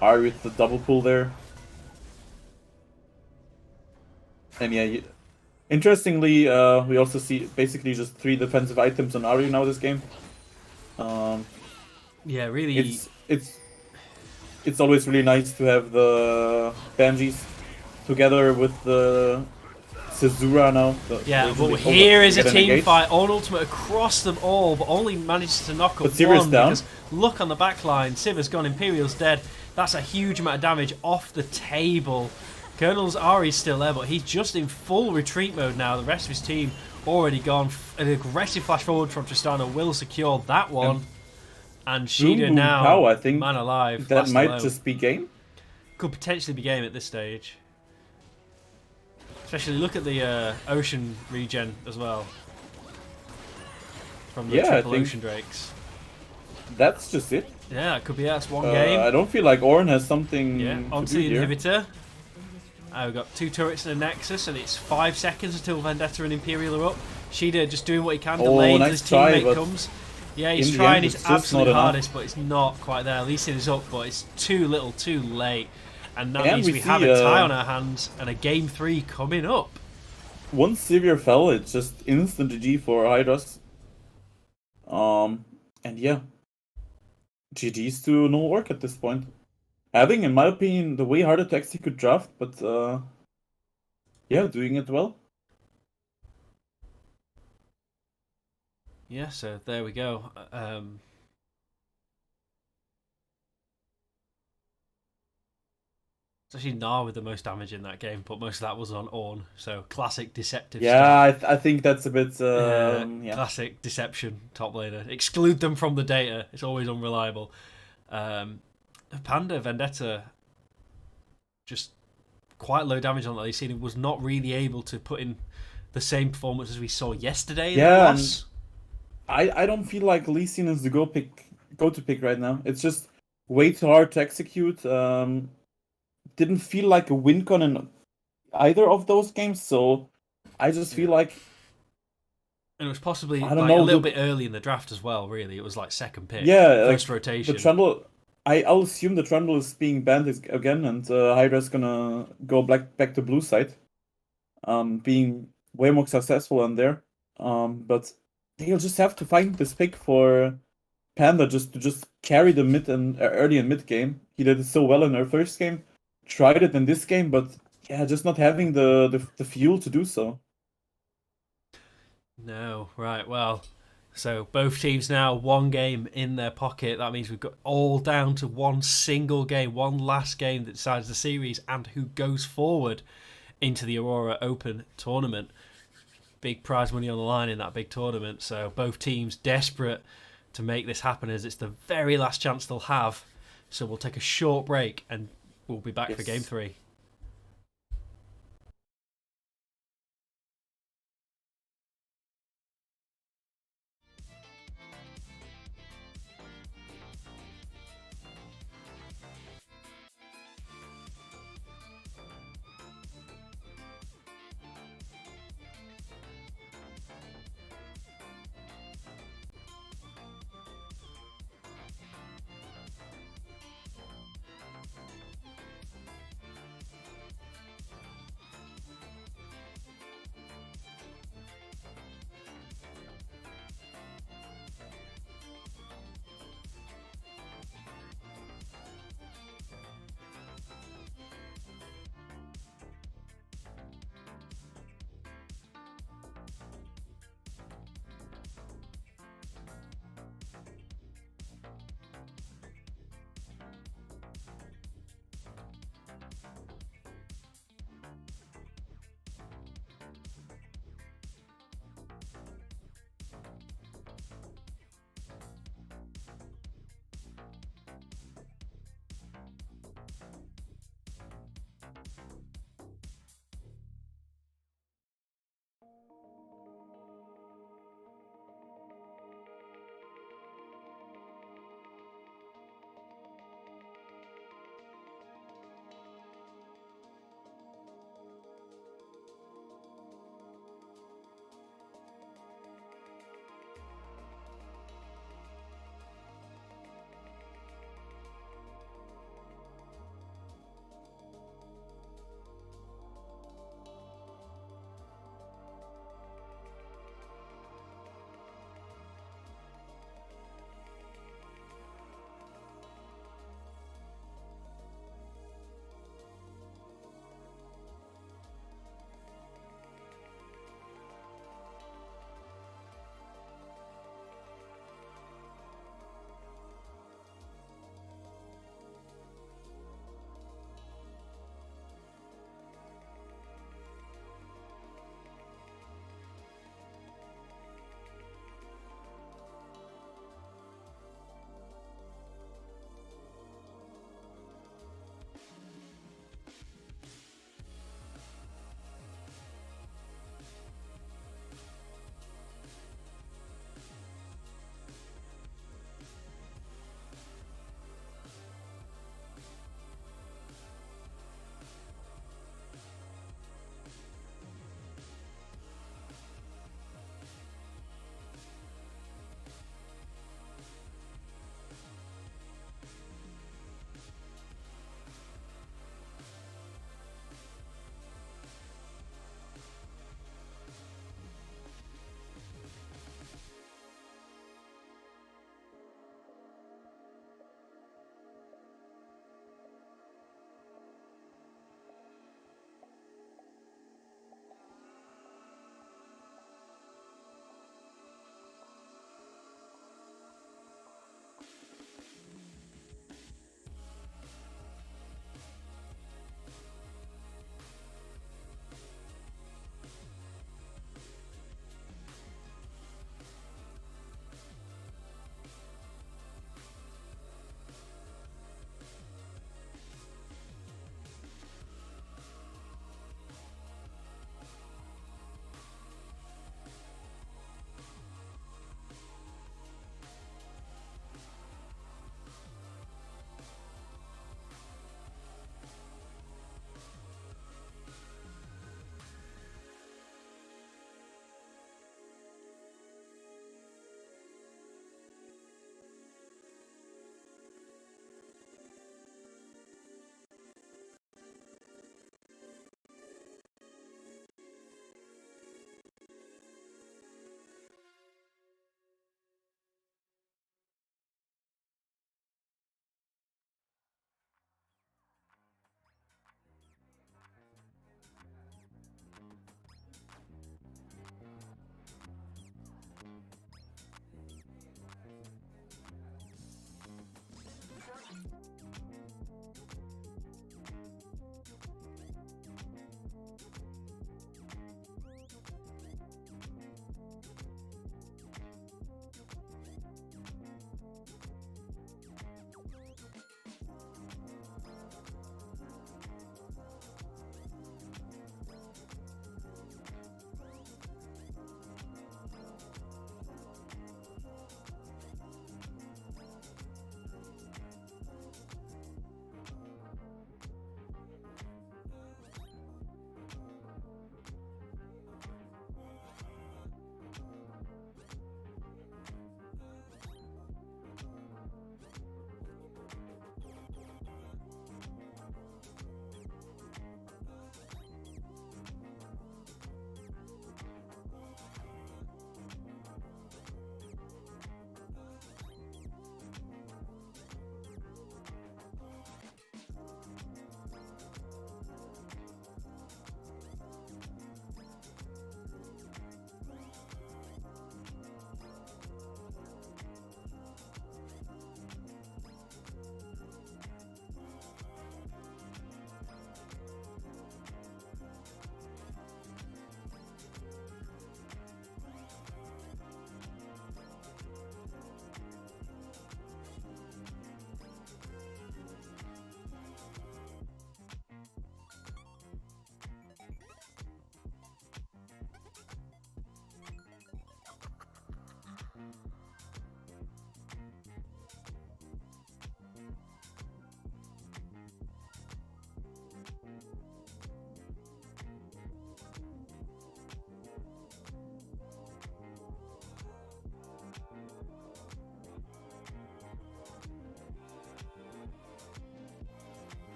Ari with the double pull there. And yeah, interestingly, we also see basically just 3 defensive items on Ari now this game. Yeah, really. It's always really nice to have the Banshees together with the Caesura now. But here is a team fight on Ultimate across them all, but only manages to knock up one. Because look on the back line, Siva's gone, Imperial's dead. That's a huge amount of damage off the table. Colonel's Ari's still there, but he's just in full retreat mode now. The rest of his team already gone. An aggressive flash forward from Tristana will secure that one. And Shida now, I think man alive. That might just be game. Could potentially be game at this stage. Especially look at the ocean regen as well. From the triple ocean drakes. That's just it. Yeah, it could be that's one game. I don't feel like Ornn has something onto the inhibitor. We've got 2 turrets and a Nexus, and it's 5 seconds until Vendetta and Imperial are up. Shida just doing what he can, delaying as his teammate comes. Yeah, he's trying his absolute hardest, but it's not quite there. Lee Sin is up, but it's too little, too late. And that And means we have a tie on our hands and a game 3 coming up. Once Severe fell, it's just instant GG for Hydras. And yeah, GG's to no work at this point. Having, in my opinion, the way harder to execute draft, but yeah, doing it well. Yeah, so there we go. It's actually Gnar with the most damage in that game, but most of that was on Ornn. So classic deceptive Yeah, strat. I think that's a bit, yeah. Classic deception top laner. Exclude them from the data. It's always unreliable. Panda Vendetta, just quite low damage on that. Lee Sin was not really able to put in the same performance as we saw yesterday in the Yeah, loss. I don't feel like Lee Sin is the go to pick right now. It's just way too hard to execute. Didn't feel like a win con in either of those games, so I just feel like And it was possibly I don't like a know little bit early in the draft as well. Really, it was like second pick, yeah, first like rotation. the Trundle. I'll assume the Trundle is being banned again, and Hydra's gonna go back to blue side, being way more successful on there. But they'll just have to find this pick for Panda just carry the mid and early and mid game. He did it so well in our first game. Tried it in this game, but yeah, just not having the fuel to do so. No, right. Well, so both teams now one game in their pocket. That means we've got all down to one single game, one last game that decides the series and who goes forward into the Aurora Open tournament. Big prize money on the line in that big tournament. So both teams desperate to make this happen as it's the very last chance they'll have. So we'll take a short break and we'll be back for game 3.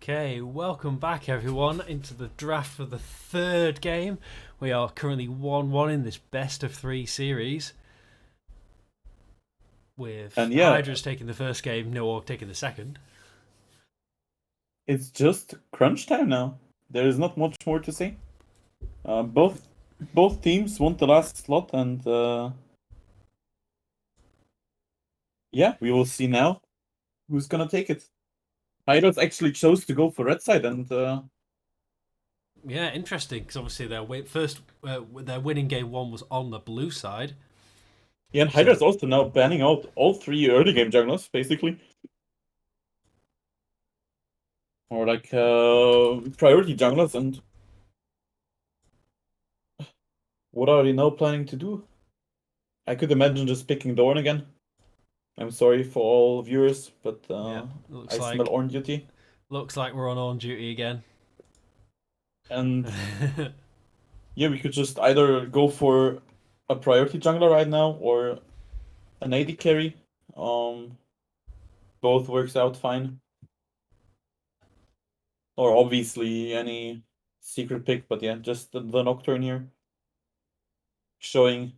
Okay, welcome back everyone into the draft for the third game. We are currently 1-1 in this best of 3 series. With And Hydras taking the first game, Norg taking the second. it's just crunch time now. There is not much more to say. Both teams want the last slot, and we will see now who's gonna take it. Hydras actually chose to go for red side, and Yeah, interesting because obviously their winning game 1 was on the blue side. and Hydras also now banning out all 3 early game junglers, basically. Or like priority junglers, and what are they now planning to do? I could imagine just picking Dorn again. I'm sorry for all viewers, but I smell on duty. Looks like we're on duty again. And we could just either go for a priority jungler right now or an AD carry. Both works out fine. Or obviously any secret pick, but yeah, just the Nocturne here. Showing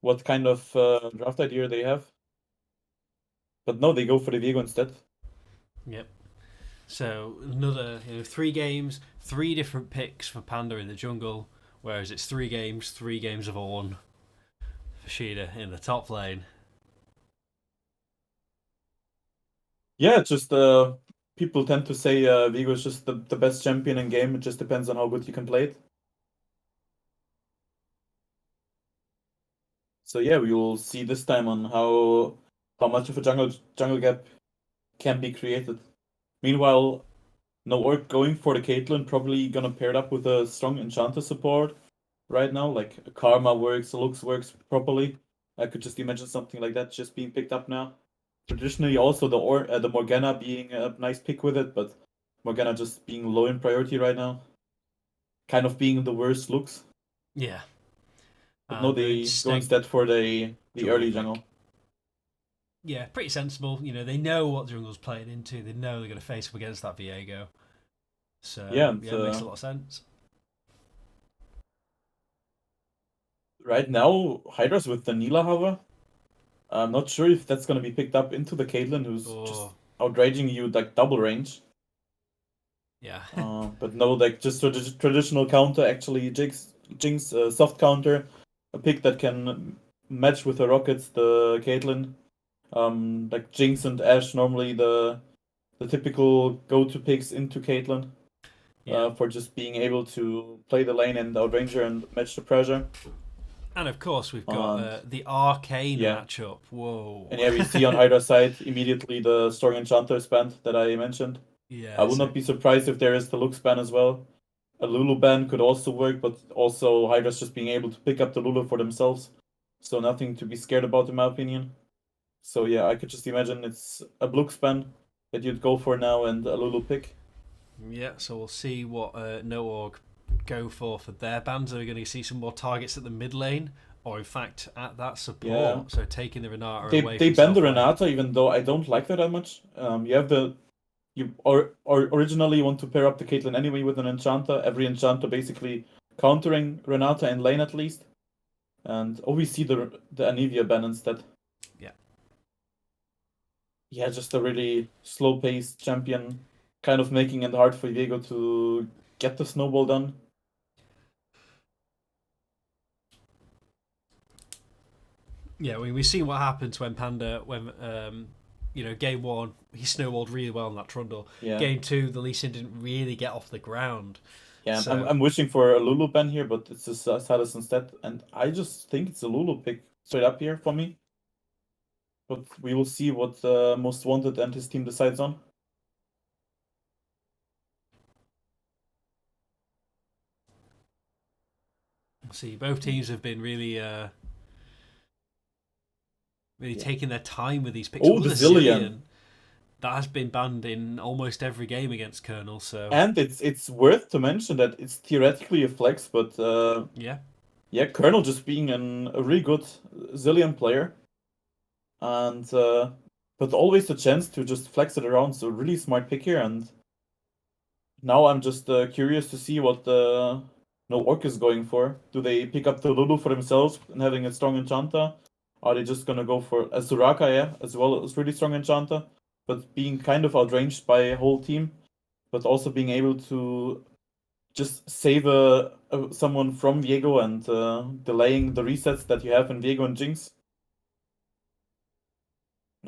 what kind of draft idea they have. But no, they go for the Viego instead. Yep. So another 3 games, 3 different picks for Panda in the jungle, whereas it's 3 games of Ornn for Sheeda in the top lane. Yeah, it's just people tend to say Viego is just the best champion in game. It just depends on how good you can play it. So yeah, we will see this time on how much of a jungle gap can be created. Meanwhile, Norg going for the Caitlyn, probably gonna pair it up with a strong Enchanter support right now. Like Karma works, Lux works properly. I could just imagine something like that just being picked up now. Traditionally, also the Morgana being a nice pick with it, but Morgana just being low in priority right now. Kind of being the worst Lux. Yeah. But no, they go instead for the early jungle. Yeah, pretty sensible. They know what jungle's playing into. They know they're going to face up against that Viego. So yeah, it makes a lot of sense. Right now, Hydras with the Nila hover. I'm not sure if that's going to be picked up into the Caitlyn, who's just outraging you like double range. Yeah. But no, like just traditional counter, actually Jinx soft counter, a pick that can match with the Rockets, the Caitlyn. Like Jinx and Ashe, normally the typical go-to picks into Caitlyn. For just being able to play the lane and outrange her and match the pressure. And of course, we've got the Arcane matchup. Whoa. And yeah, we see on Hydra's side immediately the Strong Enchanter ban that I mentioned. Yeah. I would not be surprised if there is the Lux ban as well. A Lulu ban could also work, but also Hydra's just being able to pick up the Lulu for themselves. So nothing to be scared about, in my opinion. So yeah, I could just imagine it's a Lux ban that you'd go for now and a Lulu pick. Yeah, so we'll see what Norg go for their bans. Are we going to see some more targets at the mid lane, or in fact at that support? Yeah. So taking the Renata away. They ban the Renata, even though I don't like that much. You have originally want to pair up the Caitlyn anyway with an Enchanter. Every Enchanter basically countering Renata in lane at least. And we see the Anivia ban instead. Yeah. Yeah, just a really slow-paced champion, kind of making it hard for Viego to get the snowball done. Yeah, we've seen what happens when Panda, game 1, he snowballed really well in that Trundle. Yeah. Game 2, the Lee Sin didn't really get off the ground. Yeah, so... I'm wishing for a Lulu ban here, but it's a Sylas instead. And I just think it's a Lulu pick straight up here for me. But we will see what Most Wanted and his team decides on. See, both teams have been really taking their time with these picks. Oh, the Zilean. That has been banned in almost every game against Colonel. So and it's worth to mention that it's theoretically a flex, but Colonel just being a really good Zilean player, and but always a chance to just flex it around. So really smart pick here, and now I'm just curious to see what Orc is going for. Do they pick up the Lulu for themselves and having a strong enchanter? Are they just gonna go for a Soraka, yeah, as well as really strong enchanter, but being kind of outranged by a whole team, but also being able to just save someone from Viego and delaying the resets that you have in Viego and Jinx.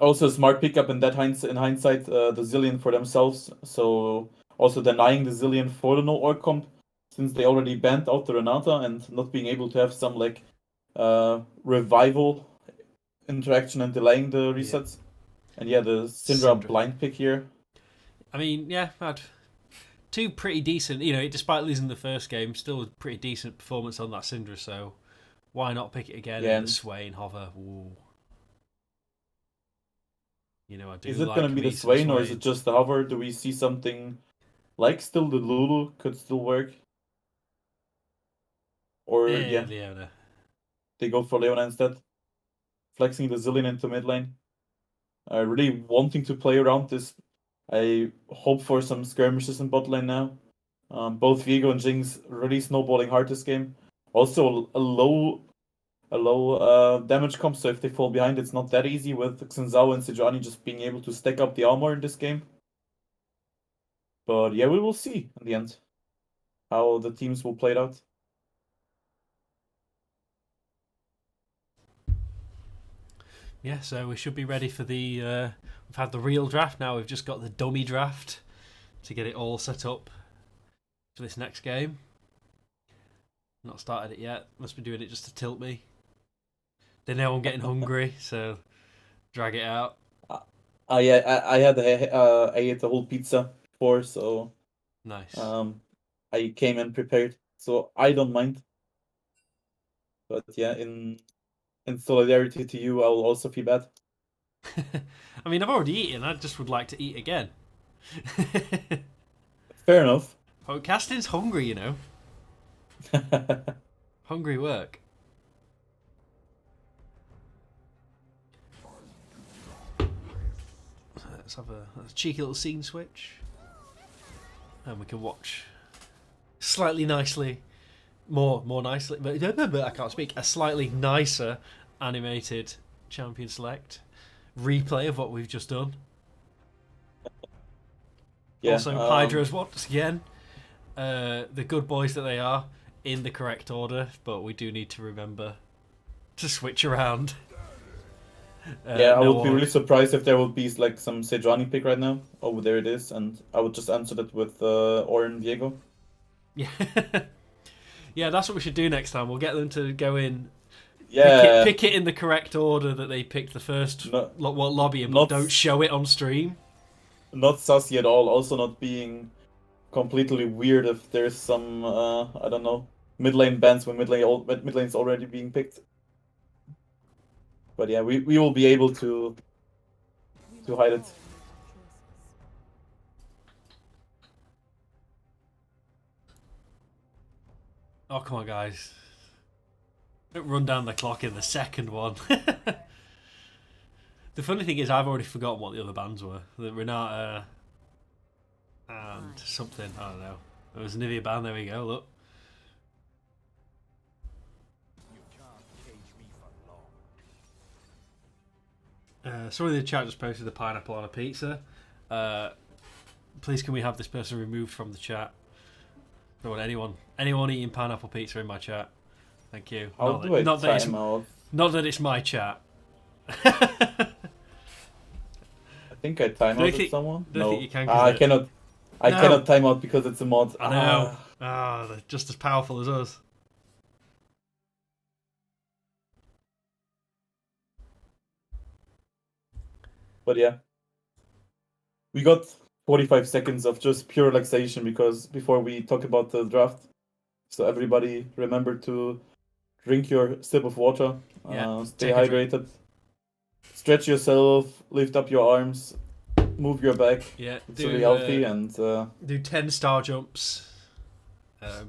Also, a smart pickup in hindsight, the Zillion for themselves. So also denying the Zillion for the no orc comp, since they already banned out the Renata and not being able to have some like revival interaction and delaying the resets. And yeah, the Syndra blind pick here. I mean, yeah, had two pretty decent. You know, despite losing the first game, still a pretty decent performance on that Syndra. So why not pick it again in the Swain hover? Ooh. You know, I do. Is it like gonna be the Swain or is it just the hover? Do we see something like still the Lulu could still work? Or yeah, Leona. They go for Leona instead, flexing the Zillion into mid lane. Really wanting to play around this. I hope for some skirmishes in bot lane now. Both Viego and Jinx really snowballing hard this game. Also a low damage comp, so if they fall behind, it's not that easy with Xinzao and Sejuani just being able to stack up the armor in this game. But yeah, we will see in the end how the teams will play it out. Yeah, so we should be ready for the. We've had the real draft now. We've just got the dummy draft to get it all set up for this next game. Not started it yet. Must be doing it just to tilt me. They know I'm getting hungry, so drag it out. Yeah, I ate a whole pizza before, so nice. I came and prepared, so I don't mind. But yeah, in solidarity to you, I will also feel bad. I mean, I've already eaten. I just would like to eat again. Fair enough. Oh, Casting's hungry, you know. Hungry work. Let's have a cheeky little scene switch. And we can watch slightly nicely, more nicely, but I can't speak, a slightly nicer animated Champion Select replay of what we've just done. Yeah, also, Hydras once again, the good boys that they are, in the correct order, but we do need to remember to switch around. Yeah, I would be really surprised if there would be like some Sejuani pick right now. Oh, there it is, and I would just answer that with Orin Viego. Yeah, yeah, that's what we should do next time. We'll get them to go in. Yeah, pick it in the correct order that they picked the first lobby, but don't show it on stream. Not sussy at all. Also, not being completely weird if there's some I don't know, mid lane bans when mid lane's already being picked. But yeah, we will be able to hide it. Oh, come on, guys. Don't run down the clock in the second one. The funny thing is, I've already forgotten what the other bands were. The Renata and something. I don't know. It was a Nivea band. There we go. Look. Somebody in the chat just posted the pineapple on a pizza. Please, can we have this person removed from the chat? Don't want anyone eating pineapple pizza in my chat. Thank you. Not that it's my chat. I think I time out someone. No, think you can, I cannot. I cannot time out because it's a mod. I know. They're just as powerful as us. But yeah, we got 45 seconds of just pure relaxation before we talk about the draft. So everybody, remember to drink your sip of water. Stay hydrated. Stretch yourself. Lift up your arms. Move your back. Yeah, it's really healthy and do 10 star jumps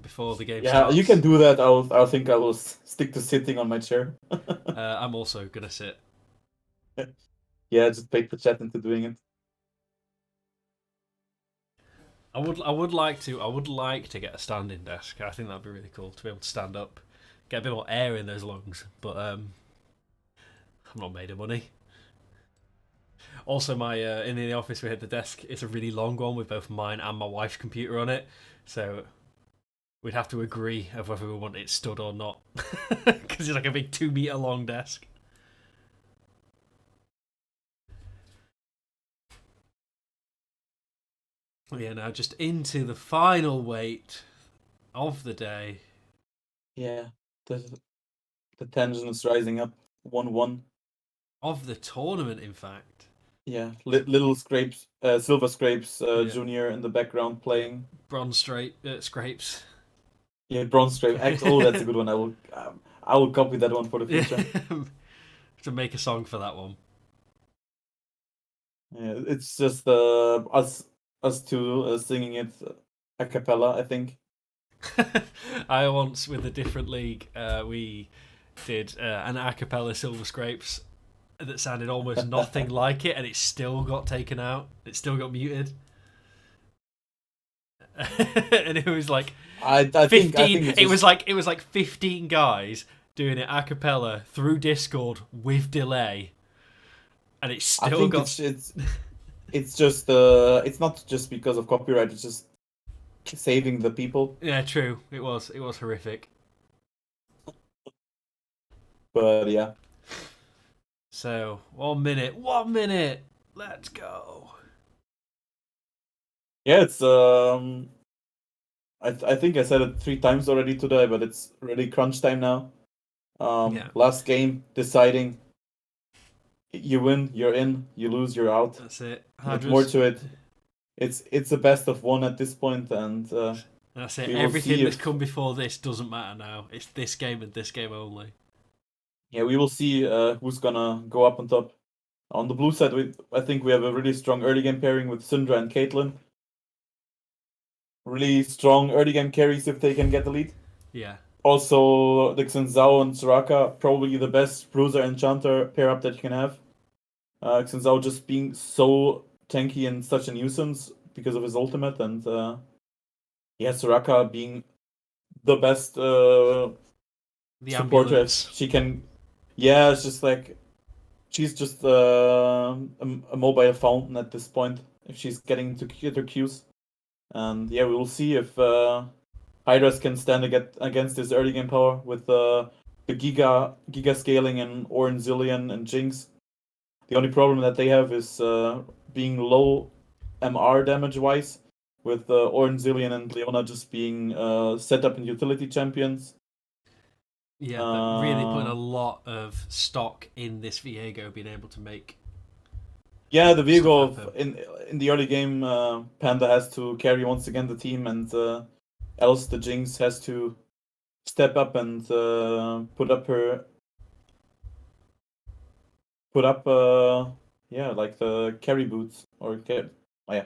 before the game starts. Yeah, you can do that. I think I will stick to sitting on my chair. I'm also gonna sit. Yeah, just bait the chat into doing it. I would like to get a standing desk. I think that'd be really cool to be able to stand up, get a bit more air in those lungs. But I'm not made of money. Also, my in the office we had the desk. It's a really long one with both mine and my wife's computer on it. So we'd have to agree of whether we want it stood or not, because it's like a big 2 meter long desk. Yeah, now just into the final weight of the day. Yeah, the tension is rising up. 1-1. Of the tournament, in fact. Yeah, little scrapes, Silver Scrapes Yeah. Junior in the background playing. Bronze scrapes. Yeah, Bronze Scrape. Oh, that's a good one. I will copy that one for the future. To make a song for that one. Yeah, it's just us two singing it a cappella, I think. I once, with a different league, we did an a cappella Silver Scrapes that sounded almost nothing like it, and it still got taken out. It still got muted. And it was like I 15. think It was like 15 guys doing it a cappella through Discord with delay, and it still got. It's just it's not just because of copyright. It's just saving the people. Yeah, true. It was horrific. But yeah. So 1 minute. Let's go. Yeah, it's I think I said it 3 times already today, but it's really crunch time now. Yeah. Last game deciding. You win, you're in. You lose, you're out. That's it. There's more to it. It's a best of 1 at this point, and that's it. Everything that's come before this doesn't matter now. It's this game and this game only. Yeah, we will see who's gonna go up on top. On the blue side, I think we have a really strong early game pairing with Syndra and Caitlyn. Really strong early game carries if they can get the lead. Yeah. Also, the Xinzao and Soraka, probably the best Bruiser Enchanter pair up that you can have. Xinzao just being so tanky and such a nuisance because of his ultimate, and Soraka being the best supporter as she can. Yeah, it's just like she's just a mobile fountain at this point if she's getting to get her Qs. And yeah, we will see if Hydras can stand against this early game power with the Giga scaling and Orin Zillion and Jinx. The only problem that they have is being low MR damage wise, with Orin Zillion and Leona just being set up in utility champions. Yeah, but really putting a lot of stock in this Viego being able to make. Yeah, the Viego in the early game, Panda has to carry once again the team, and else the Jinx has to step up and put up like the carry boots or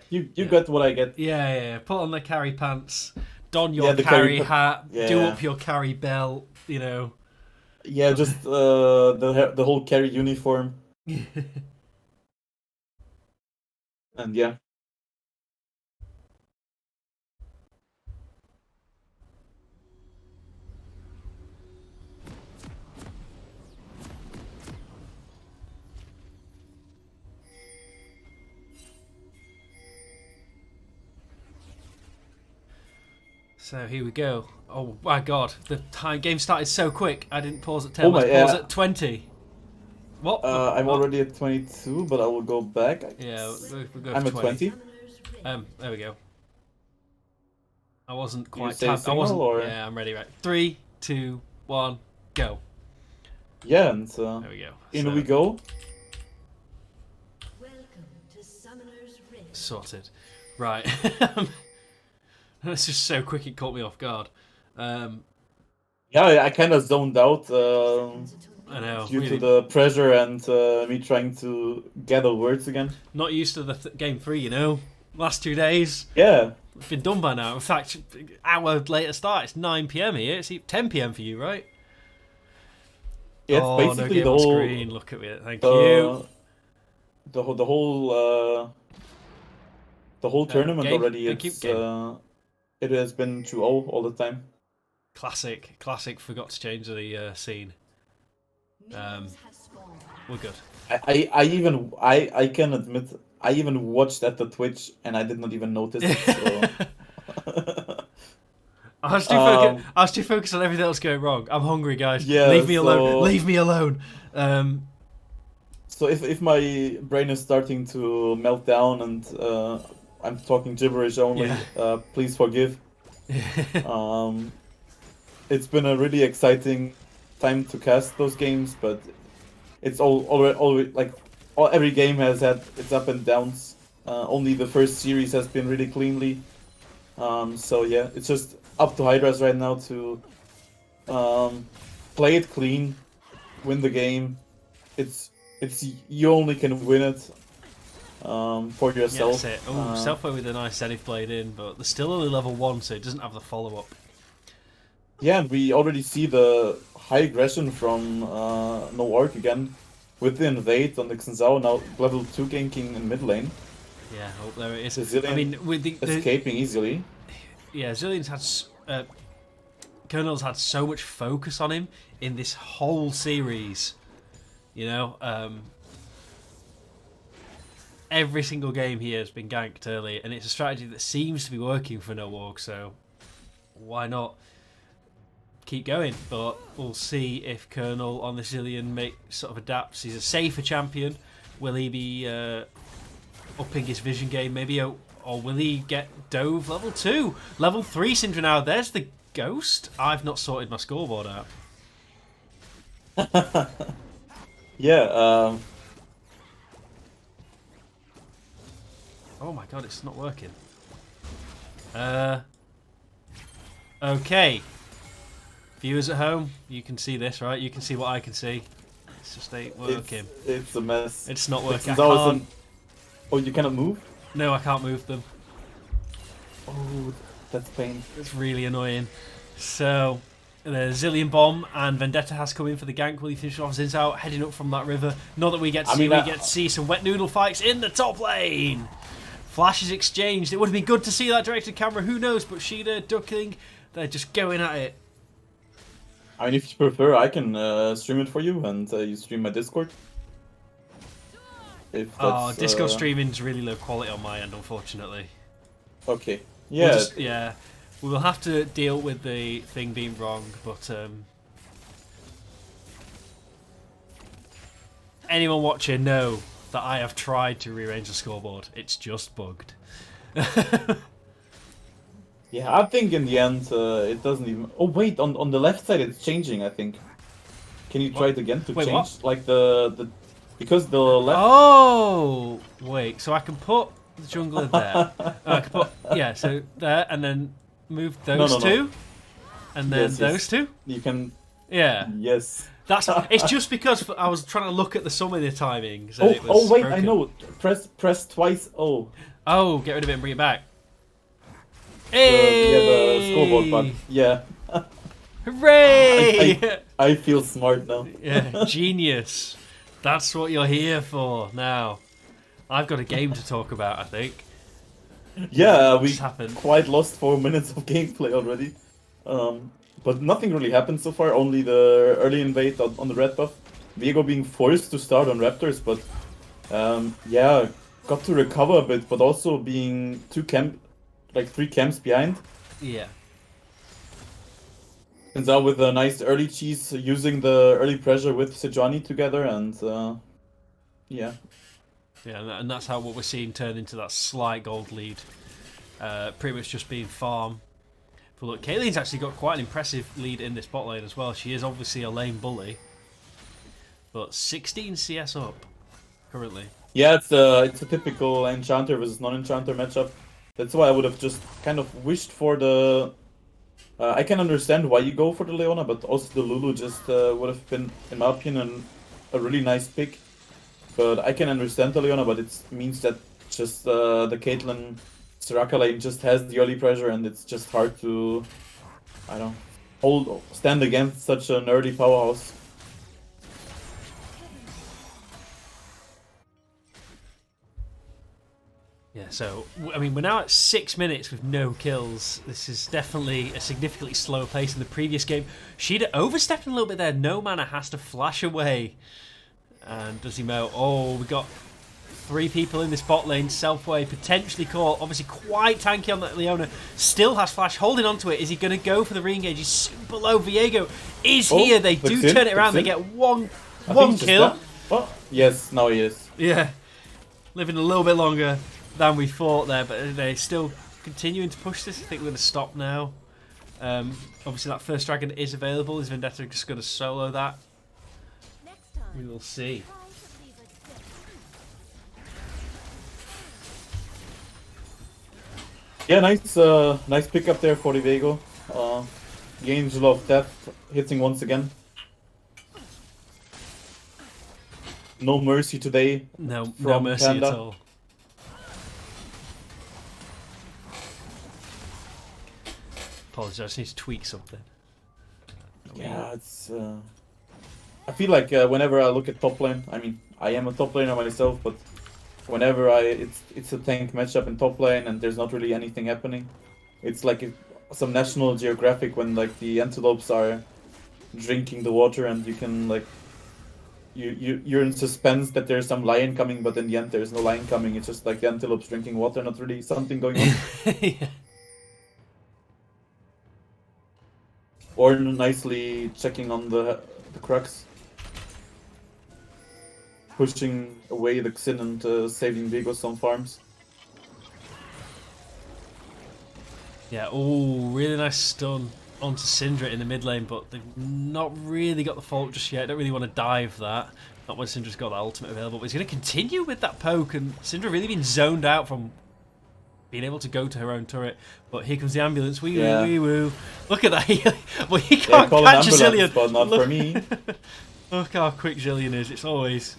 you got what I get. Yeah. Put on the carry pants, don your carry hat, do up your carry belt. Yeah, just the whole carry uniform. And yeah. So here we go. Oh my god, the game started so quick. I didn't pause at 10. Let's pause at 20. What? I'm already at 22, but I will go back. Yeah, we'll go I'm at 20. There we go. I wasn't quite tapped. Yeah, I'm ready. Right. 3, 2, 1, go. Yeah, and there we go. In we go. Welcome to Summoner's Rift. Sorted. Right. That's just so quick it caught me off guard. Yeah, I kind of zoned out I know, due to the pressure and me trying to gather words again. Not used to the game 3, Last 2 days. Yeah. It's been done by now. In fact, hour later start. It's 9 PM here. It's 10 PM for you, right? Yeah, it's basically no game the whole screen. Look at it. Thank you. The whole The whole tournament game. already, Keep game. it has been 2-0 all the time. Classic. Forgot to change the scene. Minions have spawned. We're good. I can admit I even watched at the Twitch and I did not even notice it. So. I was too focused on everything else going wrong. I'm hungry, guys. Yeah, Leave me so- alone. Leave me alone. So if my brain is starting to melt down and I'm talking gibberish only, Yeah. Please forgive. It's been a really exciting time to cast those games, but it's already like every game has had its up and downs. Only the first series has been really cleanly. So yeah, it's just up to Hydras right now to play it clean, win the game. It's you only can win it for Yeah, yourself. that's it. Oh, Selfo with a nice Zenith Blade in, but they're still only level 1, so it doesn't have the follow-up. Yeah, and we already see the high aggression from Norg again with the invade on the Xinzao, now level 2 ganking in mid lane, Yeah, oh, there it is. Zillion I mean, with the escaping easily. yeah, Zillion's had Colonel's had so much focus on him in this whole series. You know, every single game here has been ganked early, and it's a strategy that seems to be working for Norg. So why not keep going? But we'll see if Colonel on the Zillion sort of adapts. He's a safer champion. Will he be upping his vision game maybe, or will he get Dove level 2? Level 3 Syndra now. There's the ghost. I've not sorted my scoreboard out. Yeah, Oh my god, it's not working. Okay. Viewers at home, you can see this, right? You can see what I can see. It's just ain't working. it's a mess. It's not working. I Xinzao can't. isn't- Oh, you cannot move? No, I can't move them. Oh, that's pain. It's really annoying. So, the Zillion Bomb and Vendetta has come in for the gank. Will he finish off Xinzao heading up from that river? Not that we get to see, we get to see some wet noodle fights in the top lane. Flashes exchanged. It would have been good to see that directed camera. Who knows? But Sheeda ducking. They're just going at it. I mean, if you prefer, I can stream it for you, and you stream my Discord. If that's, Discord streaming's really low quality on my end, unfortunately. Okay. Yeah. Yeah. We will have to deal with the thing being wrong, but anyone watching know that I have tried to rearrange the scoreboard. It's just bugged. Yeah, I think in the end it doesn't even. Oh wait, on the left side it's changing. I think. Can you try it again to Wait, change what? like the because the left? Oh, wait. So I can put the jungler there. I can put so there, and then move those no. two, and then Yes, those yes. two. You can. Yeah. Yes. It's just because I was trying to look at the sum of the timings. Oh, And it was wait, I broken. know. Press twice. Oh. Oh, get rid of it and bring it back. Yeah, Hey! the scoreboard button. Yeah. Hooray! I feel smart now. Yeah, genius. That's what you're here for now. I've got a game to talk about, I think. Yeah, we What's happened? quite lost 4 minutes of gameplay already. But nothing really happened so far, only the early invade on the red buff. Viego being forced to start on Raptors, but yeah, got to recover a bit, but also being 3 camps behind. Yeah. And now with a nice early cheese, using the early pressure with Sejuani together, and yeah. Yeah, and that's how what we're seeing turn into that slight gold lead. Pretty much just being farm. But look, Kaylene's actually got quite an impressive lead in this bot lane as well. She is obviously a lane bully. But 16 CS up, currently. Yeah, it's a typical enchanter versus non-enchanter matchup. That's why I would have just kind of wished for the... I can understand why you go for the Leona, but also the Lulu just would have been, in my opinion, a really nice pick. But I can understand the Leona, but it means that just the Caitlyn Soraka lane just has the early pressure, and it's just hard to, I don't know, stand against such an early powerhouse. Yeah, so, I mean, we're now at 6 minutes with no kills. This is definitely a significantly slower pace than the previous game. She'd overstepped a little bit there. No Mana has to flash away. And does he mow? Oh, we got 3 people in this bot lane. Selfway potentially caught. Obviously quite tanky on that Leona. Still has flash, holding onto it. Is he going to go for the re-engage? He's super low. Viego is here. They do turn it around. They get one kill. Oh, yes, now he is. Yeah, living a little bit longer than we thought there, but they're still continuing to push this. I think we're going to stop now. Obviously that first dragon is available. Is Vendetta just going to solo that? We will see. Yeah, nice pickup there for the Viego. Gains a lot of depth, hitting once again. No mercy today. No from mercy Panda. at all. Apologies, I just need to tweak something. Yeah, it's. I feel like whenever I look at top lane, I mean, I am a top laner myself, but whenever it's a tank matchup in top lane and there's not really anything happening, it's like some National Geographic when like the antelopes are drinking the water and you can like you're in suspense that there's some lion coming, but in the end there's no lion coming. It's just like the antelopes drinking water, not really something going on. Yeah. Or nicely checking on the Crux. Pushing away the Xin and saving Viego some farms. Yeah, oh, really nice stun onto Syndra in the mid lane, but they've not really got the fault just yet. Don't really want to dive that. Not when Syndra's got that ultimate available, but he's going to continue with that poke, and Syndra really been zoned out from being able to go to her own turret. But here comes the ambulance. Wee woo, wee woo. Look at that. Well, he can't catch a Zillion. But not for me. Look how quick Zillion is. It's always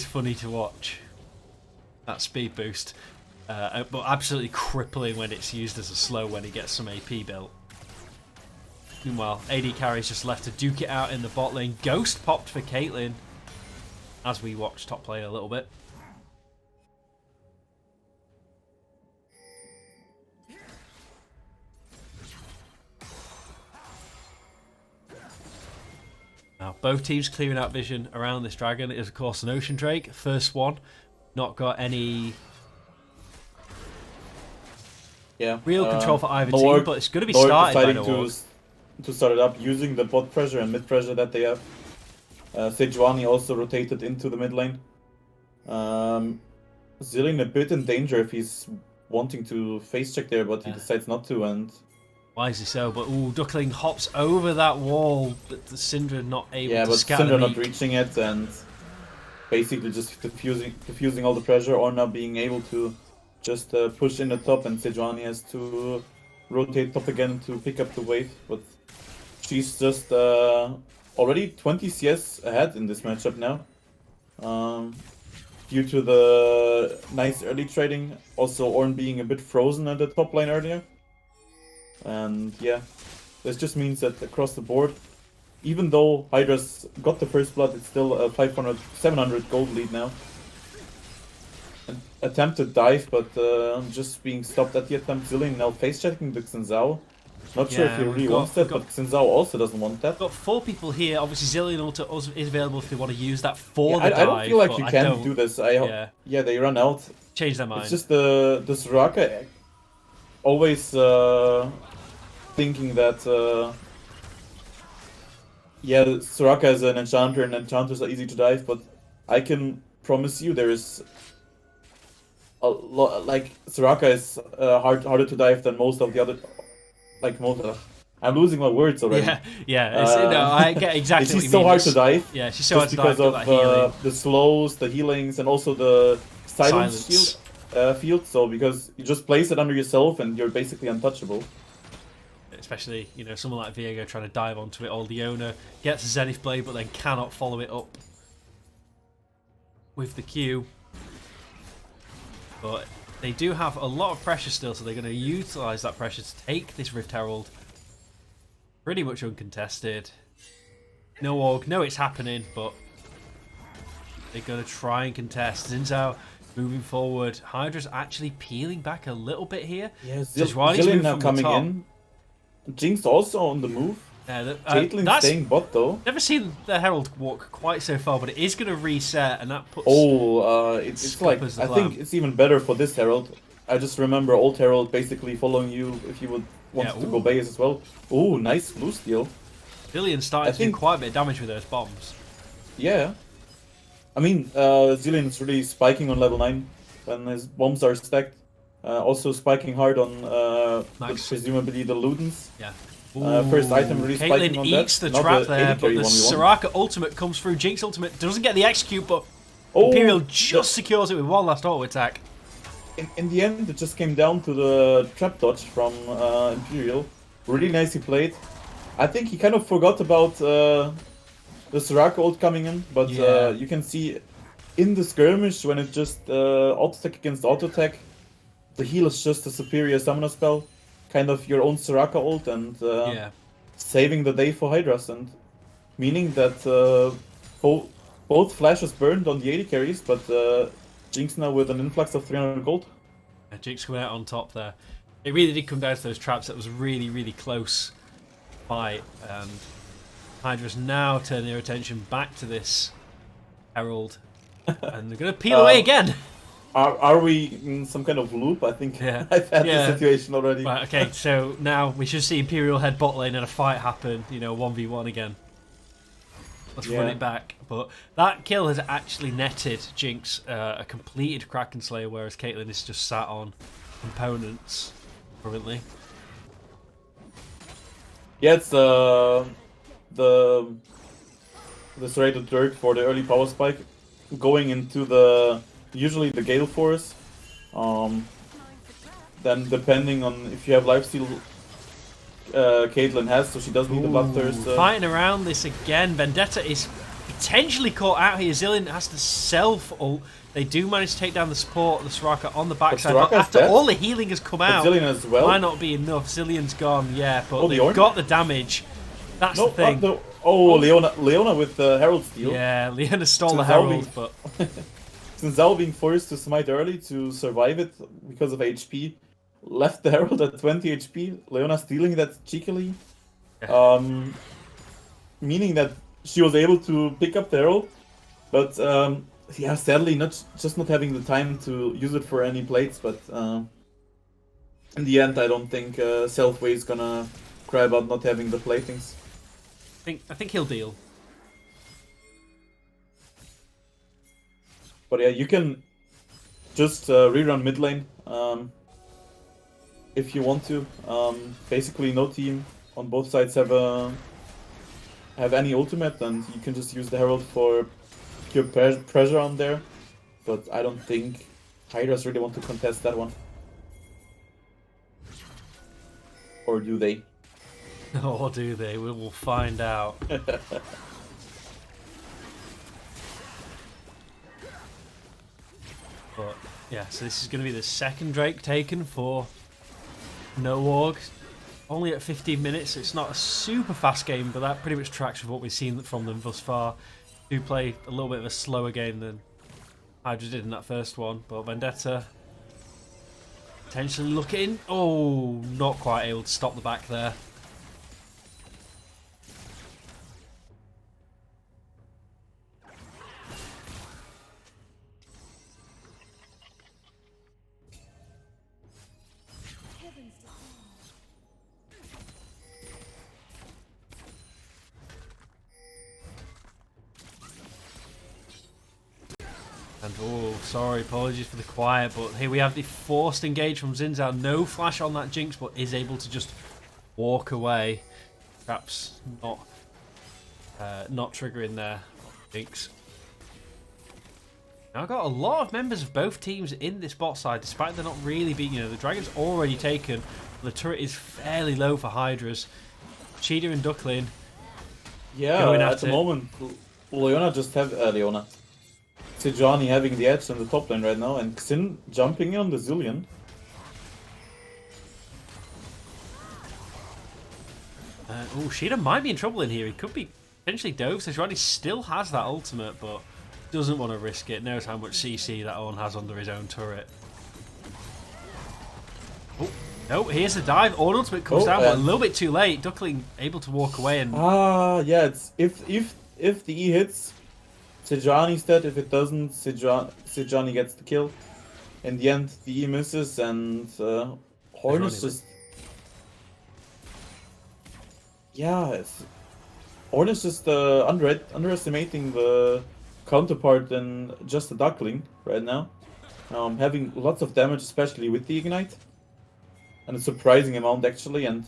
funny to watch. That speed boost. But absolutely crippling when it's used as a slow when he gets some AP built. Meanwhile, AD carry's just left to duke it out in the bot lane. Ghost popped for Caitlyn as we watch top lane a little bit. Now, both teams clearing out vision around this dragon. It is, of course, an Ocean Drake. First one. Not got any real control for either team, but it's going to be started by Norg. To start it up using the bot pressure and mid pressure that they have. Sejuani also rotated into the mid lane. Zillion a bit in danger if he's wanting to face check there, but he decides not to. And wisely so, but Duckling hops over that wall, but the Syndra not able to scatter. Yeah, but Syndra not reaching it and basically just diffusing all the pressure, or not being able to just push in the top, and Sejuani has to rotate top again to pick up the wave. But she's just already 20 CS ahead in this matchup now. Due to the nice early trading, also Ornn being a bit frozen at the top lane earlier. And yeah, this just means that across the board, even though Hydras got the first blood, it's still a 700 gold lead now. An attempted dive, but just being stopped at the attempt. Zillion now face checking the Xin Zhao. Not sure if he really wants that, but Xin Zhao also doesn't want that. Got 4 people here. Obviously, Zillion also is available if they want to use that for the dive. I don't feel like you can do this. Yeah, they run out. Change their mind. It's just the Soraka always thinking that Soraka is an enchanter and enchanters are easy to dive, but I can promise you there is a lot, like Soraka is harder to dive than most of the other, I'm losing my words already. No, I get exactly what you mean. She's so hard to dive. Yeah, she's so hard to dive because of the slows, the healings, and also the silence. Field. So because you just place it under yourself and you're basically untouchable. Especially, someone like Viego trying to dive onto it. Or Leona gets a Zenith Blade but then cannot follow it up with the Q. But they do have a lot of pressure still, so they're going to utilise that pressure to take this Rift Herald. Pretty much uncontested. No it's happening, but they're going to try and contest. Xin Zhao Moving forward, Hydra's actually peeling back a little bit here. Yeah, Sejuani's Zillion moved now from the coming top. in. Jinx also on the move. Caitlyn That's staying bot though. never seen the Herald walk quite so far, but it is going to reset, and that puts. It's like scuppers the I plan. think it's even better for this Herald. I just remember old Herald basically following you if you would want to go base as well. Oh, nice blue steal. Zillion started to do quite a bit of damage with those bombs. Yeah. I mean, Zillion's really spiking on level 9 when his bombs are stacked. Also spiking hard on presumably the Ludens. Yeah. First item really spiking Caitlyn on eats that. the trap there, but the 1v1. Soraka ultimate comes through. Jinx ultimate doesn't get the execute, but Oh, Imperial just secures it with one last auto attack. in the end, it just came down to the trap dodge from Imperial. Really nicely played. I think he kind of forgot about the Soraka ult coming in, but you can see in the skirmish when it just auto attack against auto attack, the heal is just a superior summoner spell, kind of your own Soraka ult, and saving the day for Hydras, and meaning that both flashes burned on the AD carries, but Jinx now with an influx of 300 gold. Yeah, Jinx coming out on top there. It really did come down to those traps. That was a really, really close fight, and Hydra's now turning their attention back to this Herald, and they're going to peel away again. Are we in some kind of loop? I think I've had this situation already. Right, okay, so now we should see Imperial head bot lane and a fight happen, 1v1 again. Let's run it back. But that kill has actually netted Jinx a completed Kraken Slayer, whereas Caitlyn is just sat on components currently. Yeah, it's the serrated dirt for the early power spike, going into usually the Gale Force. Then depending on if you have lifesteal, Caitlyn has, so she does need the Bloodthirst. Fighting around this again. Vendetta is potentially caught out here. Zillion has to self-ult. They do manage to take down the support, the Soraka on the backside, but after all the healing has come out, Zillion as well. Might not be enough. Zillion's gone, but they've got the damage. That's the thing. Leona with the Herald steal. Yeah, Leona stole the Herald, but since Zhao being forced to smite early to survive it because of HP, left the Herald at 20 HP. Leona stealing that cheekily, meaning that she was able to pick up the Herald, but sadly not having the time to use it for any plates. But in the end, I don't think Selfway is gonna cry about not having the platings. I think he'll deal. But yeah, you can just rerun mid lane if you want to. Basically, no team on both sides have any ultimate, and you can just use the Herald for pure pressure on there. But I don't think Hydras really want to contest that one. Or do they? Or do they? We will find out. But yeah, so this is going to be the second Drake taken for Norg. Only at 15 minutes, so it's not a super fast game, but that pretty much tracks with what we've seen from them thus far. Do play a little bit of a slower game than Hydra did in that first one, but Vendetta potentially looking. Oh, not quite able to stop the back there. And oh, sorry, apologies for the quiet, but here we have the forced engage from Xin Zhao. No flash on that Jinx, but is able to just walk away. Perhaps not triggering there, Jinx. Now I've got a lot of members of both teams in this bot side, despite they're not really being, the Dragon's already taken. The turret is fairly low for Hydras. Cheetah and Duckling. Yeah, at the moment, Leona just have Leona. Sejuani having the edge on the top lane right now, and Xin jumping in on the Zillion. Oh, Cheetah might be in trouble in here. He could be potentially dove. Sejuani still has that ultimate, but doesn't want to risk it. Knows how much CC that Ornn has under his own turret. Oh, no, here's the dive. Ornn ultimate comes down, but a little bit too late. Duckling able to walk away and... yeah, it's if the E hits, Sejuani's dead. If it doesn't, Sejuani gets the kill. In the end, the E misses, and Ornn is just... Yeah, Ornn is just underestimating the counterpart in just the Duckling right now. Having lots of damage, especially with the Ignite. And a surprising amount, actually, and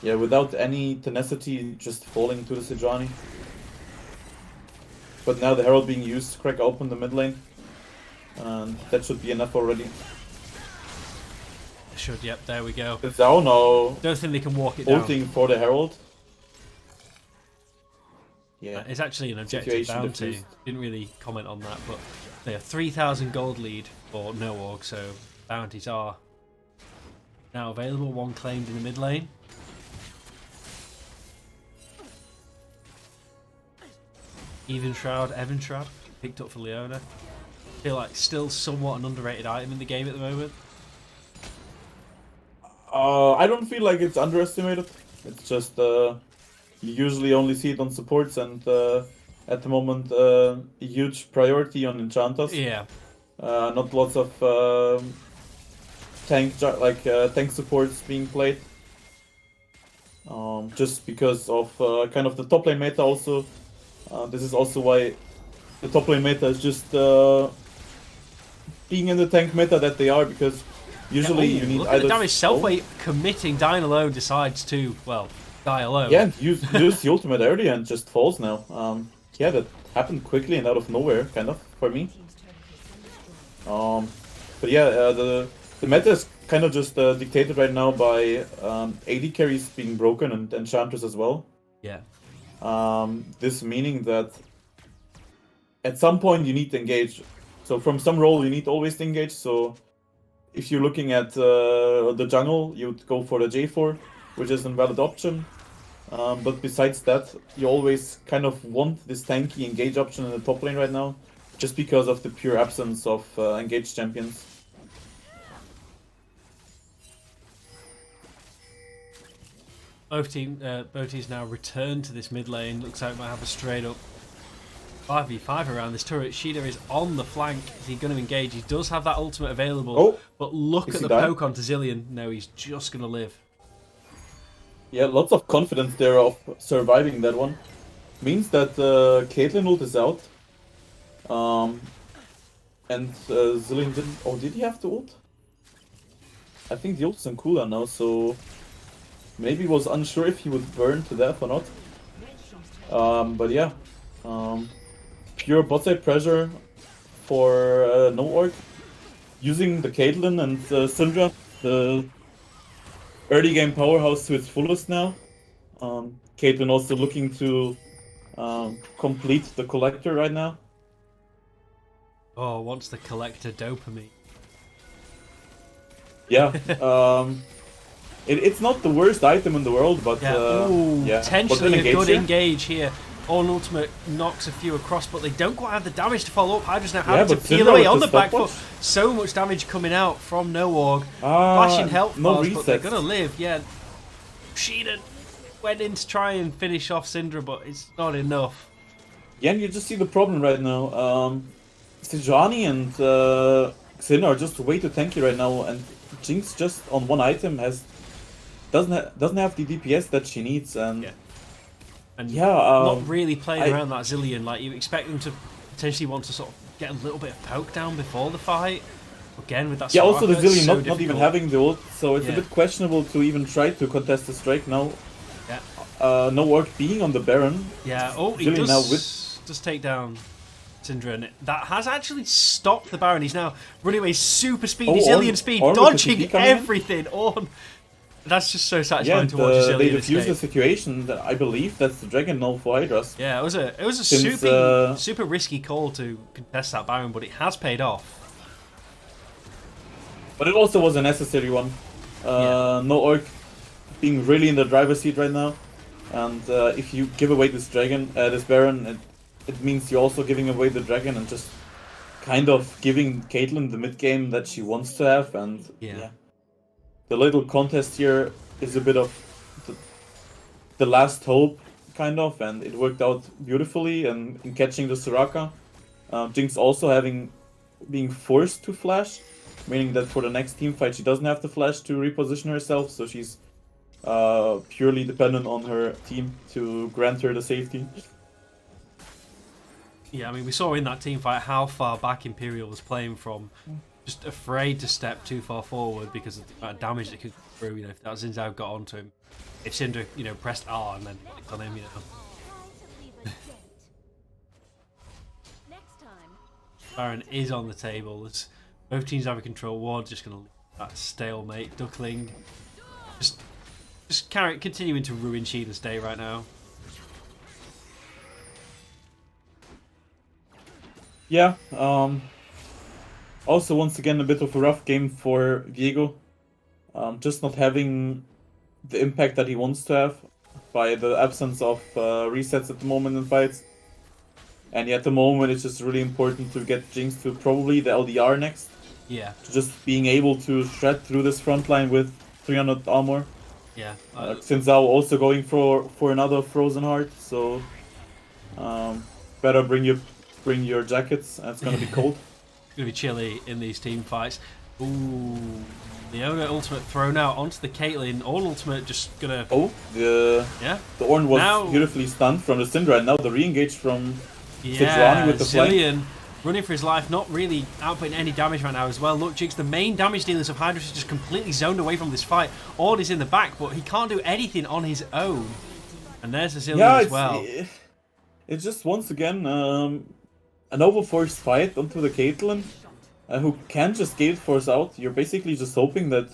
yeah, without any tenacity, just falling to the Sejuani. But now the Herald being used to crack open the mid lane. And that should be enough already. Should, yep, there we go. The Zhao now Don't think they can walk it down. ulting for the Herald. Yeah, It's actually an objective Situation bounty. diffused. Didn't really comment on that, but they have 3,000 gold lead for Norg, so bounties are now available. One claimed in the mid lane. Even Shroud, Evan Shroud, picked up for Leona. Feel like still somewhat an underrated item in the game at the moment. I don't feel like it's underestimated. It's just you usually only see it on supports, and at the moment a huge priority on enchanters. Yeah. Not lots of tank supports being played. Just because of kind of the top lane meta also. This is also why the top lane meta is just being in the tank meta that they are, because usually you need look either... at the damage self-weight committing. Dying alone decides to, well, die alone. Yeah, and use the ultimate early and just falls now. Yeah, that happened quickly and out of nowhere, kind of, for me. But yeah, the meta is kind of just dictated right now by AD carries being broken and enchanters as well. Yeah. This meaning that at some point you need to engage. So from some role you need always to engage. So if you're looking at the jungle, you'd go for the J4, which is a valid option. But besides that, you always kind of want this tanky engage option in the top lane right now, just because of the pure absence of engaged champions. Both teams now return to this mid lane. Looks like we might have a straight up 5v5 around this turret. Shida is on the flank. Is he going to engage? He does have that ultimate available. Oh, but look at the poke onto Zilean. No, he's just going to live. Yeah, lots of confidence there of surviving that one. Means that Caitlyn ult is out. And Zilean didn't... Oh, did he have the ult? I think the ult is on cooldown now, so... Maybe was unsure if he would burn to death or not. But yeah. Pure bot side pressure for Norg. Using the Caitlyn and Syndra, the early game powerhouse, to its fullest now. Caitlyn also looking to complete the collector right now. Oh, wants the collector dopamine. Yeah. It's not the worst item in the world, but yeah. Ooh, yeah. Potentially a good engage here. Ornn ultimate knocks a few across, but they don't quite have the damage to follow up. Hydras now having to peel away on the back foot. So much damage coming out from Norg. Flashing health bars, but they're gonna live. Yeah. Shida went in to try and finish off Syndra, but it's not enough. Yeah, and you just see the problem right now. Sejuani and Xin are just way too tanky right now, and Jinx just on one item doesn't have the DPS that she needs, and yeah. And yeah, not really playing around that Zilean. Like, you expect them to potentially want to sort of get a little bit of poke down before the fight. Again, with that. Yeah, also the Zilean so not even having the ult, so it's a bit questionable to even try to contest the strike now. Yeah. Norg being on the Baron. Yeah. Oh, he does take down Syndra, and that has actually stopped the Baron. He's now running away super speedy, Zilean speed, dodging everything. Ornn. That's just so satisfying to watch. They defused the situation. I believe that's the Dragon Null for Hydras. Yeah, it was a super risky call to contest that Baron, but it has paid off. But it also was a necessary one. Norg being really in the driver's seat right now, and if you give away this Baron, it means you're also giving away the dragon and just kind of giving Caitlyn the mid game that she wants to have. And Yeah. the little contest here is a bit of the last hope, kind of, and it worked out beautifully in catching the Soraka. Jinx also being forced to flash, meaning that for the next team fight she doesn't have to flash to reposition herself, so she's purely dependent on her team to grant her the safety. Yeah, I mean, we saw in that team fight how far back Imperial was playing from, just afraid to step too far forward because of the amount of damage that could go through. You know, if that Xin Zhao got onto him, if Syndra, you know, pressed R and then clicked on him, you know. Baron is on the table. Both teams have a control ward. Just going to leave that stalemate. Duckling just continuing to ruin Sheena's day right now. Yeah. Also, once again, a bit of a rough game for Viego. Just not having the impact that he wants to have by the absence of resets at the moment in fights. And at the moment, it's just really important to get Jinx to probably the LDR next. Yeah. Just being able to shred through this front line with 300 armor. Yeah. Xin Zhao also going for another Frozen Heart, so better bring your jackets. It's gonna be cold. It's gonna be chilly in these team fights. Ooh, Leona ultimate thrown out onto the Caitlyn. All ultimate just gonna. Oh, the Ornn was now, beautifully stunned from the Syndra, and now the re-engage from yeah, Sejuani with the Zilean running for his life, not really outputting any damage right now as well. Look, Jinx, the main damage dealers of Hydras is just completely zoned away from this fight. Ornn is in the back, but he can't do anything on his own. And there's the Zilean as well. It's just once again an overforced fight onto the Caitlyn, who can't just Gale Force out. You're basically just hoping that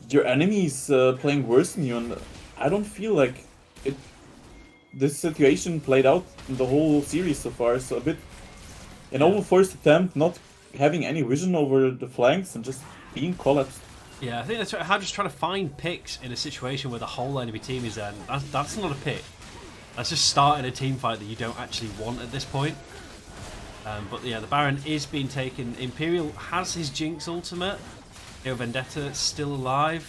your enemy's playing worse than you, and I don't feel like this situation played out in the whole series so far. So a bit an overforced attempt, not having any vision over the flanks and just being collapsed. Yeah, I think that's right. Hydras trying to find picks in a situation where the whole enemy team is there. That's not a pick. That's just starting a team fight that you don't actually want at this point. But yeah, the Baron is being taken. Imperial has his Jinx ultimate. Neo Vendetta still alive.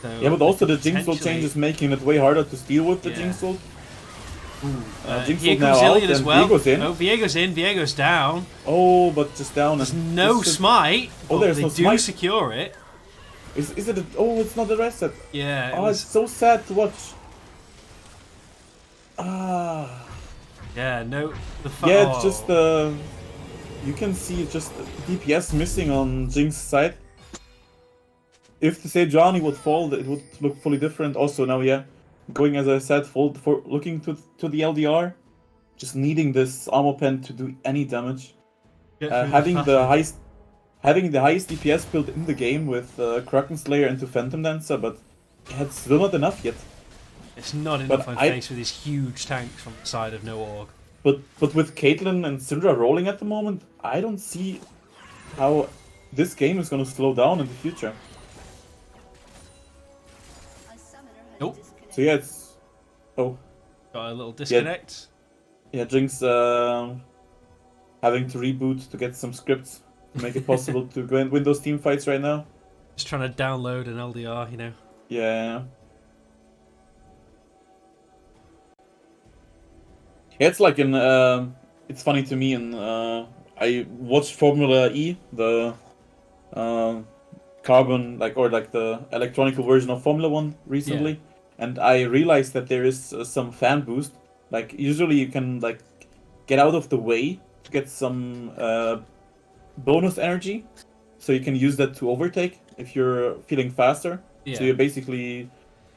So yeah, but also the Jinx ult change is making it way harder to steal with the Jinx ult. Jinx here comes Zilean as well. Viego's in. Oh, Viego's in. Viego's down. Oh, but just down. There's no smite. Oh, there's no smite. They do secure it. Is it? Oh, it's not a reset. Yeah. It's so sad to watch. Ah. Yeah. No. It's just you can see just DPS missing on Jinx's side. If the Sejuani would fall, it would look fully different. Also now, going as I said, for looking to the LDR, just needing this armor pen to do any damage. Having the highest DPS build in the game with Kraken Slayer into Phantom Dancer, but it's still not enough yet. It's not enough on face with these huge tanks from the side of no org. But with Caitlyn and Syndra rolling at the moment, I don't see how this game is going to slow down in the future. Nope. So it's got a little disconnect. Yeah, Jinx having to reboot to get some scripts to make it possible to go and win those team fights right now. Just trying to download an LDR, you know. Yeah. It's like it's funny to me, and I watched Formula E, the carbon the electronic version of Formula 1 recently, and I realized that there is some fan boost. Like usually you can get out of the way to get some bonus energy, so you can use that to overtake if you're feeling faster. Yeah. So you're basically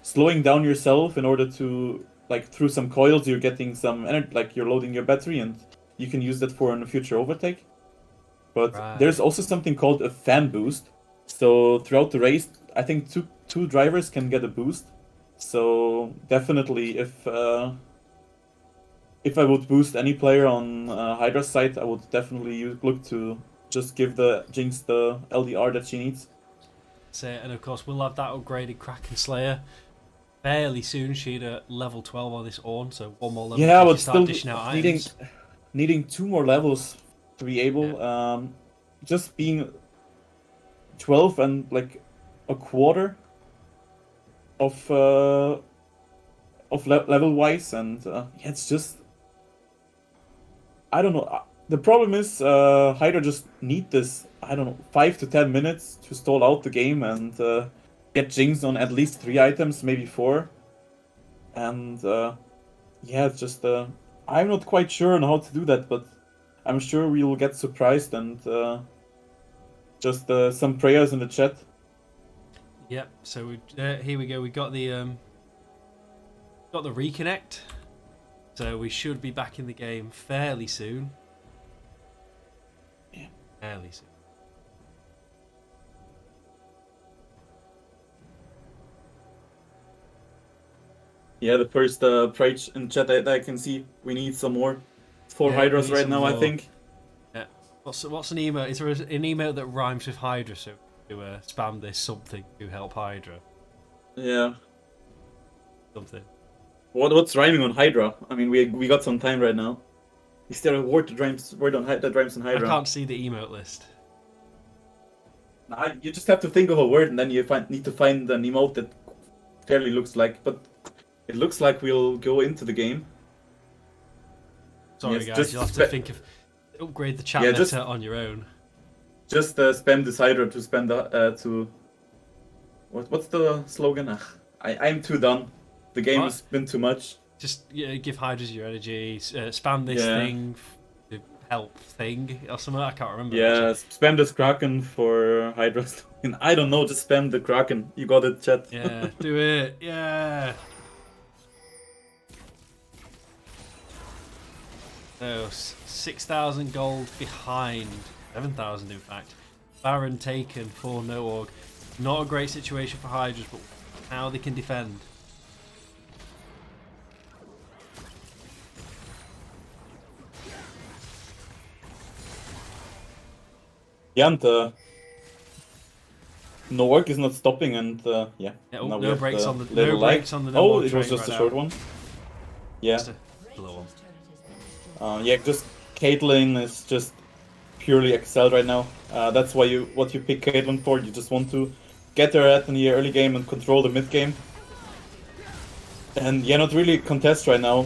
slowing down yourself in order to through some coils you're getting some energy, you're loading your battery, and you can use that for a future overtake. But there's also something called a fan boost. So throughout the race, I think two drivers can get a boost. So definitely, if I would boost any player on Hydra's side, I would definitely look to just give the Jinx the LDR that she needs. And of course, we'll have that upgraded Kraken Slayer. fairly soon. She'd level 12 on this Ornn, so one more level. Yeah, before but she start still dishing out needing items. needing 2 more levels to be able. Just being 12 and like a quarter of level wise, and yeah, it's just I don't know. The problem is Hydra just need this, I don't know, 5 to 10 minutes to stall out the game and get Jinx on at least 3 items, maybe 4. And yeah, it's just I'm not quite sure on how to do that, but I'm sure we will get surprised, and just some prayers in the chat. Yep. So here we go. We got the reconnect. So we should be back in the game fairly soon. Yeah. Fairly soon. Yeah, the first praise in chat that I can see. We need some more. 4 Yeah, Hydras we need right some now, I more. think. Yeah. What's an email? Is there an emote that rhymes with Hydra? So to spam this something to help Hydra. Yeah. Something. What's rhyming on Hydra? I mean, we got some time right now. Is there a word that rhymes on I Hydra? can't see the emote list. Nah, you just have to think of a word, and then you need to find an emote that fairly looks like. But it looks like we'll go into the game. Sorry, Yes, guys. just You'll have to think of upgrade the chat Yeah, meta just- on your own. Just spam this Hydra to spend to. What's the slogan? I'm too done. The game What? has been too much. Just give Hydras your energy. Spam this Yeah. thing to help thing or something. I can't remember. Yeah, spam this Kraken for Hydras. And I don't know, just spam the Kraken. You got it, chat. Yeah, do it. Yeah. So 6,000 gold behind. 7,000 in fact. Baron taken for Norg. Not a great situation for Hydras, but how they can defend. Yeah, and Norg is not stopping, and yeah. Yeah, now oh, we no have breaks the on the little lag. no Oh, it was just a short one. Yeah. Just a little one. Yeah, just Caitlyn is just purely excelled right now. That's why what you pick Caitlyn for. You just want to get her at in the early game and control the mid game. And yeah, not really contest right now.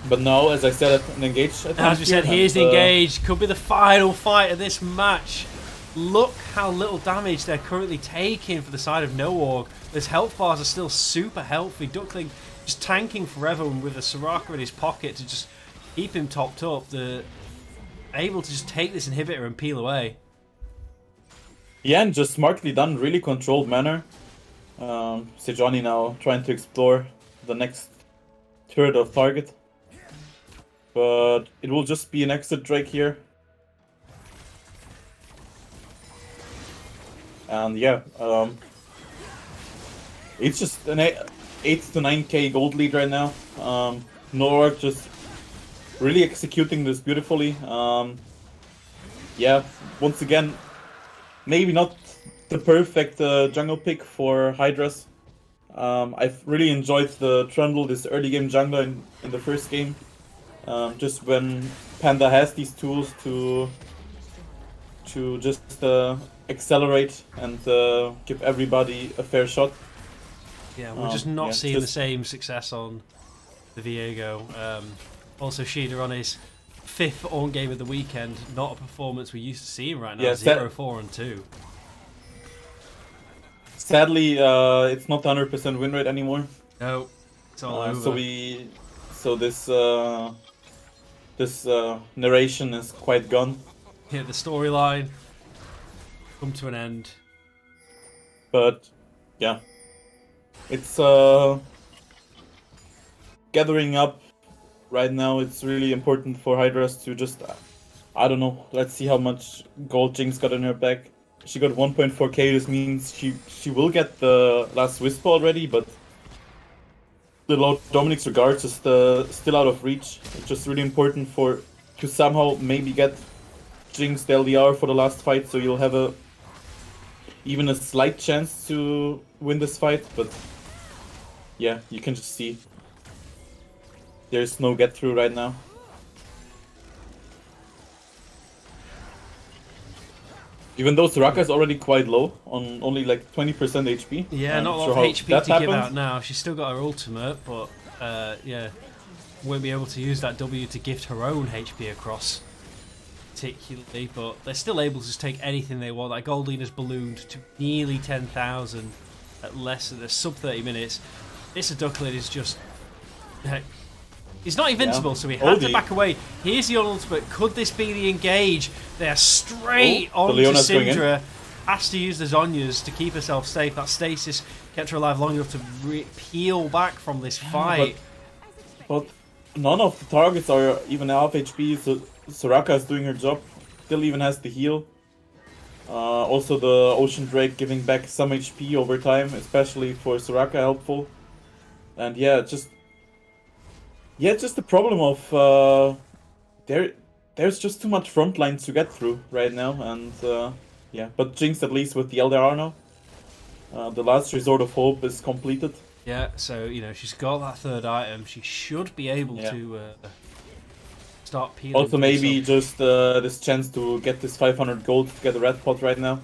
But now, as I said, an engage. As we said, here's the engage. Could be the final fight of this match. Look how little damage they're currently taking for the side of Norg. His health bars are still super healthy. Duckling just tanking forever with a Soraka in his pocket to just keep him topped up. They're able to just take this inhibitor and peel away. Yeah, and just smartly done, really controlled manner. Sejuani now trying to explore the next turret of target. But it will just be an exit Drake here. And yeah, it's just an 8 to 9k gold lead right now. Norg just really executing this beautifully. Yeah, once again, maybe not the perfect jungle pick for Hydras. I've really enjoyed the Trundle, this early game jungler in the first game. Just when Panda has these tools to just accelerate and give everybody a fair shot. Yeah, we're just not yeah, seeing just- the same success on the Viego. Also, Sheeda on his 5th Ornn game of the weekend. Not a performance we're used to seeing right now. Yeah, 0-4-2. Sadly, it's not 100% win rate anymore. No, it's all over. So this narration is quite gone. Yeah, the storyline come to an end. But yeah, it's gathering up right now. It's really important for Hydras to just, I don't know. Let's see how much gold Jinx got in her back. She got 1.4k. This means she will get the last Wisp already, but the Lord Dominic's regards is still out of reach. It's just really important to somehow maybe get Jinx the LDR for the last fight, so you'll have even a slight chance to win this fight. But yeah, you can just see there's no get through right now. Even though Soraka is already quite low, on only like 20% HP. Yeah, I'm not a lot sure of how HP that to give happened. out now. She's still got her ultimate, but yeah, won't be able to use that W to gift her own HP across, particularly. But they're still able to just take anything they want. Like Goldina's ballooned to nearly 10,000 at less than a sub 30 minutes. This Ducklin is just. He's not invincible, so he had to back away. Here's the ultimate. Could this be the engage? They're straight on to Syndra. Has to use the Zhonya's to keep herself safe. That stasis kept her alive long enough to peel back from this fight. But none of the targets are even half HP, so Soraka is doing her job. Still even has the heal. Also the Ocean Drake giving back some HP over time, especially for Soraka, helpful. And yeah, just the problem of there's just too much front lines to get through right now, and yeah, but Jinx at least with the LDR now. The last resort of hope is completed. Yeah, so you know she's got that third item. She should be able to start peeling. Also, maybe just this chance to get this 500 gold to get a red pot right now.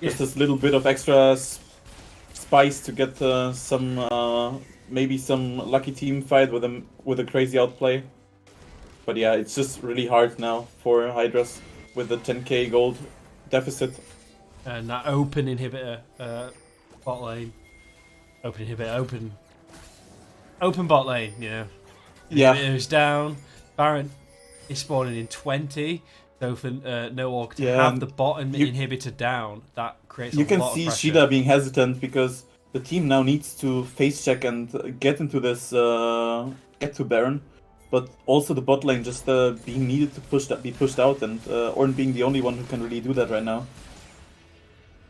Just this little bit of extra spice to get some. Maybe some lucky team fight with a crazy outplay. But yeah, it's just really hard now for Hydras with the 10k gold deficit. And that open inhibitor bot lane. Open inhibitor, open bot lane, you know. Yeah. Inhibitor's down. Baron is spawning in 20. So for Norg to have the bottom inhibitor down, that creates a lot of pressure. You can see Shida being hesitant because the team now needs to face check and get into this, get to Baron, but also the bot lane just being needed to be pushed out, and Ornn being the only one who can really do that right now.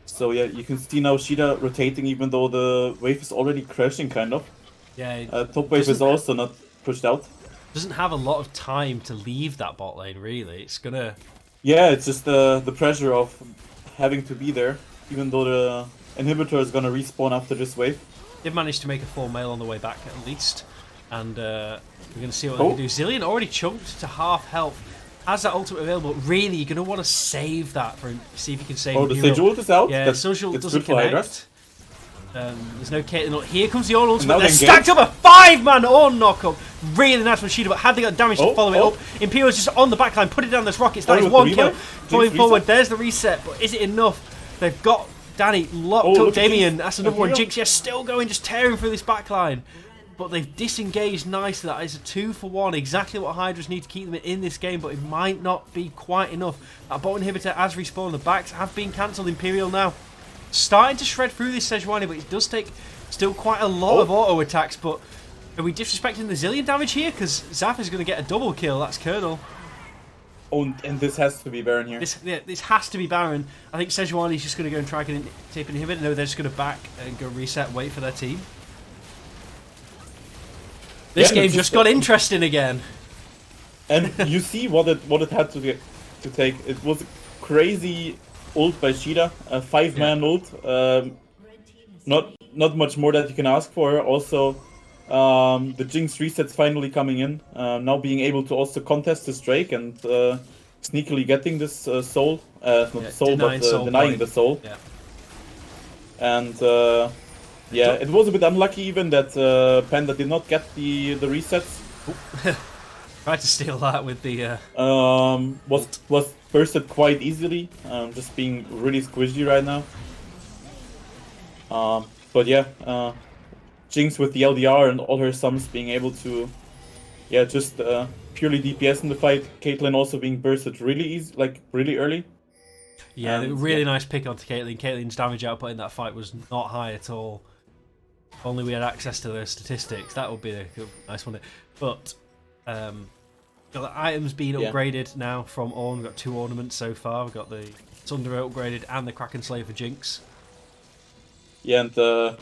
So yeah, you can see now Shida rotating even though the wave is already crashing, kind of. Yeah. Top wave is also not pushed out. Doesn't have a lot of time to leave that bot lane, really. It's gonna. Yeah, it's just the pressure of having to be there, even though the inhibitor is gonna respawn after this wave. They've managed to make a 4-mail on the way back at least, and we're gonna see what they can do. Zilean already chunked to half health. Has that ultimate available? Really, you're gonna want to save that for see if you can save. Oh, the Sage ult is out. Yeah, Social doesn't connect. There's no Caitlyn. Here comes the Ornn ultimate. They're engaged. stacked up a 5-man Ornn knockup. Really nice from Shida, but had they got damage to follow it up? Imperial's just on the backline, put it down those rockets. That is one kill. Falling forward, there's the reset, but is it enough? They've got Danny locked up. Damien, that's another one. Jinx, yeah, still going, just tearing through this backline. But they've disengaged nicely. That is a 2-for-1. Exactly what Hydras need to keep them in this game, but it might not be quite enough. That bot inhibitor has respawned. The backs have been cancelled. Imperial now starting to shred through this Sejuani, but it does take still quite a lot of auto attacks. But are we disrespecting the Zilean damage here? Because Zaf is going to get a double kill. That's Colonel. Oh, and this has to be Baron here. This has to be Baron. I think Sejuani's just going to go and try and tape an inhibitor. No, they're just going to back and go reset, wait for their team. This game just got interesting again. And you see what it had to take. It was a crazy ult by Shida, a 5-man ult. Not much more that you can ask for. Also, the Jinx resets finally coming in. Now being able to also contest this Drake and sneakily getting this soul. Not the soul, but denying the soul. Yeah. And yeah, it was a bit unlucky even that Panda did not get the resets. Tried to steal that with the was bursted quite easily. Just being really squishy right now. But yeah, Jinx with the LDR and all her sums being able to, yeah, just purely DPS in the fight. Caitlyn also being bursted really easy, like really early. Yeah, really nice pick onto Caitlyn. Caitlyn's damage output in that fight was not high at all. If only we had access to those statistics, that would be a nice one. But got the items being upgraded now from Ornn. We've got 2 ornaments so far. We've got the Thunder upgraded and the Kraken Slayer for Jinx. Yeah, and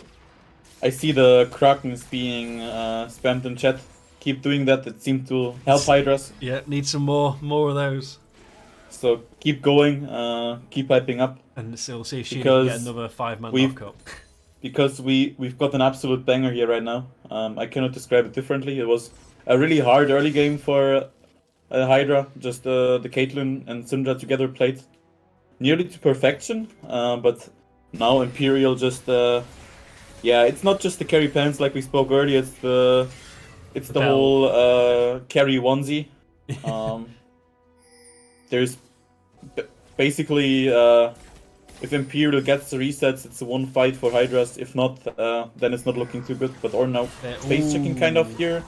I see the Krakens being spammed in chat. Keep doing that. It seemed to help Hydras. Yeah, need some more of those. So keep going. Keep hyping up. And so we'll see if she can get another 5-man knockup. because we've got an absolute banger here right now. I cannot describe it differently. It was a really hard early game for Hydra. Just the Caitlyn and Syndra together played nearly to perfection. But now Imperial just yeah, it's not just the carry pants like we spoke earlier. It's the bell. whole carry onesie. There's basically if Imperial gets the resets, it's a one fight for Hydras. If not, then it's not looking too good. But or now space checking kind of here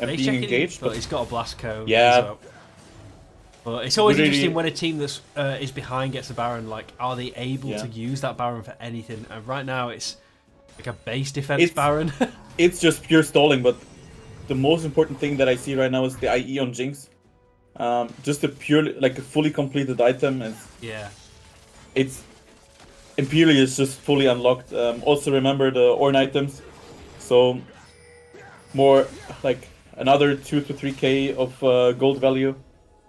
and Space being checking, engaged. but he's got a blast cone. Yeah. But it's always Really- interesting when a team that is behind gets a Baron. Like, are they able Yeah. to use that Baron for anything? And right now, it's like a base defense It's- Baron. It's just pure stalling, but the most important thing that I see right now is the IE on Jinx. Just a purely like a fully completed item, and Yeah. it's Imperial is just fully unlocked. Also remember the Ornn items, so more like another 2 to 3k of gold value.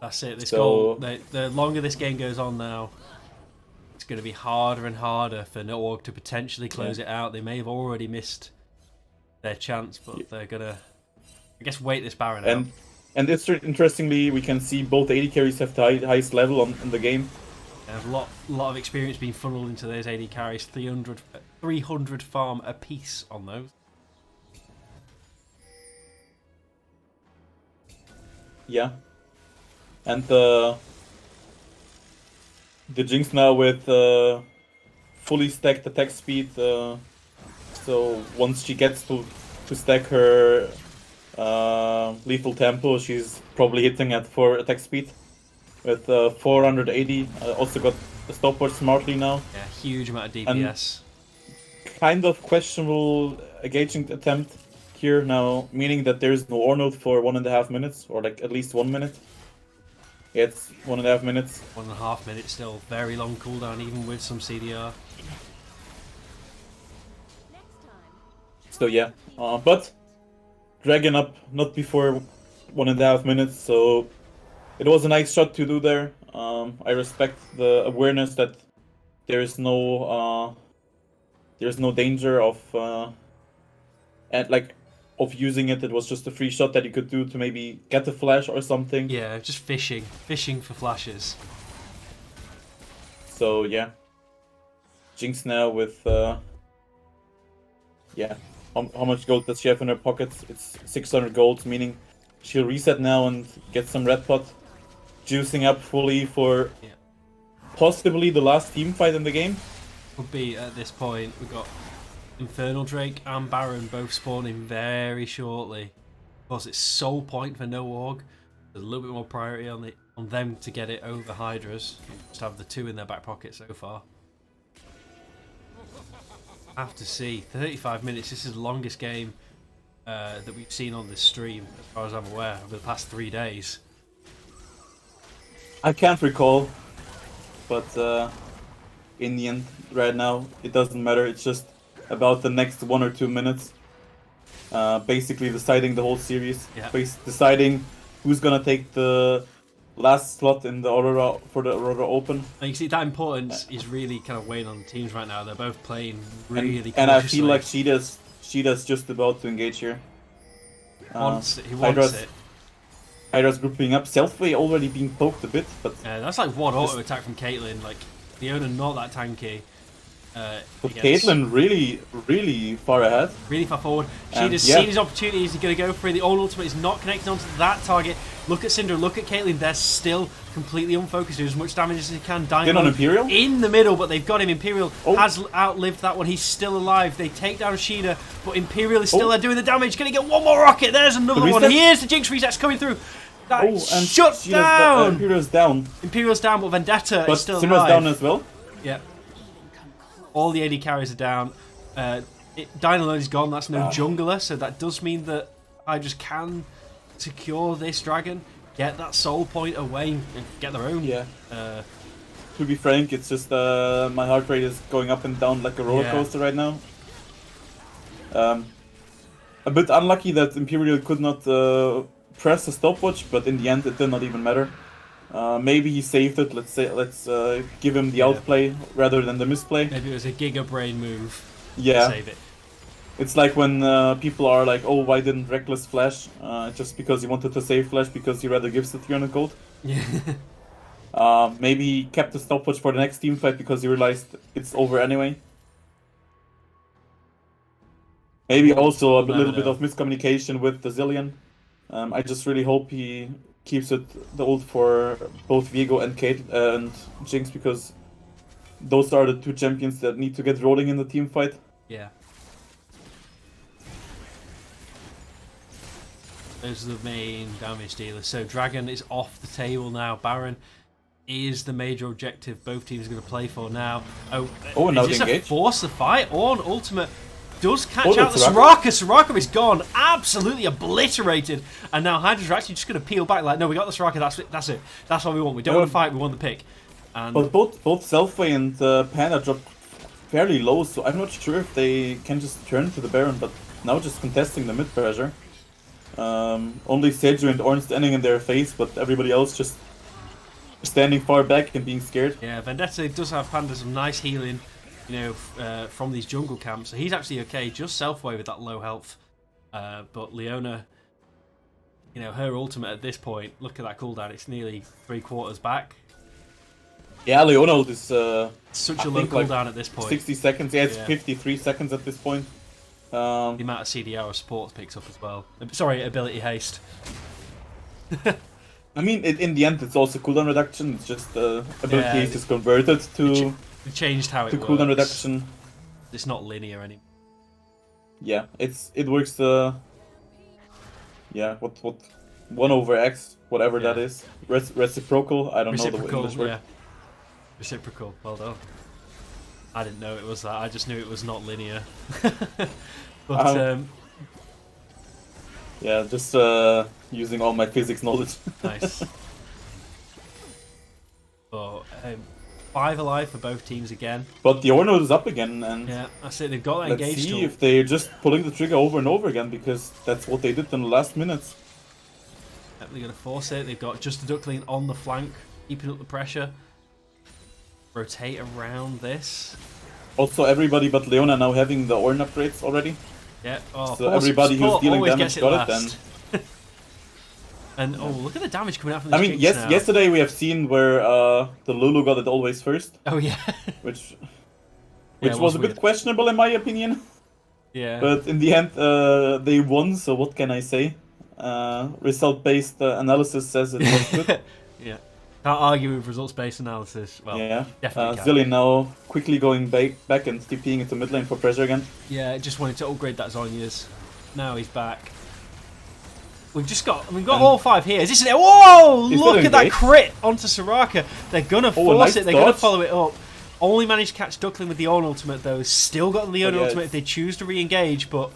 That's it. This So- goal, the longer this game goes on now, it's going to be harder and harder for Norg to potentially close it out. They may have already missed their chance, but they're going to, I guess, wait this Baron out. And it's interestingly, we can see both AD carries have the highest level in the game. They have a lot of experience being funneled into those AD carries. 300 farm a piece on those. Yeah. And the Jinx now with fully stacked attack speed. So once she gets to stack her lethal tempo, she's probably hitting at 4 attack speed with 480. Also got a stopwatch smartly now. Yeah, huge amount of DPS. Kind of questionable engaging attempt here now, meaning that there's no Ornode for 1.5 minutes, or like at least 1 minute. Yeah, it's 1.5 minutes. 1.5 minutes still. Very long cooldown, even with some CDR. So yeah, but Dragon up not before 1.5 minutes, so it was a nice shot to do there. I respect the awareness that there's no danger of of using it. It was just a free shot that you could do to maybe get a flash or something. Yeah, just fishing for flashes. So yeah, Jinx now with yeah. How much gold does she have in her pockets? It's 600 gold, meaning she'll reset now and get some red pot, juicing up fully for possibly the last team fight in the game. Would be at this point. We've got Infernal Drake and Baron both spawning very shortly. Of course, it's sole point for Norg. There's a little bit more priority on them to get it over Hydras. Just have the 2 in their back pocket so far. Have to see. 35 minutes. This is the longest game that we've seen on this stream, as far as I'm aware, over the past 3 days. I can't recall, but in the end, right now, it doesn't matter. It's just about the next 1 or 2 minutes. Basically deciding the whole series. Yeah. Deciding who's gonna take the last slot in the Aurora for the Aurora Open. And you see that importance is really kind of weighing on the teams right now. They're both playing really cautiously. And I feel like Shida's just about to engage here. He wants it. Hydra's grouping up. Selfway already being poked a bit, but That's like one auto attack from Caitlyn. Like, Leona not that tanky. but Caitlyn really far ahead. Really far forward. She And, just yeah. seen his opportunities. He's going to go for it. The all ultimate is not connected onto that target. Look at Syndra. Look at Caitlyn. They're still completely unfocused. Do as much damage as they can. Then on Imperial? in the middle, but they've got him. Imperial Oh. has outlived that one. He's still alive. They take down Sheena, but Imperial is still there doing the damage. Going to get one more rocket. There's another The one. reset? Here's the Jinx resets coming through. That Oh, and shut Shida's down. Imperial's down, Imperial's down, but Vendetta but is still Syndra's alive. down as well. Yeah. All the AD carries are down. Dynalone is gone. That's no jungler, so that does mean that Hydras can secure this dragon, get that soul point away, and get their own. Yeah. Uh, To be frank, it's just my heart rate is going up and down like a roller Yeah. coaster right now. A bit unlucky that Imperial could not press a stopwatch, but in the end it did not even matter. Maybe he saved it. Let's give him the outplay rather than the misplay. maybe it was a Giga Brain move. Yeah. Save it. It's like when people are like, oh, why didn't Reckless flash? Just because he wanted to save flash because he rather gives the 300 gold. Yeah. Maybe he kept the stopwatch for the next team fight because he realized it's over anyway. Maybe also a We'll little never bit of miscommunication with the Zillion. I just really hope he keeps it the ult for both Viego and Kate and Jinx, because those are the two champions that need to get rolling in the team fight. Yeah. Those are the main damage dealers. So Dragon is off the table now. Baron is the major objective both teams are going to play for now. Oh, now is they this a engage. force the fight? Ornn ultimate does catch Oh, out the Soraka. Soraka. Soraka is gone. Absolutely obliterated. And now Hydras are actually just going to peel back like, no, we got the Soraka. That's it. That's what we want. We don't want to fight. We want the pick. And But both Selfway and Panda dropped fairly low, so I'm not sure if they can just turn to the Baron, but now just contesting the mid pressure. Only Seju and Ornn standing in their face, but everybody else just standing far back and being scared. yeah, Vendetta does have Panda some nice healing, from these jungle camps. So he's actually okay, just self-way with that low health. But Leona, her ultimate at this point, look at that cooldown, it's nearly 3/4 back. Yeah, Leona ult is Such I a low think, like, cooldown at this point. 60 seconds. Yeah, it's Yeah. 53 seconds at this point. The amount of CDR support picks up as well. Sorry, ability haste. I mean, in the end, it's also cooldown reduction. It's just ability Yeah, haste is converted to It changed how it works. cooldown reduction. It's not linear anymore. Yeah, it works. Yeah, what 1/x, whatever that Yeah. is. Reciprocal. I don't know the Reciprocal, English word. yeah. Reciprocal, well done. I didn't know it was that, I just knew it was not linear. But, Yeah, just using all my physics knowledge. nice. But, 5 alive for both teams again. But the Ornn is up again, and Yeah, that's it, they've got that let's engaged see tool. if they're just pulling the trigger over and over again, because that's what they did in the last minutes. Yep, they're going to force it, they've got just a Duckling on the flank, keeping up the pressure. Rotate around this. Also, everybody but Leona now having the Ornn upgrades already. Yeah, oh, So everybody who's support dealing always damage gets it got it, last. And look at the damage coming out from I this mean, Jinx now. yesterday we have seen where the Lulu got it always first, Oh yeah. which Yeah, it was a weird. bit questionable in my opinion. Yeah. But in the end, they won, so what can I say? Result-based analysis says it was good. Yeah. Can't argue with results-based analysis. Well, Yeah. definitely can. Zillion now quickly going back and TPing into mid lane for pressure again. Yeah, just wanted to upgrade that Zonya's. Now he's back. We've got all 5 here. Is this it? Whoa! Is Look that at that engaged? crit onto Soraka. They're gonna force nice it. They're gonna dodge. follow it up. Only managed to catch Duckling with the Ornn ultimate though. Still got the Leona yeah, ultimate if they choose to re-engage, but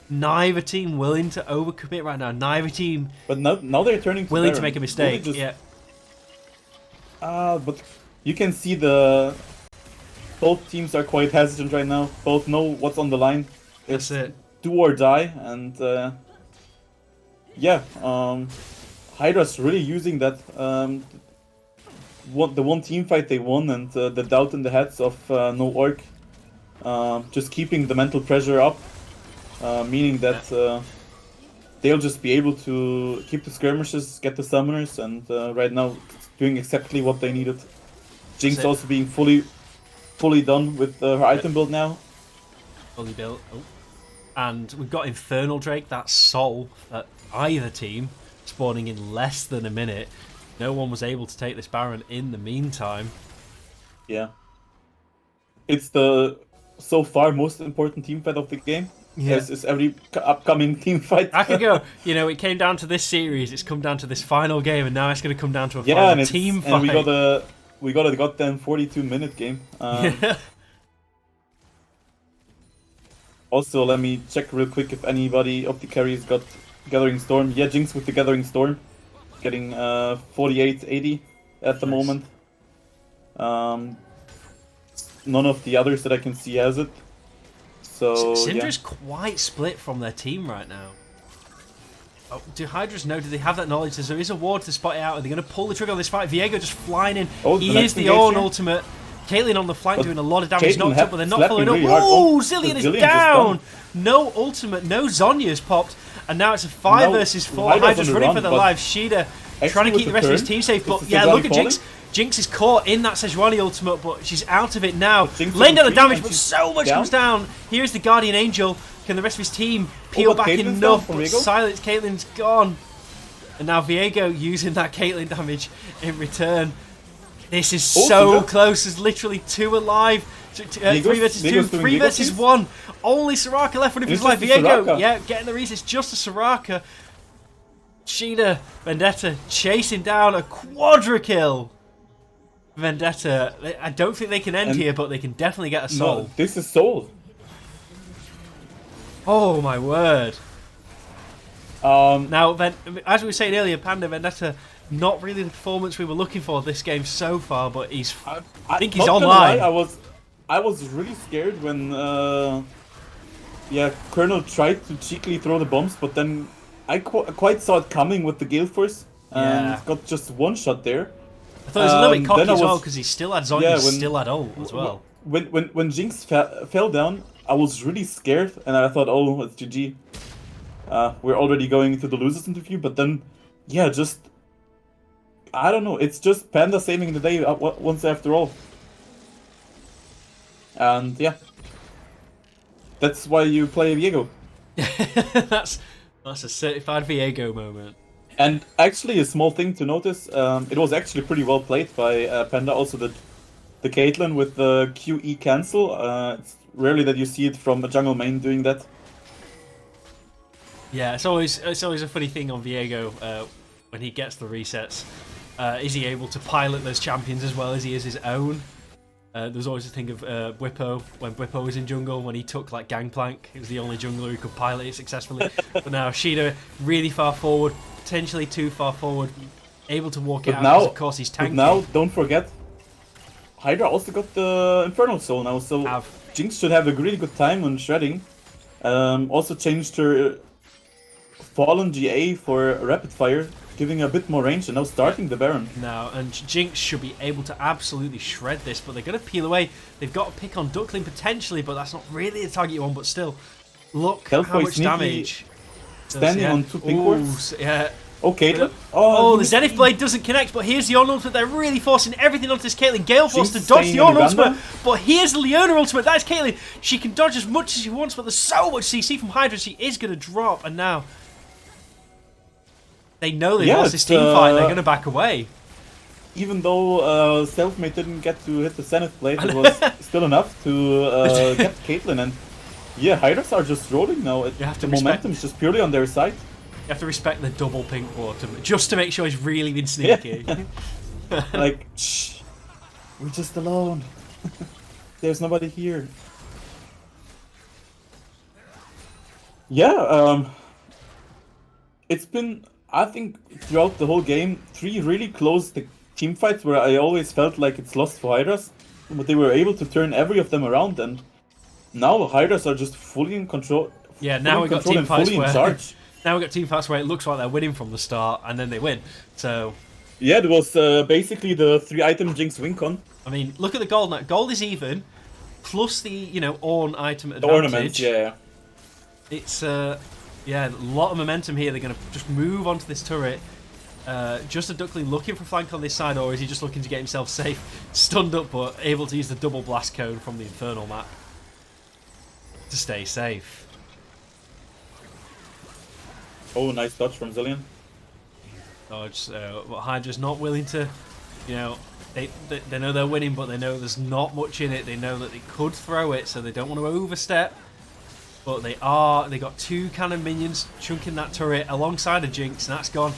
neither team willing to overcommit right now. Neither team But now they're turning to willing to Baron. make a mistake. Really Yeah. but you can see both teams are quite hesitant right now. Both know what's on the line. That's it. Do or die, and yeah, Hydras really using that the one team fight they won, and the doubt in the heads of no orc, just keeping the mental pressure up, meaning that they'll just be able to keep the skirmishes, get the summoners, and right now doing exactly what they needed. Jinx That's it. also being fully done with her item build now. Fully built. Oh. And we've got Infernal Drake, that soul at either team, spawning in less than a minute. No one was able to take this Baron in the meantime. Yeah. It's the so far most important team fight of the game. Yeah. As is every upcoming team fight. I could go, it came down to this series, it's come down to this final game, and now it's going to come down to a Yeah, final and team fight. and we got a goddamn 42-minute game. Also, let me check real quick if anybody of the carries got Gathering Storm. Yeah, Jinx with the Gathering Storm, getting 48-80 at the Nice. moment. None of the others that I can see has it. So Syndra's yeah. quite split from their team right now. Oh, do Hydras know? Do they have that knowledge? There is a ward to spot it out. Are they going to pull the trigger on this fight? Viego just flying in. Oh, He the is next the Ornn engagement. ultimate. Caitlyn on the flank But doing a lot of damage. Caitlyn Knocked up, but they're not slapping following up. really hard. Oh, Oh, Zillion is Zillion just down. gone. No ultimate, no Zonya's popped. And now it's a 5 Now, versus 4. Hydra's Hydras on the running run, for their but lives. Sheeta trying to with keep the rest of his turn, team safe. But is yeah, Sejuani look at Jinx. falling? Jinx is caught in that Sejuani ultimate, but she's out of it now. Jinx Laying down the on damage, three, but and so much she's comes down. Here's the Guardian Angel. Can the rest of his team peel but back Caitlyn's down enough? from But Viego. silence, Caitlyn's gone. And now Viego using that Caitlyn damage in return. This is Oh, so Viego. close. There's literally 2 alive. 3 versus 2, Viego's doing 3 Viego versus kills. 1. Only Soraka left running for his It's life. just a Viego, Soraka. yeah, getting the resist. Just a Soraka. Sheeta, Vendetta chasing down a quadra kill. Vendetta, I don't think they can end And- here, but they can definitely get a soul. No, this is Soul. Oh my word. Now, as we were saying earlier, Panda Vendetta, not really the performance we were looking for this game so far, but he's. I think he's not gonna online. lie, I was really scared when Colonel tried to cheekily throw the bombs, but then I quite saw it coming with the Gale Force and Yeah. got just one shot there. I thought he was a little bit cocky then I as well was- because he still had Zonya, Yeah, he when- still had ult as well. When Jinx fell down, I was really scared and I thought, oh, it's GG. We're already going to the losers interview, but then, yeah, just I don't know. It's just Panda saving the day once after all. And yeah, that's why you play Viego. that's a certified Viego moment. And actually, a small thing to notice, it was actually pretty well played by Panda. Also, the Caitlyn with the QE cancel. It's rarely that you see it from a jungle main doing that. Yeah, it's always a funny thing on Viego when he gets the resets. Is he able to pilot those champions as well as he is his own? There was always a thing of Whippo, when Whippo was in jungle, when he took like Gangplank. He was the only jungler who could pilot it successfully. But now Sheeta really far forward, potentially too far forward, able to walk it out because of course he's But tanking. now, don't forget, Hydra also got the Infernal Soul now, so Jinx should have a really good time on shredding. Also changed her Fallen GA for Rapid Fire, giving a bit more range, and now starting the Baron. Now, and Jinx should be able to absolutely shred this, but they're going to peel away. They've got a pick on Duckling potentially, but that's not really the target you want, but still. Look how Hellboy much sneaky damage. Standing on 2 pink wards. Yeah. Oh, Caitlyn. Oh, the he Zenith missed Blade doesn't connect, but here's the Ornn ultimate. They're really forcing everything onto this Caitlyn. Gale forced to Jinx dodge the staying in Ornn ultimate, Uganda. but here's the Leona ultimate. That's Caitlyn. She can dodge as much as she wants, but there's so much CC from Hydra. She is going to drop, and now they know they've lost this team fight, and they're going to back away. Even though Selfmade didn't get to hit the Zenith Blade, it was still enough to get Caitlyn. And yeah, Hydras are just rolling now. You have to the respect- momentum is just purely on their side. You have to respect the double pink water, just to make sure he's really been sneaky. Like, shh, we're just alone. There's nobody here. Yeah, it's been, I think, throughout the whole game, 3 really close team fights where I always felt like it's lost for Hydras, but they were able to turn every of them around, and now Hydras are just fully in control. Yeah, now we've got fully team fights in where charge. now we've got team fights where it looks like they're winning from the start, and then they win. So Yeah, it was basically the 3-item Jinx win con. I mean, look at the gold now. Gold is even, plus the Ornn item The advantage. ornaments, yeah. It's yeah, a lot of momentum here. They're going to just move onto this turret. Just a Duckling looking for flank on this side, or is he just looking to get himself safe, stunned up, but able to use the double blast cone from the Infernal map to stay safe? Oh, nice dodge from Zillion. Dodge. But Hydra's not willing to, they know they're winning, but they know there's not much in it. They know that they could throw it, so they don't want to overstep. But they got 2 cannon minions chunking that turret alongside a Jinx, and that's gone.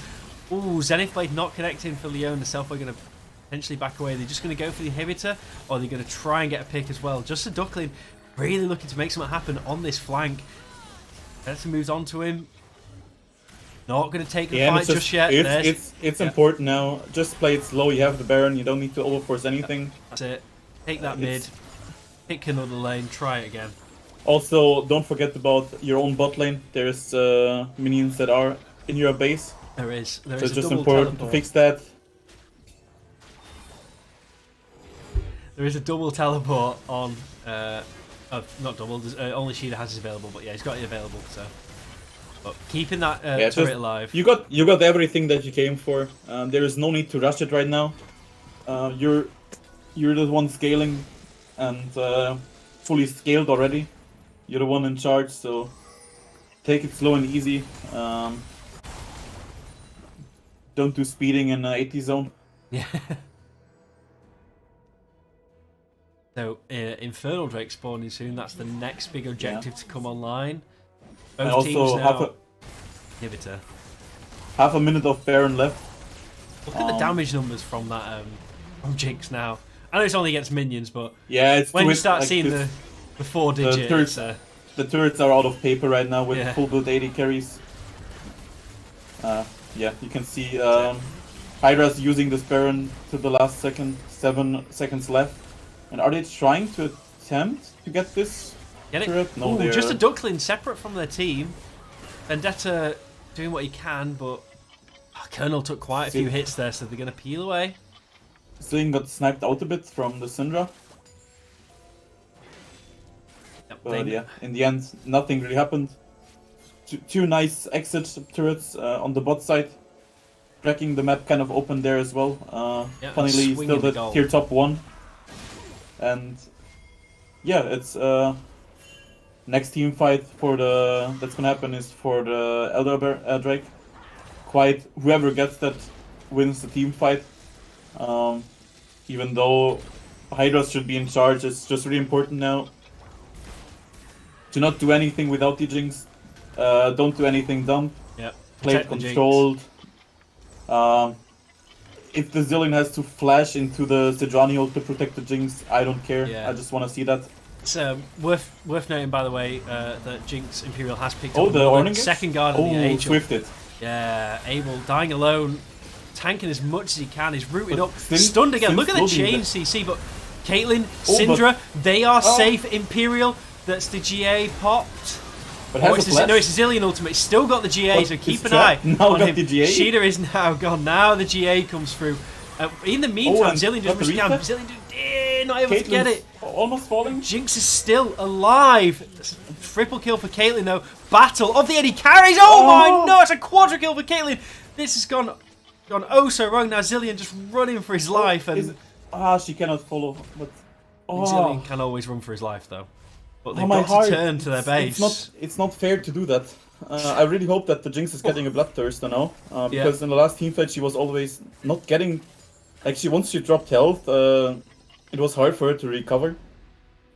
Ooh, Zenith Blade not connecting for Leona. Self are going to potentially back away. They're just going to go for the inhibitor, or they're going to try and get a pick as well. Just a Duckling really looking to make something happen on this flank. Edison moves on to him. Not going to take the fight just yet. It's important now. Just play it slow. You have the Baron. You don't need to overforce anything. That's it. Take that mid. Pick another lane. Try it again. Also, don't forget about your own bot lane. There's minions that are in your base. There is. So There it's is a just double important teleport. to fix that. There is a double teleport on. Not double. Only Sheeta has it available, but yeah, he's got it available. So, but keeping that turret alive. You got everything that you came for. There is no need to rush it right now. You're the one scaling, and fully scaled already. You're the one in charge, so take it slow and easy. Don't do speeding in 80 zone. Yeah. So, Infernal Drake spawning soon. That's the next big objective to come online. Both teams now. Give it a half a minute of Baron left. Look at the damage numbers from that from Jinx now. I know it's only against minions, but yeah, it's when you start seeing the 4 digits. The turrets are out of paper right now with full build 80 carries. Yeah, you can see Hydras using this Baron to the last second. 7 seconds left. And are they trying to attempt to get this turret? No, ooh, just a Duckling separate from their team. Vendetta doing what he can, but Colonel took quite a few hits there, so they're going to peel away. Zillion got sniped out a bit from the Syndra. But yeah, in the end, nothing really happened. Two nice exit turrets on the bot side. Tracking the map kind of open there as well. Funnily, still the tier top 1. And yeah, it's next team fight for that's gonna happen is for the Elder Drake. Whoever gets that wins the team fight. Even though Hydras should be in charge, it's just really important now to not do anything without the Jinx. Don't do anything dumb. Yep. Play it controlled. If the Zillion has to flash into the Sejuani ult to protect the Jinx, I don't care. Yeah. I just want to see that. It's worth noting, by the way, that Jinx Imperial has picked up the second guard in the Angel. Swifted. Yeah, Abel dying alone, tanking as much as he can. He's rooted up, stunned again. Look at the chain CC, but Caitlyn, Syndra, they are safe. Imperial, that's the GA popped. But no, it's a Zillion ultimate. He's still got the GA, so keep an eye on him. Sheeta is now gone. Now the GA comes through. In the meantime, Zillion just rushed down. Zillion not able to get it. Almost falling. Jinx is still alive. Triple kill for Caitlyn though. Battle of the Eddie carries. Oh my no, it's a quadra kill for Caitlyn. This has gone oh so wrong. Now Zillion just running for his life. And she cannot follow. But Zillion can always run for his life though. But they've got to turn to their base. It's not fair to do that. I really hope that the Jinx is getting a bloodthirst now. Because in the last teamfight she was always not getting... Like, once she dropped health, it was hard for her to recover.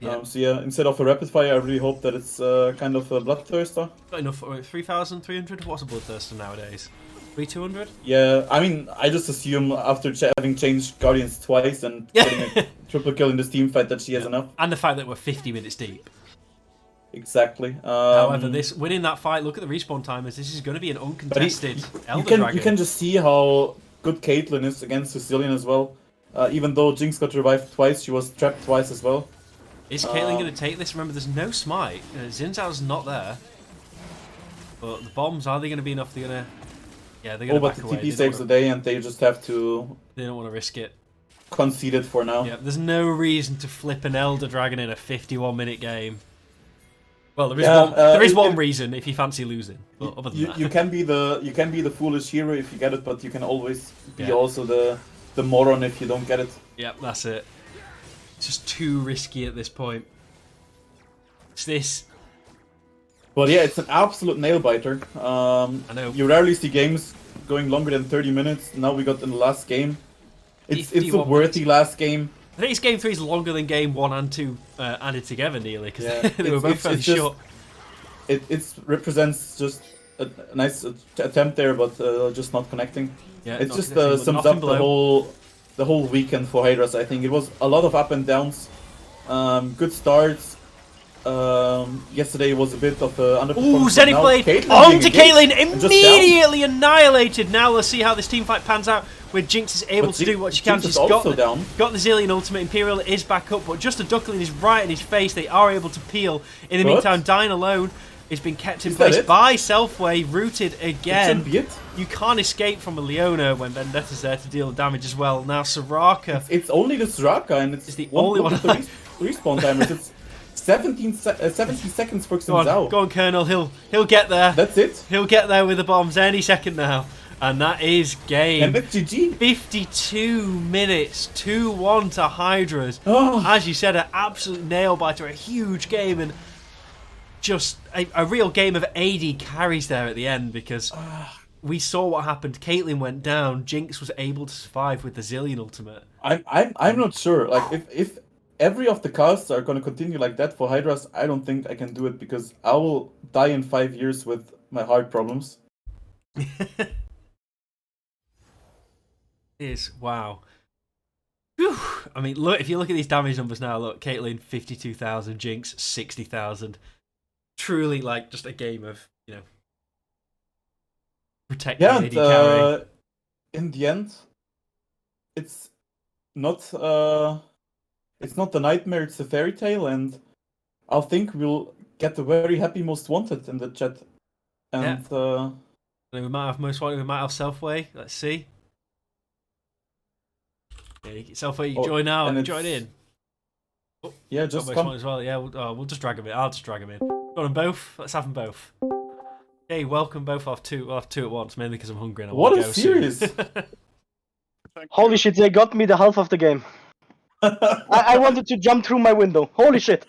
So yeah, instead of a rapid fire, I really hope that it's kind of a bloodthirster. Got enough for 3,300? What's a bloodthirster nowadays? 3,200? Yeah, I mean, I just assume after having changed Guardians twice and getting a triple kill in this team fight that she has enough. And the fact that we're 50 minutes deep. Exactly. However, winning that fight, look at the respawn timers. This is going to be an uncontested Elder Dragon. You can just see how good Caitlyn is against Sicilian as well. Even though Jinx got revived twice, she was trapped twice as well. Is Caitlyn going to take this? Remember, there's no smite. Xin Zhao's not there. But the bombs, are they going to be enough? They're going to... Yeah, they're going to back away. But the TP saves the day and they just have to... They don't want to risk it. Concede it for now. Yeah, there's no reason to flip an Elder Dragon in a 51-minute game. Well, there is one reason if you fancy losing. But other than that. You can be the foolish hero if you get it, but you can always be also the moron if you don't get it. Yep, that's it. It's just too risky at this point. It's this. But yeah, it's an absolute nail biter. I know. You rarely see games going longer than 30 minutes. Now we got in the last game. It's a worthy last game. I think game 3 is longer than game 1 and 2 added together nearly, because they were both fairly short. It represents just a nice attempt there, but just not connecting. Yeah, it just sums up the whole weekend for Hydras. I think it was a lot of up and downs, good starts. Yesterday was a bit of underperformance. Ooh, Zeniblade onto Caitlyn, immediately annihilated. Now let's see how this team fight pans out, where Jinx is able to do what she can. She's got the Zillion ultimate. Imperial is back up, but just a Duckling is right in his face. They are able to peel. In the meantime, dying alone. It's been kept in Is that place it? by Selfway, rooted again. That should be it. You can't escape from a Leona when Vendetta's there to deal damage as well. Now Soraka It's only the Soraka, and it's the only look one. at the respawn timers. It's 17 seconds for Go on, Xin Zhao. go on, Colonel. He'll get there. That's it. He'll get there with the bombs any second now. And that is game. And that's GG. 52 minutes, 2-1 to Hydras. Oh. As you said, an absolute nail biter, a huge game, and just a real game of AD carries there at the end, because we saw what happened. Caitlyn went down. Jinx was able to survive with the Zillion ultimate. I'm not sure. Like if every of the casts are gonna continue like that for Hydras, I don't think I can do it, because I will die in 5 years with my heart problems. Is wow. Whew. I mean, look, if you look at these damage numbers now, look, Caitlyn 52,000, Jinx 60,000. Truly, like, just a game of, you know, protecting Yeah, AD carry. in the end, it's not the nightmare, it's a fairy tale, and I think we'll get a very happy most wanted in the chat. And And we might have most wanted, we might have Selfway. Let's see. Yeah, Selfway, you join now, and join in. yeah, Got just most come. wanted as well. Yeah, we'll just drag them in. I'll just drag them in. Got them both. Let's have them both. Hey, welcome both. We'll have two at once, mainly because I'm hungry and I What want a to go soon. series! Holy shit, they got me the half of the game. I wanted to jump through my window. Holy shit.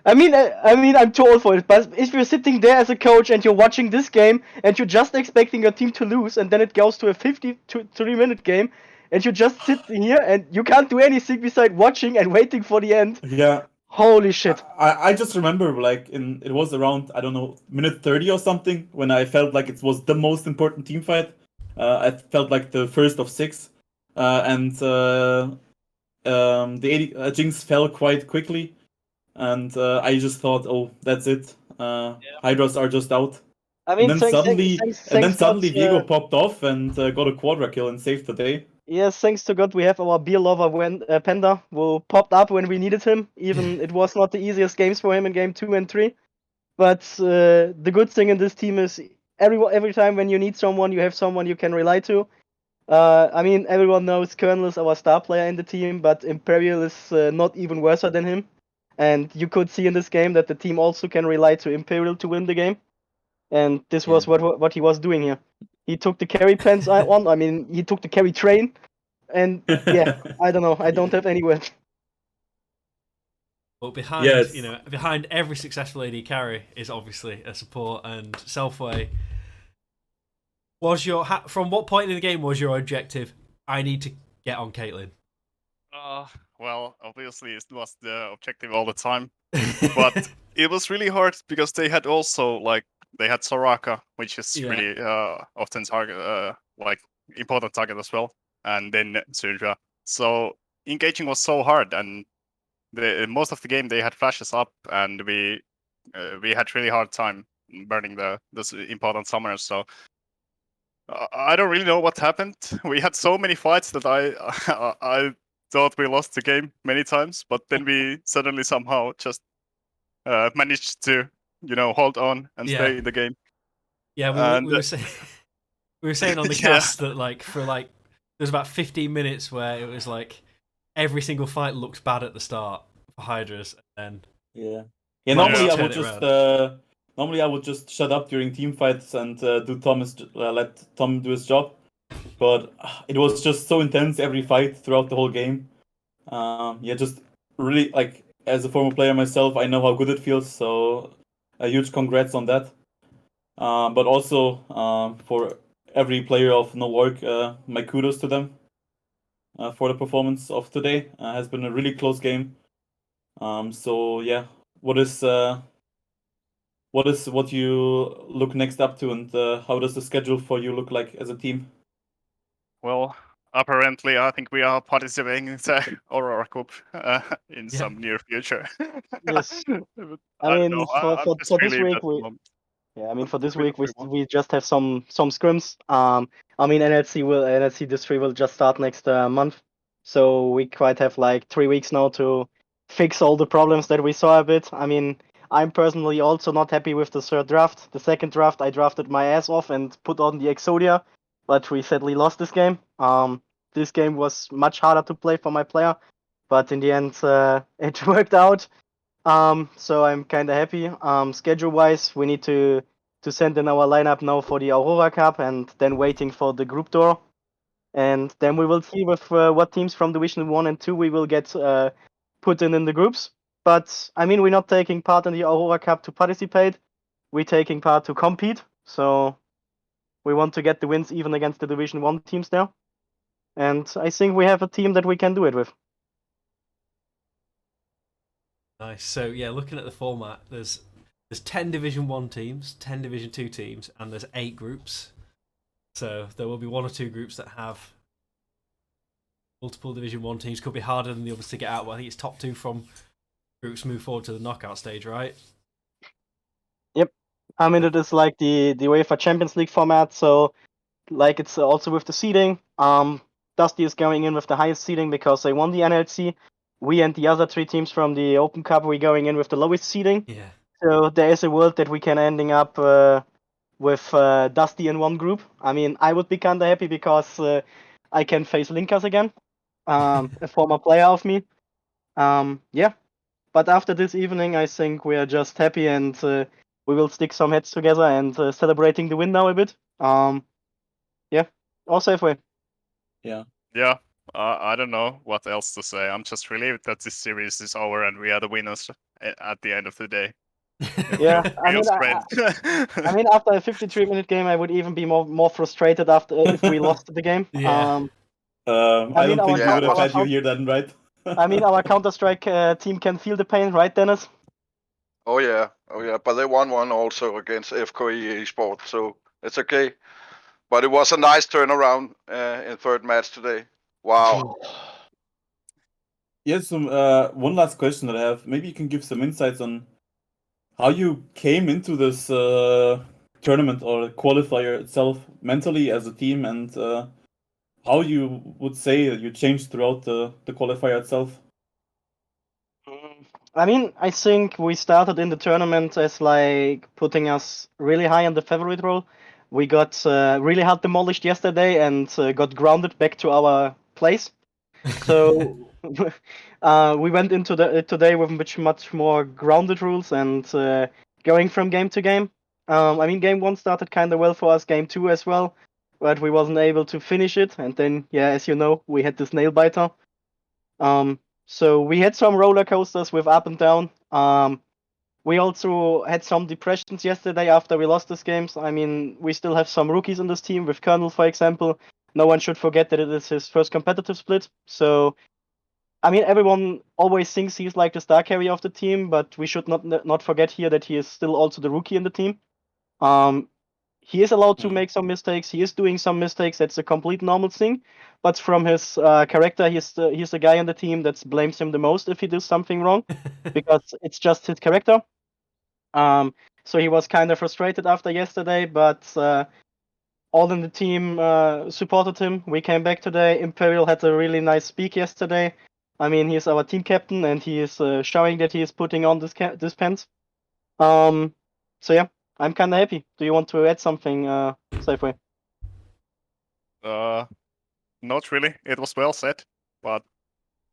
I mean, I'm too old for it, but if you're sitting there as a coach and you're watching this game and you're just expecting your team to lose, and then it goes to a 53-minute game, and you just sit here and you can't do anything beside watching and waiting for the end. Yeah. Holy shit. I just remember, like, it was around, I don't know, minute 30 or something, when I felt like it was the most important team fight. I felt like the first of 6. And the Jinx fell quite quickly. And I just thought, oh, that's it. Hydras are just out. I mean, And then suddenly God, Viego popped off and got a quadra kill and saved the day. yes, thanks to God, we have our beer lover Panda, who popped up when we needed him. Even it was not the easiest games for him in game 2 and 3. But the good thing in this team is every time when you need someone, you have someone you can rely to. I mean, everyone knows Colonel is our star player in the team, but Imperial is not even worse than him. And you could see in this game that the team also can rely to Imperial to win the game. And this was what he was doing here. He took the carry pens on. I mean, he took the carry train. And yeah, I don't know. I don't have any words. But behind, Yes. behind every successful AD carry is obviously a support, and Selfway. From what point in the game was your objective? I need to get on Caitlyn. Well, obviously it was the objective all the time, but it was really hard because they had also they had Soraka, which is really often target important target as well, and then Syndra. So engaging was so hard, and most of the game they had flashes up, and we had really hard time burning the important summoners. So I don't really know what happened. We had so many fights that I thought we lost the game many times, but then we suddenly somehow just managed to hold on and stay in the game. Yeah, we were saying on the cast that there's about 15 minutes where it was like every single fight looked bad at the start for Hydras, and normally I would just shut up during team fights and let Tom do his job. But it was just so intense every fight throughout the whole game. Just really, as a former player myself, I know how good it feels. So a huge congrats on that. But also for every player of Norg, my kudos to them for the performance of today. Has been a really close game. What you look next up to, and how does the schedule for you look like as a team? Well, apparently, I think we are participating in the Aurora Cup in some near future. Yes. I mean, for this week, for this week we just have some scrims. I mean, NLC District will just start next month, so we quite have 3 weeks now to fix all the problems that we saw a bit. I mean, I'm personally also not happy with the third draft. The second draft, I drafted my ass off and put on the Exodia, but we sadly lost this game. This game was much harder to play for my player, but in the end, it worked out. So I'm kind of happy. Schedule-wise, we need to send in our lineup now for the Aurora Cup, and then waiting for the group door. And then we will see with what teams from Division 1 and 2 we will get put in the groups. But I mean, we're not taking part in the Aurora Cup to participate. We're taking part to compete. So we want to get the wins even against the Division 1 teams there. And I think we have a team that we can do it with. Nice. So yeah, looking at the format, there's 10 Division 1 teams, 10 Division 2 teams, and there's 8 groups. So there will be 1 or 2 groups that have multiple Division 1 teams. Could be harder than the others to get out, but I think it's top 2 from groups move forward to the knockout stage, right? Yep. I mean, it is like the UEFA Champions League format, so like it's also with the seeding. Dusty is going in with the highest seeding because they won the NLC. We and the other 3 teams from the Open Cup, we're going in with the lowest seeding. Yeah. So there is a world that we can ending up with Dusty in one group. I mean, I would be kind of happy because I can face Linkers again, a former player of me. Yeah. But after this evening, I think we are just happy and we will stick some heads together and celebrating the win now a bit. Yeah. All safe way. Yeah, I don't know what else to say. I'm just relieved that this series is over and we are the winners at the end of the day. Yeah, I mean, Feels great. I mean, after a 53-minute game, I would even be more frustrated after if we lost the game. Yeah. I mean, don't think we our would have had you count- here then, right? I mean, our Counter-Strike team can feel the pain, right, Dennis? Oh yeah. But they won one also against FKE Esport, so it's okay. But it was a nice turnaround in third match today. Wow. Yes, one last question that I have. Maybe you can give some insights on how you came into this tournament or qualifier itself mentally as a team, and how you would say that you changed throughout the qualifier itself. I mean, I think we started in the tournament as like putting us really high on the favorite role. We got really hard demolished yesterday and got grounded back to our place. So we went into today with much more grounded rules and going from game to game. I mean, game 1 started kind of well for us, game 2 as well, but we wasn't able to finish it. And then, yeah, as you know, we had this nail biter. So we had some roller coasters with up and down. We also had some depressions yesterday after we lost these games. I mean, we still have some rookies in this team with Colonel, for example. No one should forget that it is his first competitive split. So, I mean, everyone always thinks he's like the star carrier of the team, but we should not forget here that he is still also the rookie in the team. He is allowed to make some mistakes. He is doing some mistakes. That's a complete normal thing. But from his character, he's the guy in the team that blames him the most if he does something wrong, because it's just his character. So he was kind of frustrated after yesterday, but all in the team supported him. We came back today. Imperial had a really nice speak yesterday. I mean, he's our team captain, and he is showing that he is putting on this pants. So yeah, I'm kind of happy. Do you want to add something, Safeway? Not really. It was well said, but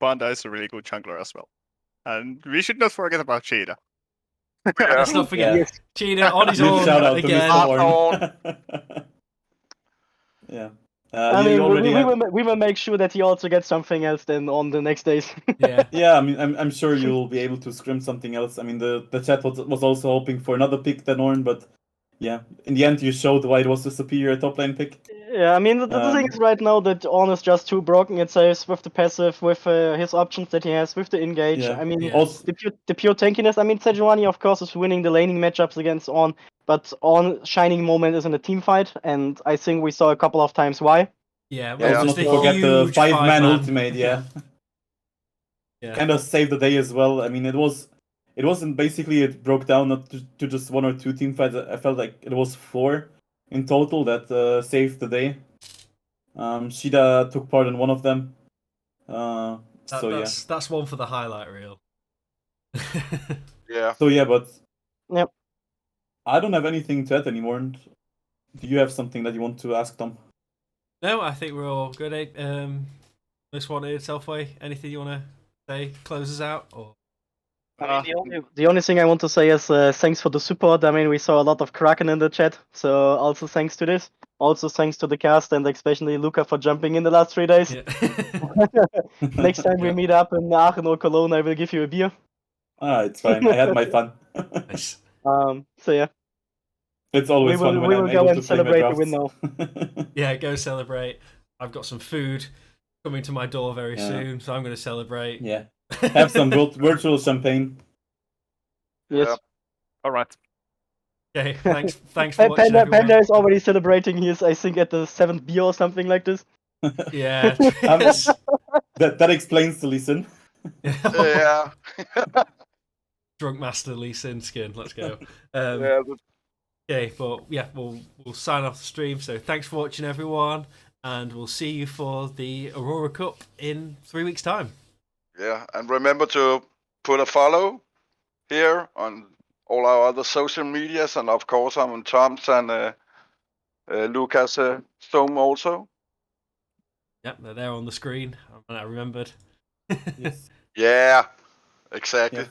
Panda is a really good jungler as well. And we should not forget about Cheetah. Let's not forget Yeah. Cheetah on his Big own shout out to again. Mr. Orn. Yeah. I You mean, already have... we will make sure that he also gets something else then on the next days. Yeah. Yeah, I mean, I'm sure you'll be able to scrim something else. I mean, the chat was also hoping for another pick than Orn, but yeah, in the end, you showed why it was the superior top lane pick. Yeah, I mean, the thing is right now that Orn is just too broken, it says, with the passive, with his options that he has, with the engage. Yeah. I mean, Yeah. Also, the pure tankiness. I mean, Sejuani, of course, is winning the laning matchups against Orn, but Orn's shining moment is in a team fight, and I think we saw a couple of times why. Yeah, yeah, well, also just not a to forget the huge 5-man five-man. ultimate, yeah. Yeah. Kind of saved the day as well. I mean, it wasn't basically it broke down not to just 1 or 2 team fights. I felt like it was 4 in total that saved the day. Shida took part in one of them. That's one for the highlight reel. Yeah. So yeah, but Yep. I don't have anything to add anymore. And do you have something that you want to ask, Tom? No, I think we're all good. Most wanted, Selfway. Anything you want to say? Close us out, or I mean, the only thing I want to say is thanks for the support. I mean, we saw a lot of Kraken in the chat, so also thanks to this. Also thanks to the cast and especially Luca for jumping in the last 3 days. yeah. Next time we Yeah. meet up in Aachen or Cologne, I will give you a beer. It's fine. I had my fun. Nice. So yeah, It's always fun when we I'm will go able and to play my celebrate the win drafts. now. Yeah, go celebrate. I've got some food coming to my door very Yeah. soon, so I'm going to celebrate. Yeah. Have some virtual champagne. Yes. Yeah. All right. Okay, thanks for watching, Panda everyone. is already celebrating. He is, I think, at the 7th beer or something like this. Yeah. That explains the listen. Yeah. Drunk Master Lee Sin skin. Let's go. Yeah. Okay, but yeah, we'll sign off the stream. So thanks for watching, everyone, and we'll see you for the Aurora Cup in 3 weeks' time. Yeah. And remember to put a follow here on all our other social medias, and of course I'm on Tom's and Lucas Stone also. Yep, they're there on the screen. I remembered. Yes. Yeah. Exactly. Yes.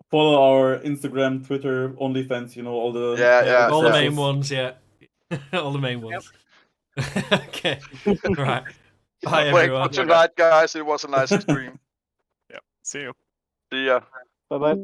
Follow our Instagram, Twitter, OnlyFans, all the Yeah, all the yeah. main ones. Yeah, all the main ones. Okay, right. Bye, Thanks everyone. for tonight, guys. It was a nice stream. Yeah. See you. See ya. Bye bye.